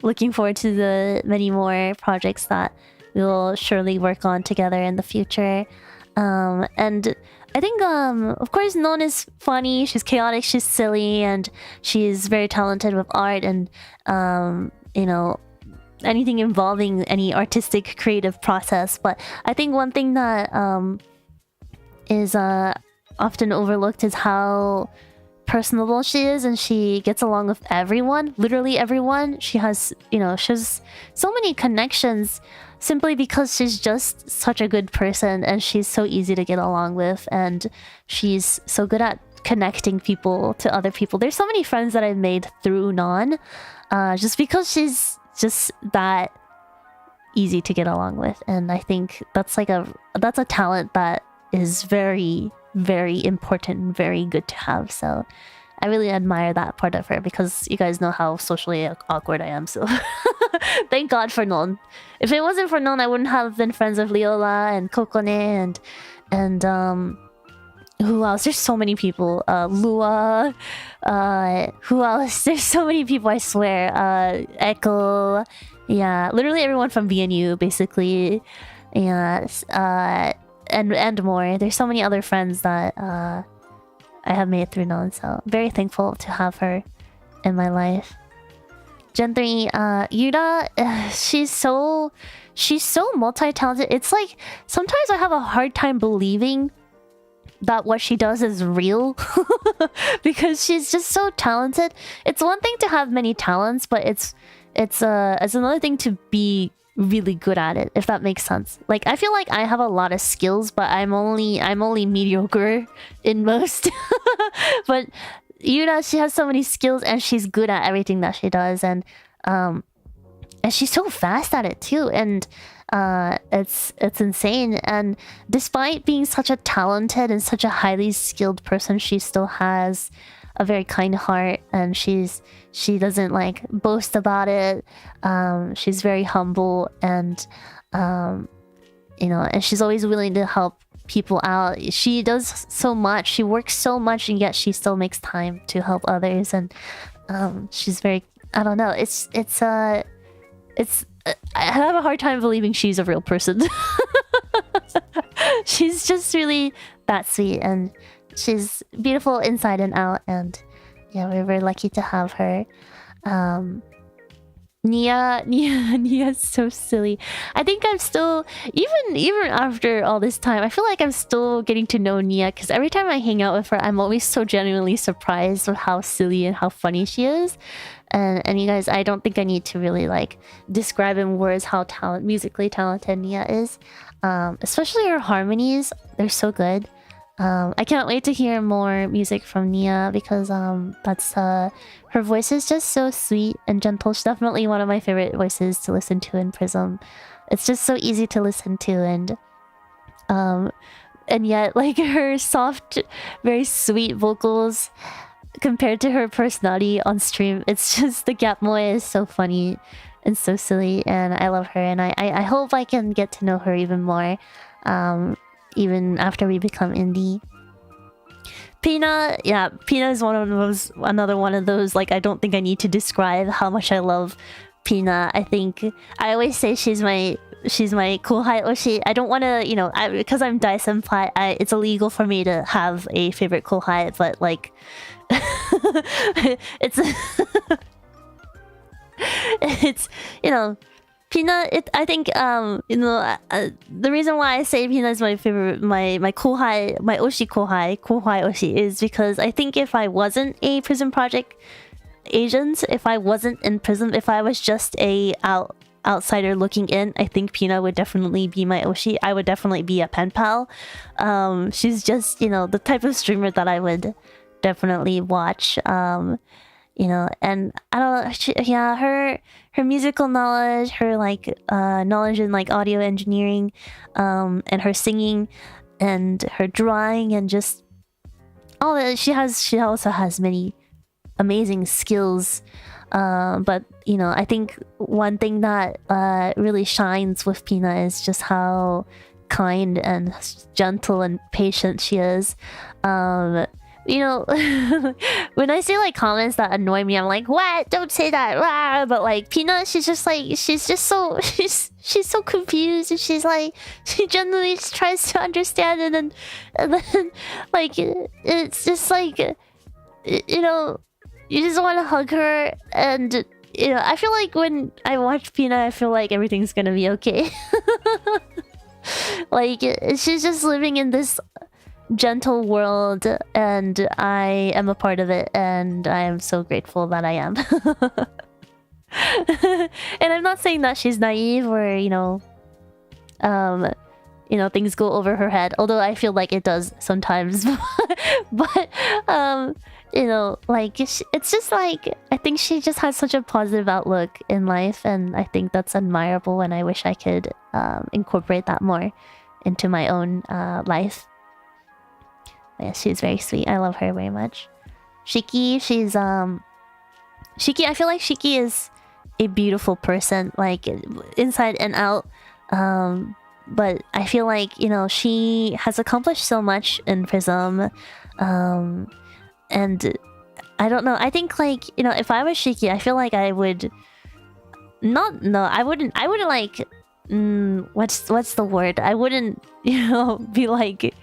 Looking forward to the many more projects that we'll surely work on together in the future. And I think, of course, Non is funny, she's chaotic, she's silly, and she's very talented with art and, you know, anything involving any artistic creative process. But I think one thing that is often overlooked is how personable she is, and she gets along with everyone, literally everyone. She has so many connections simply because she's just such a good person, and she's so easy to get along with, and she's so good at connecting people to other people. There's so many friends that I've made through Non, just because she's just that easy to get along with, and I think that's a talent that is very, very important and very good to have. So I really admire that part of her, because you guys know how socially awkward I am, so thank God for Non. If it wasn't for Non, I wouldn't have been friends with Leola and Kokone and who else? There's so many people. Lua, who else? There's so many people, I swear. Echo, yeah, literally everyone from BNU, basically. Yeah, and more. There's so many other friends that I have made through Non, so very thankful to have her in my life. Gen 3, Yura, she's so multi-talented. It's like, sometimes I have a hard time believing that what she does is real. Because she's just so talented. It's one thing to have many talents, but it's another thing to be really good at it, if that makes sense. Like, I feel like I have a lot of skills, but I'm only mediocre in most. But Yura, she has so many skills, and she's good at everything that she does, and she's so fast at it too, and it's insane. And despite being such a talented and such a highly skilled person, she still has a very kind heart, and she doesn't like boast about it. She's very humble, and you know, and she's always willing to help people out. She does so much, she works so much, and yet she still makes time to help others. And she's very, I don't know, it's I have a hard time believing she's a real person. She's just really that sweet, and she's beautiful inside and out, and yeah, we're very lucky to have her. Nia's so silly. I think I'm still, even after all this time, I feel like I'm still getting to know Nia, because every time I hang out with her, I'm always so genuinely surprised with how silly and how funny she is. And you guys, I don't think I need to really like describe in words how musically talented Nia is. Especially her harmonies, they're so good. I can't wait to hear more music from Nia, because that's her voice is just so sweet and gentle. She's definitely one of my favorite voices to listen to in Prism. It's just so easy to listen to, and yet like her soft, very sweet vocals compared to her personality on stream, it's just, the gap moe is so funny and so silly, and I love her, and I hope I can get to know her even more. Even after we become indie. Pina, yeah, Pina is another one of those, like, I don't think I need to describe how much I love Pina. I think I always say she's my she's my kohai oshi. I don't want to, you know, because I'm Dai Senpai, it's illegal for me to have a favorite kohai, but like, it's, it's, you know, Pina, I think, you know, the reason why I say Pina is my favorite, my kohai, my oshi kohai oshi, is because I think if I wasn't a PRISM Project agent, if I wasn't in PRISM, if I was just a outsider looking in, I think Pina would definitely be my oshi. I would definitely be a pen pal. She's just, you know, the type of streamer that I would definitely watch. You know, and I don't know, yeah, her musical knowledge, her like knowledge in like audio engineering, and her singing, and her drawing, and just all that she also has many amazing skills. But you know, I think one thing that really shines with Pina is just how kind and gentle and patient she is. You know, when I see like comments that annoy me, I'm like, what? Don't say that. Rah! But like Pina, she's just so she's so confused, and she's like, she genuinely tries to understand it, and then like it's just like, you know, you just want to hug her, and you know, I feel like when I watch Pina, I feel like everything's gonna be okay. Like she's just living in this gentle world, and I am a part of it, and I am so grateful that I am. And I'm not saying that she's naive or, you know, things go over her head, although I feel like it does sometimes. But you know, like it's just like, I think she just has such a positive outlook in life, and I think that's admirable, and I wish I could incorporate that more into my own life. Yeah, she's very sweet. I love her very much. Shiki, she's Shiki, I feel like Shiki is a beautiful person, like inside and out. But I feel like, you know, she has accomplished so much in PRISM. And I don't know, I think like, you know, if I was Shiki, I feel like I would I wouldn't like what's the word? I wouldn't, you know, be like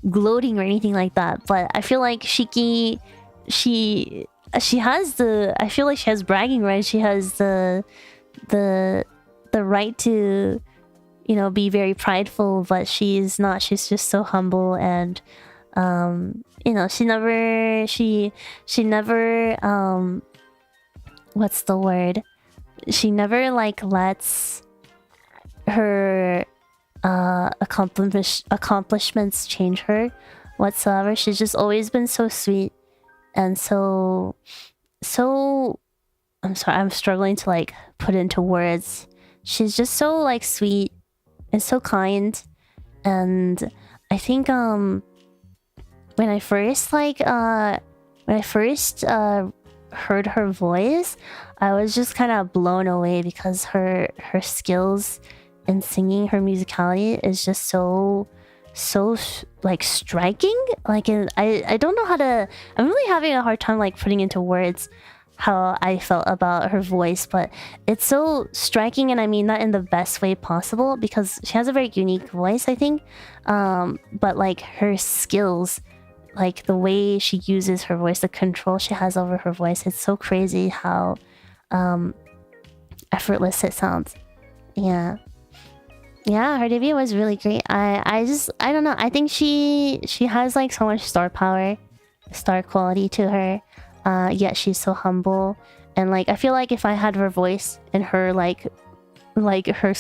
gloating or anything like that, but I feel like Shiki, she has the, I feel like she has bragging rights. She has the right to, you know, be very prideful, but she's not. She's just so humble, and you know, she never what's the word? She never like lets her accomplishments change her whatsoever. She's just always been so sweet and so I'm sorry, I'm struggling to like put into words. She's just so like sweet and so kind, and I think when I first heard her voice, I was just kind of blown away, because her skills and singing, her musicality is just so like striking. Like I don't know how to, I'm really having a hard time like putting into words how I felt about her voice, but it's so striking, and I mean that in the best way possible, because she has a very unique voice, I think. But like her skills, like the way she uses her voice, the control she has over her voice, it's so crazy how effortless it sounds. Yeah, her debut was really great. I don't know. I think she has like so much star power, star quality to her. Yet she's so humble, and like I feel like if I had her voice and her like her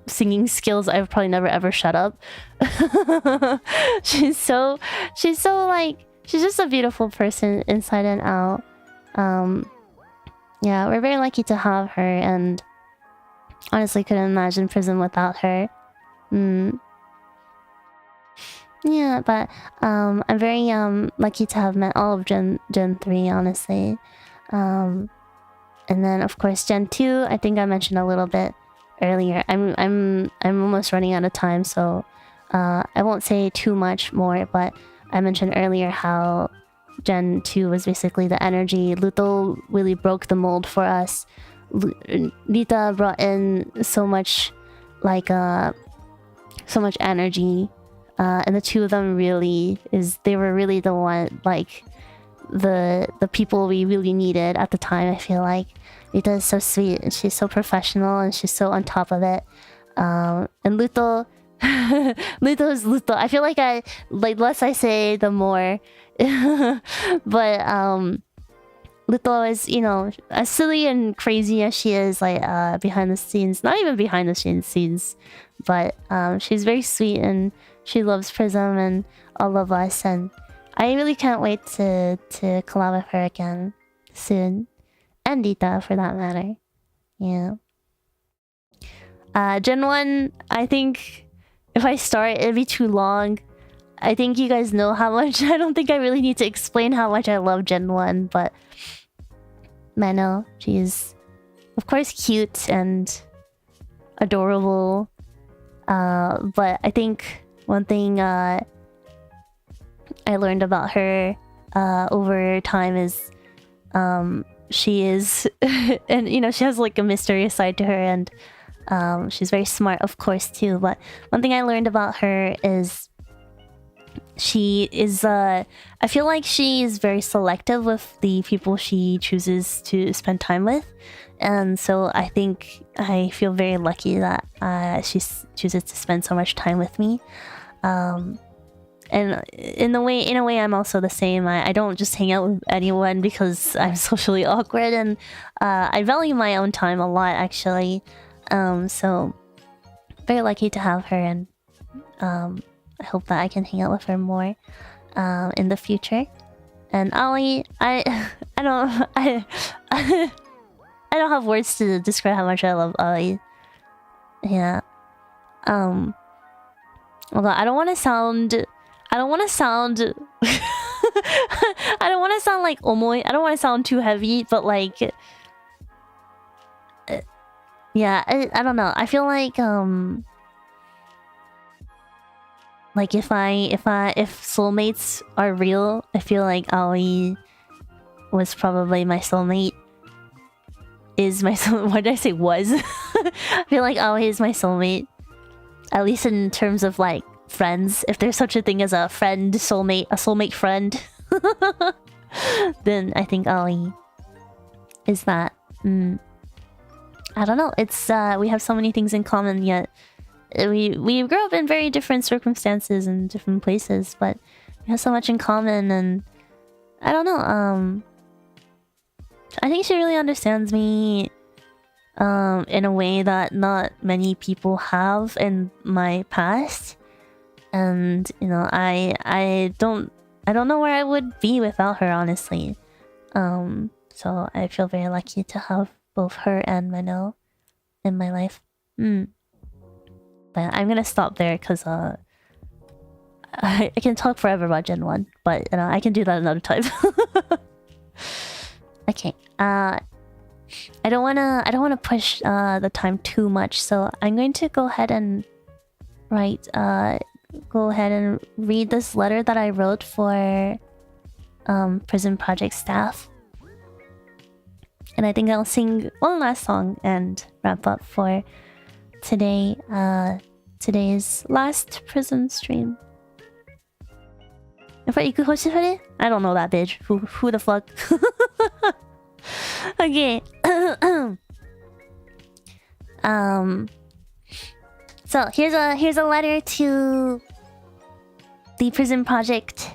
singing skills, I would probably never ever shut up. she's so like, she's just a beautiful person inside and out. Yeah, we're very lucky to have her, and honestly couldn't imagine PRISM without her. Yeah, but I'm very lucky to have met all of Gen 3, honestly. And then of course Gen 2, I think I mentioned a little bit earlier. I'm almost running out of time, so I won't say too much more, but I mentioned earlier how Gen 2 was basically the energy. Luto really broke the mold for us Rita brought in so much like so much energy, and the two of them they were really the one, like the people we really needed at the time. I feel like Rita is so sweet and she's so professional and she's so on top of it. And Luto Luto is Luto. I feel like less I say the more. But Luto is, you know, as silly and crazy as she is, like behind the scenes, not even behind the scenes, but she's very sweet and she loves Prism and all of us, and I really can't wait to collab with her again soon, and Rita for that matter. Yeah. Gen 1, I think if I start, it'd be too long. I think you guys know how much. I don't think I really need to explain how much I love Gen 1, but Mano, she's of course cute and adorable. But I think one thing I learned about her over time is she is and you know, she has like a mysterious side to her, and she's very smart of course too. But one thing I learned about her is she is I feel like she is very selective with the people she chooses to spend time with, and so I think I feel very lucky that she chooses to spend so much time with me. And in a way I'm also the same. I don't just hang out with anyone because I'm socially awkward, and I value my own time a lot actually. So very lucky to have her, and I hope that I can hang out with her more in the future. And Ali, I don't have words to describe how much I love Ali. Yeah. Although I don't want to sound like omoi. I don't want to sound too heavy, but like yeah, I don't know. I feel like if soulmates are real, I feel like Aoi was probably my soulmate. Is my soul? Why did I say was? I feel like Aoi is my soulmate, at least in terms of like friends. If there's such a thing as a friend soulmate, a soulmate friend, then I think Aoi is that. I don't know. It's we have so many things in common, yet we grew up in very different circumstances and different places, but we have so much in common, and I don't know. I think she really understands me in a way that not many people have in my past, and you know, I don't know where I would be without her, honestly. So I feel very lucky to have both her and Mano in my life. But I'm gonna stop there because I can talk forever about Gen 1, but you know, I can do that another time. Okay. I don't wanna push the time too much, so I'm going to go ahead and read this letter that I wrote for PRISM Project staff. And I think I'll sing one last song and wrap up for today. Today's last PRISM stream. If I Iku Hoshifuri? I don't know that bitch. Who the fuck? Okay. So here's a letter to the PRISM Project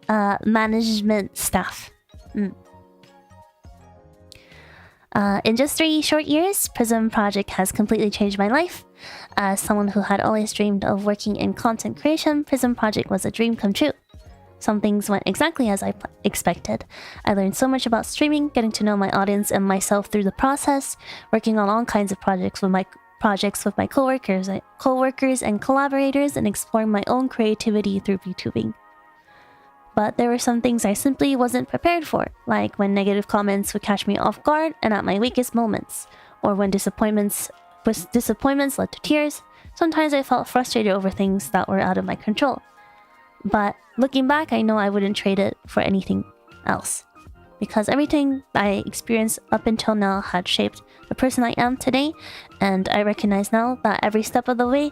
management staff. In just 3 short years, PRISM Project has completely changed my life. As someone who had always dreamed of working in content creation, PRISM Project was a dream come true. Some things went exactly as I expected. I learned so much about streaming, getting to know my audience and myself through the process, working on all kinds of projects with my coworkers and collaborators, and exploring my own creativity through VTubing. But there were some things I simply wasn't prepared for, like when negative comments would catch me off guard and at my weakest moments, or when disappointments led to tears. Sometimes I felt frustrated over things that were out of my control. But looking back, I know I wouldn't trade it for anything else. because everything I experienced up until now had shaped the person I am today, and I recognize now that every step of the way,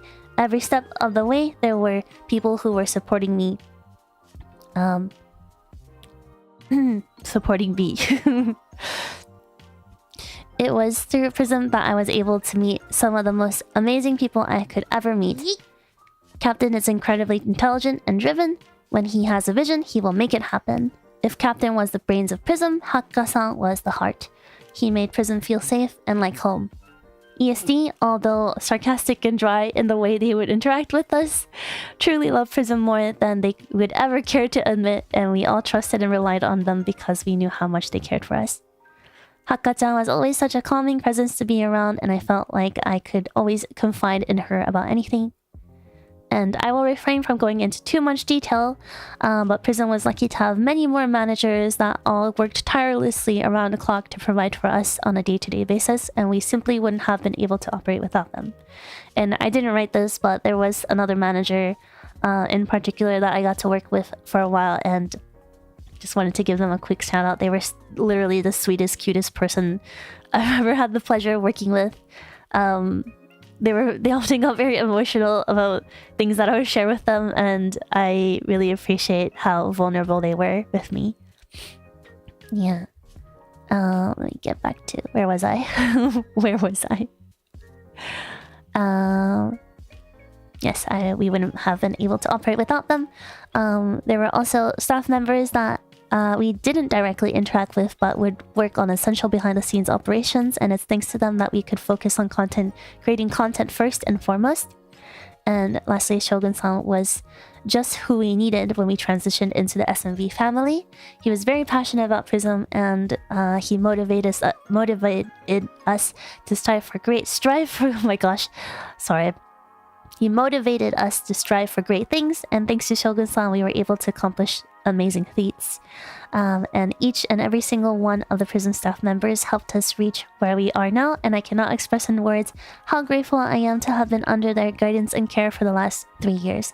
there were people who were supporting me. Supporting me. It was through PRISM that I was able to meet some of the most amazing people I could ever meet. Captain is incredibly intelligent and driven. When he has a vision, he will make it happen. If Captain was the brains of PRISM, Hakka-san was the heart. He made PRISM feel safe and like home. ESD, although sarcastic and dry in the way they would interact with us, truly loved PRISM more than they would ever care to admit, and we all trusted and relied on them because we knew how much they cared for us. Hakka-chan was always such a calming presence to be around, and I felt like I could always confide in her about anything. And I will refrain from going into too much detail, but PRISM was lucky to have many more managers that all worked tirelessly around the clock to provide for us on a day-to-day basis, and we simply wouldn't have been able to operate without them. And I didn't write this, but there was another manager in particular that I got to work with for a while, and just wanted to give them a quick shout out. They were literally the sweetest, cutest person I've ever had the pleasure of working with. They often got very emotional about things that I would share with them, and I really appreciate how vulnerable they were with me. Yeah. Let me get back to... Where was I? Where was I? Yes, we wouldn't have been able to operate without them. There were also staff members that we didn't directly interact with, but would work on essential behind-the-scenes operations, and it's thanks to them that we could focus on creating content first and foremost. And lastly, Shogun-san was just who we needed when we transitioned into the SMV family. He was very passionate about PRISM, and he motivated us to strive for oh my gosh, sorry. He motivated us to strive for great things, and thanks to Shogun-san, we were able to accomplish amazing feats. And each and every single one of the PRISM staff members helped us reach where we are now, and I cannot express in words how grateful I am to have been under their guidance and care for the last 3 years.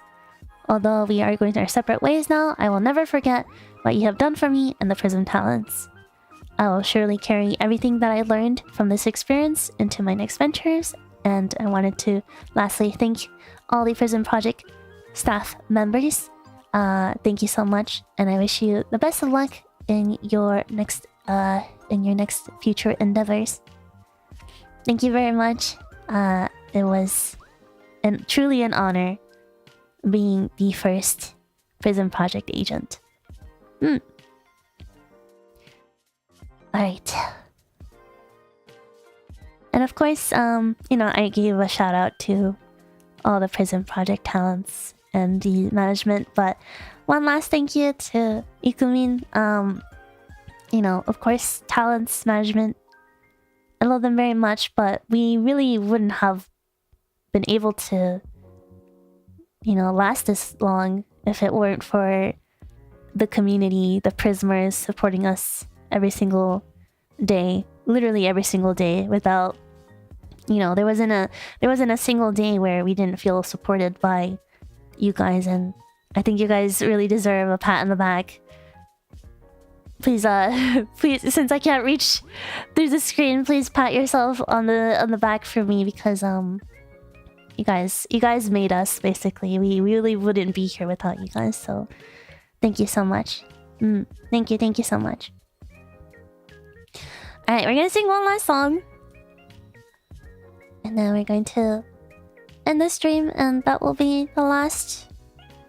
Although we are going our separate ways now, I will never forget what you have done for me and the PRISM talents. I will surely carry everything that I learned from this experience into my next ventures, and I wanted to lastly thank all the PRISM Project staff members. Thank you so much, and I wish you the best of luck in your next future endeavors. Thank you very much. It was truly an honor being the first PRISM Project agent. Alright. And of course, I gave a shout out to all the PRISM Project talents and the management, but one last thank you to Ikumin. Of course, talents, management, I love them very much, but we really wouldn't have been able to, last this long if it weren't for the community, the Prismers supporting us every single day, literally every single day. Without, there wasn't a single day where we didn't feel supported by you guys, and I think you guys really deserve a pat on the back. Please, since I can't reach through the screen, please pat yourself on the back for me, because you guys made us, basically. We really wouldn't be here without you guys, so thank you so much. Thank you so much. Alright, we're gonna sing one last song, and then we're going to end the stream, and that will be the last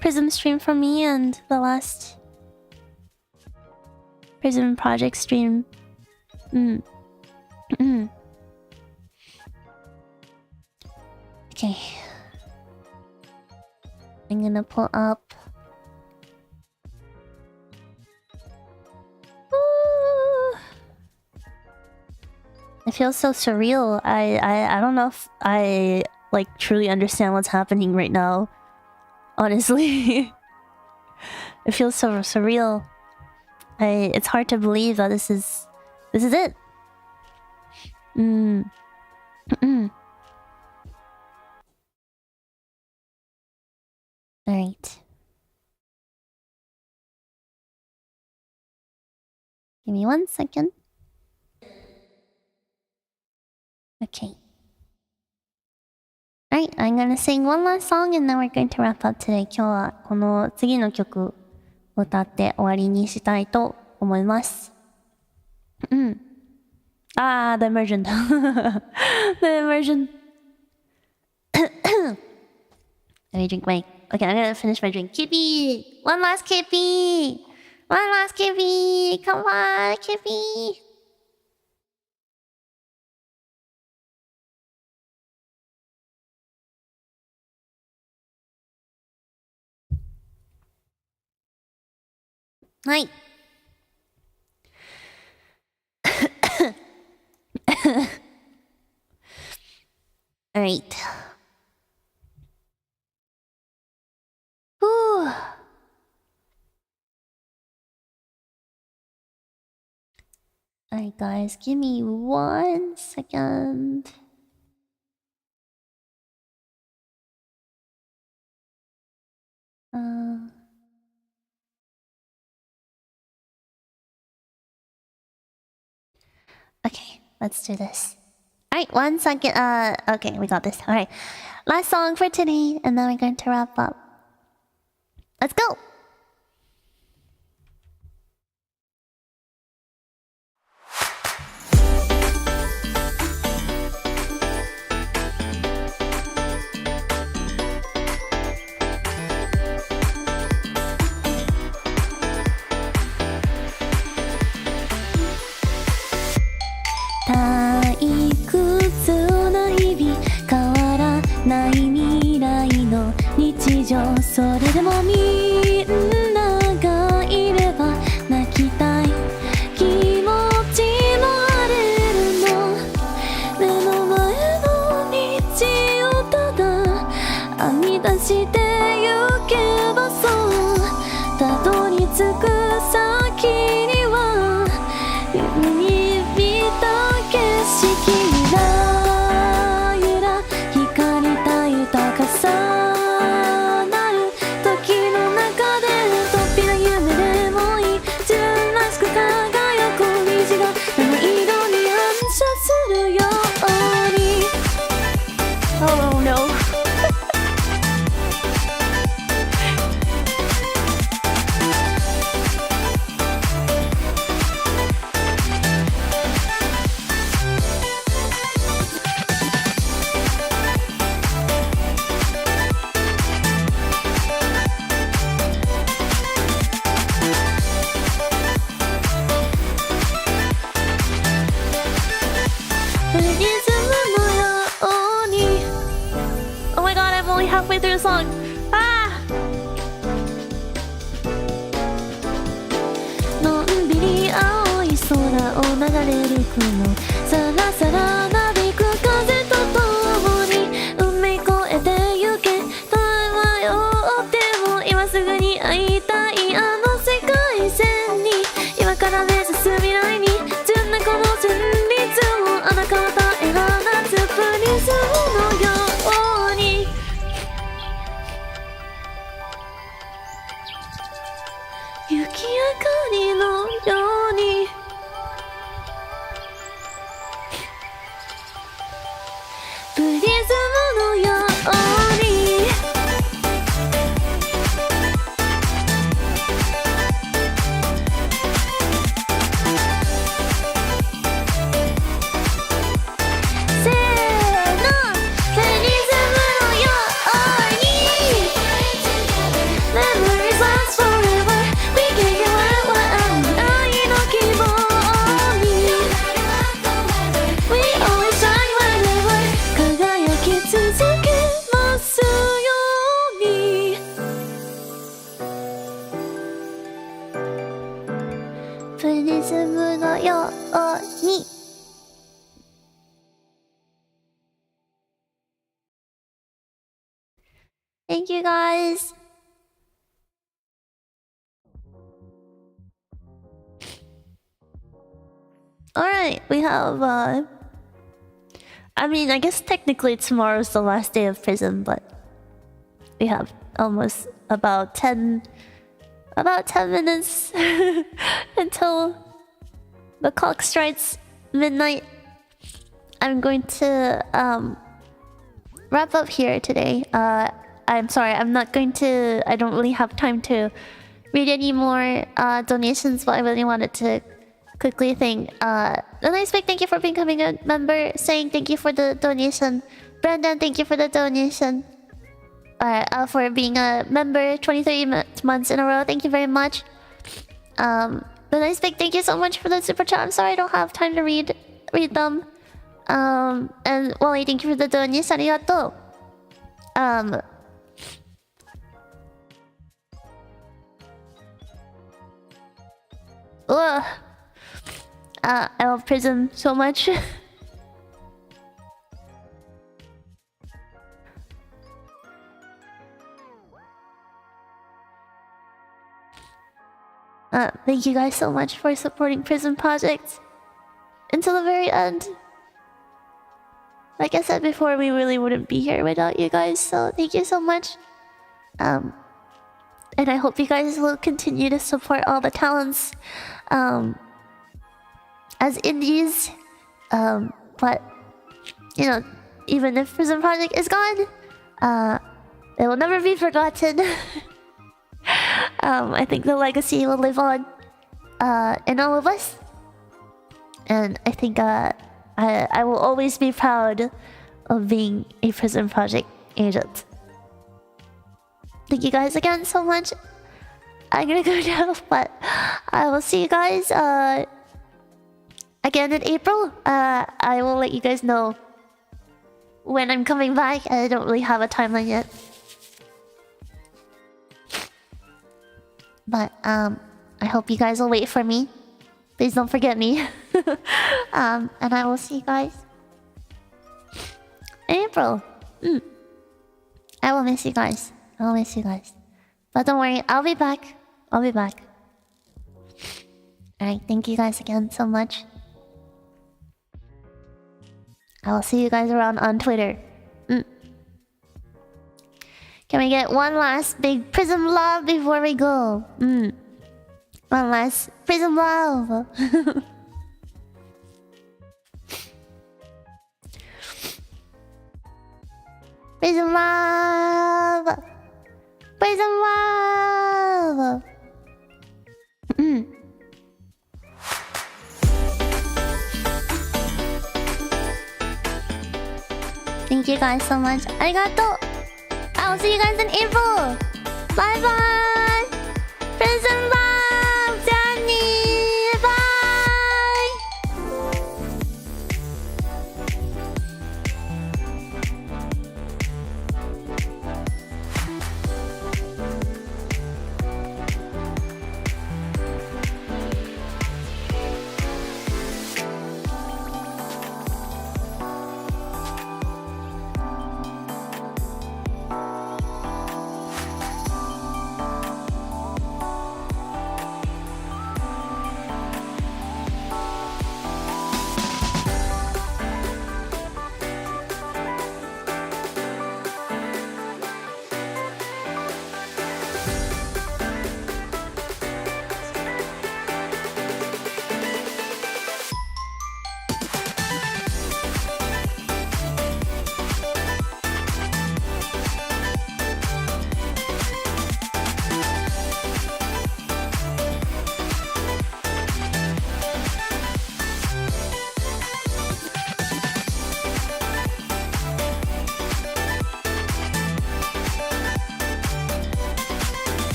PRISM stream from me, and the last PRISM Project stream. Okay. I'm gonna pull up. It feels so surreal. I don't know if I truly understand what's happening right now. Honestly. It feels so surreal. It's hard to believe that this is it. Alright. Give me 1 second. Okay. Alright, I'm gonna sing one last song and then we're going to wrap up today. 今日はこの次の曲を歌って終わりにしたいと思います。Ah, the immersion. The immersion. Let me drink my... Okay, I'm gonna finish my drink. KP! One last KP! One last KP! Come on, KP! Hi. All right. Whew. All right, guys, give me 1 second. Okay, let's do this. Alright, 1 second. Okay, we got this. Alright, last song for today, and then we're going to wrap up. Let's go!日常それでもみんながいれば泣きたい気持ちもあれるの目の前の道をただ編み出してゆけばそうたどり着く先には夢に見た景色ゆらゆら光りた豊かさhalfway through the song. Ah! のんびり青い空を流れる雲さらさらなびく風とともに海越えてゆけた迷っても今すぐに会いたいあの世界線に今から目指す未来に純なこの旋律をあなた方へ放つプリズムのように雪明かりのようにプリズムのようにせーのプリズムのように Memories last foreverプリズムのように Thank you guys. Alright, we have I mean, I guess technically tomorrow's the last day of PRISM, but we have almost about 10 minutes until the clock strikes midnight, I'm going to wrap up here today. I'm sorry, I'm not going to. I don't really have time to read any more donations, but I really wanted to quickly thank the nice big thank you for becoming a member. Saying thank you for the donation. Brandon, thank you for the donation. For being a member 23 months in a row. Thank you very much. The nice big thank you so much for the super chat. I'm sorry I don't have time to read them. And Wally, thank you for the donation. Arigatou. I love PRISM so much. Thank you guys so much for supporting PRISM Project until the very end. Like I said before, we really wouldn't be here without you guys, so thank you so much. And I hope you guys will continue to support all the talents as indies. But, you know, even if PRISM Project is gone, it will never be forgotten. I think the legacy will live on in all of us. And I think I will always be proud of being a PRISM Project agent. Thank you guys again so much. I'm gonna go now, but I will see you guys again in April. I will let you guys know when I'm coming back. I don't really have a timeline yet. But I hope you guys will wait for me. Please don't forget me. And I will see you guys in April. I will miss you guys. I will miss you guys. But don't worry, I'll be back. I'll be back. Alright, thank you guys again so much. I will see you guys around on Twitter. Can we get one last big PRISM love before we go? One last PRISM love. PRISM love. PRISM love. Thank you guys so much. Arigatou. I'll see you guys in April. Bye bye. PRISM love, Danny. Bye.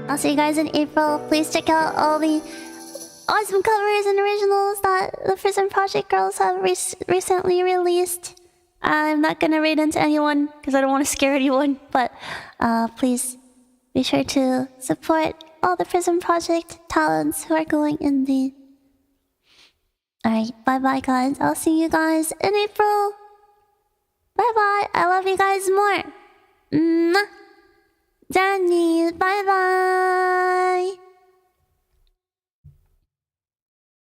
I'll see you guys in April. Please check out all the awesome covers and originals that the PRISM Project girls have recently released. I'm not gonna read into anyone because I don't want to scare anyone, but please be sure to support all the PRISM Project talents who are going indie. Alright, bye bye guys. I'll see you guys in April. Bye bye. I love you guys more. Mwah. Johnny, bye bye.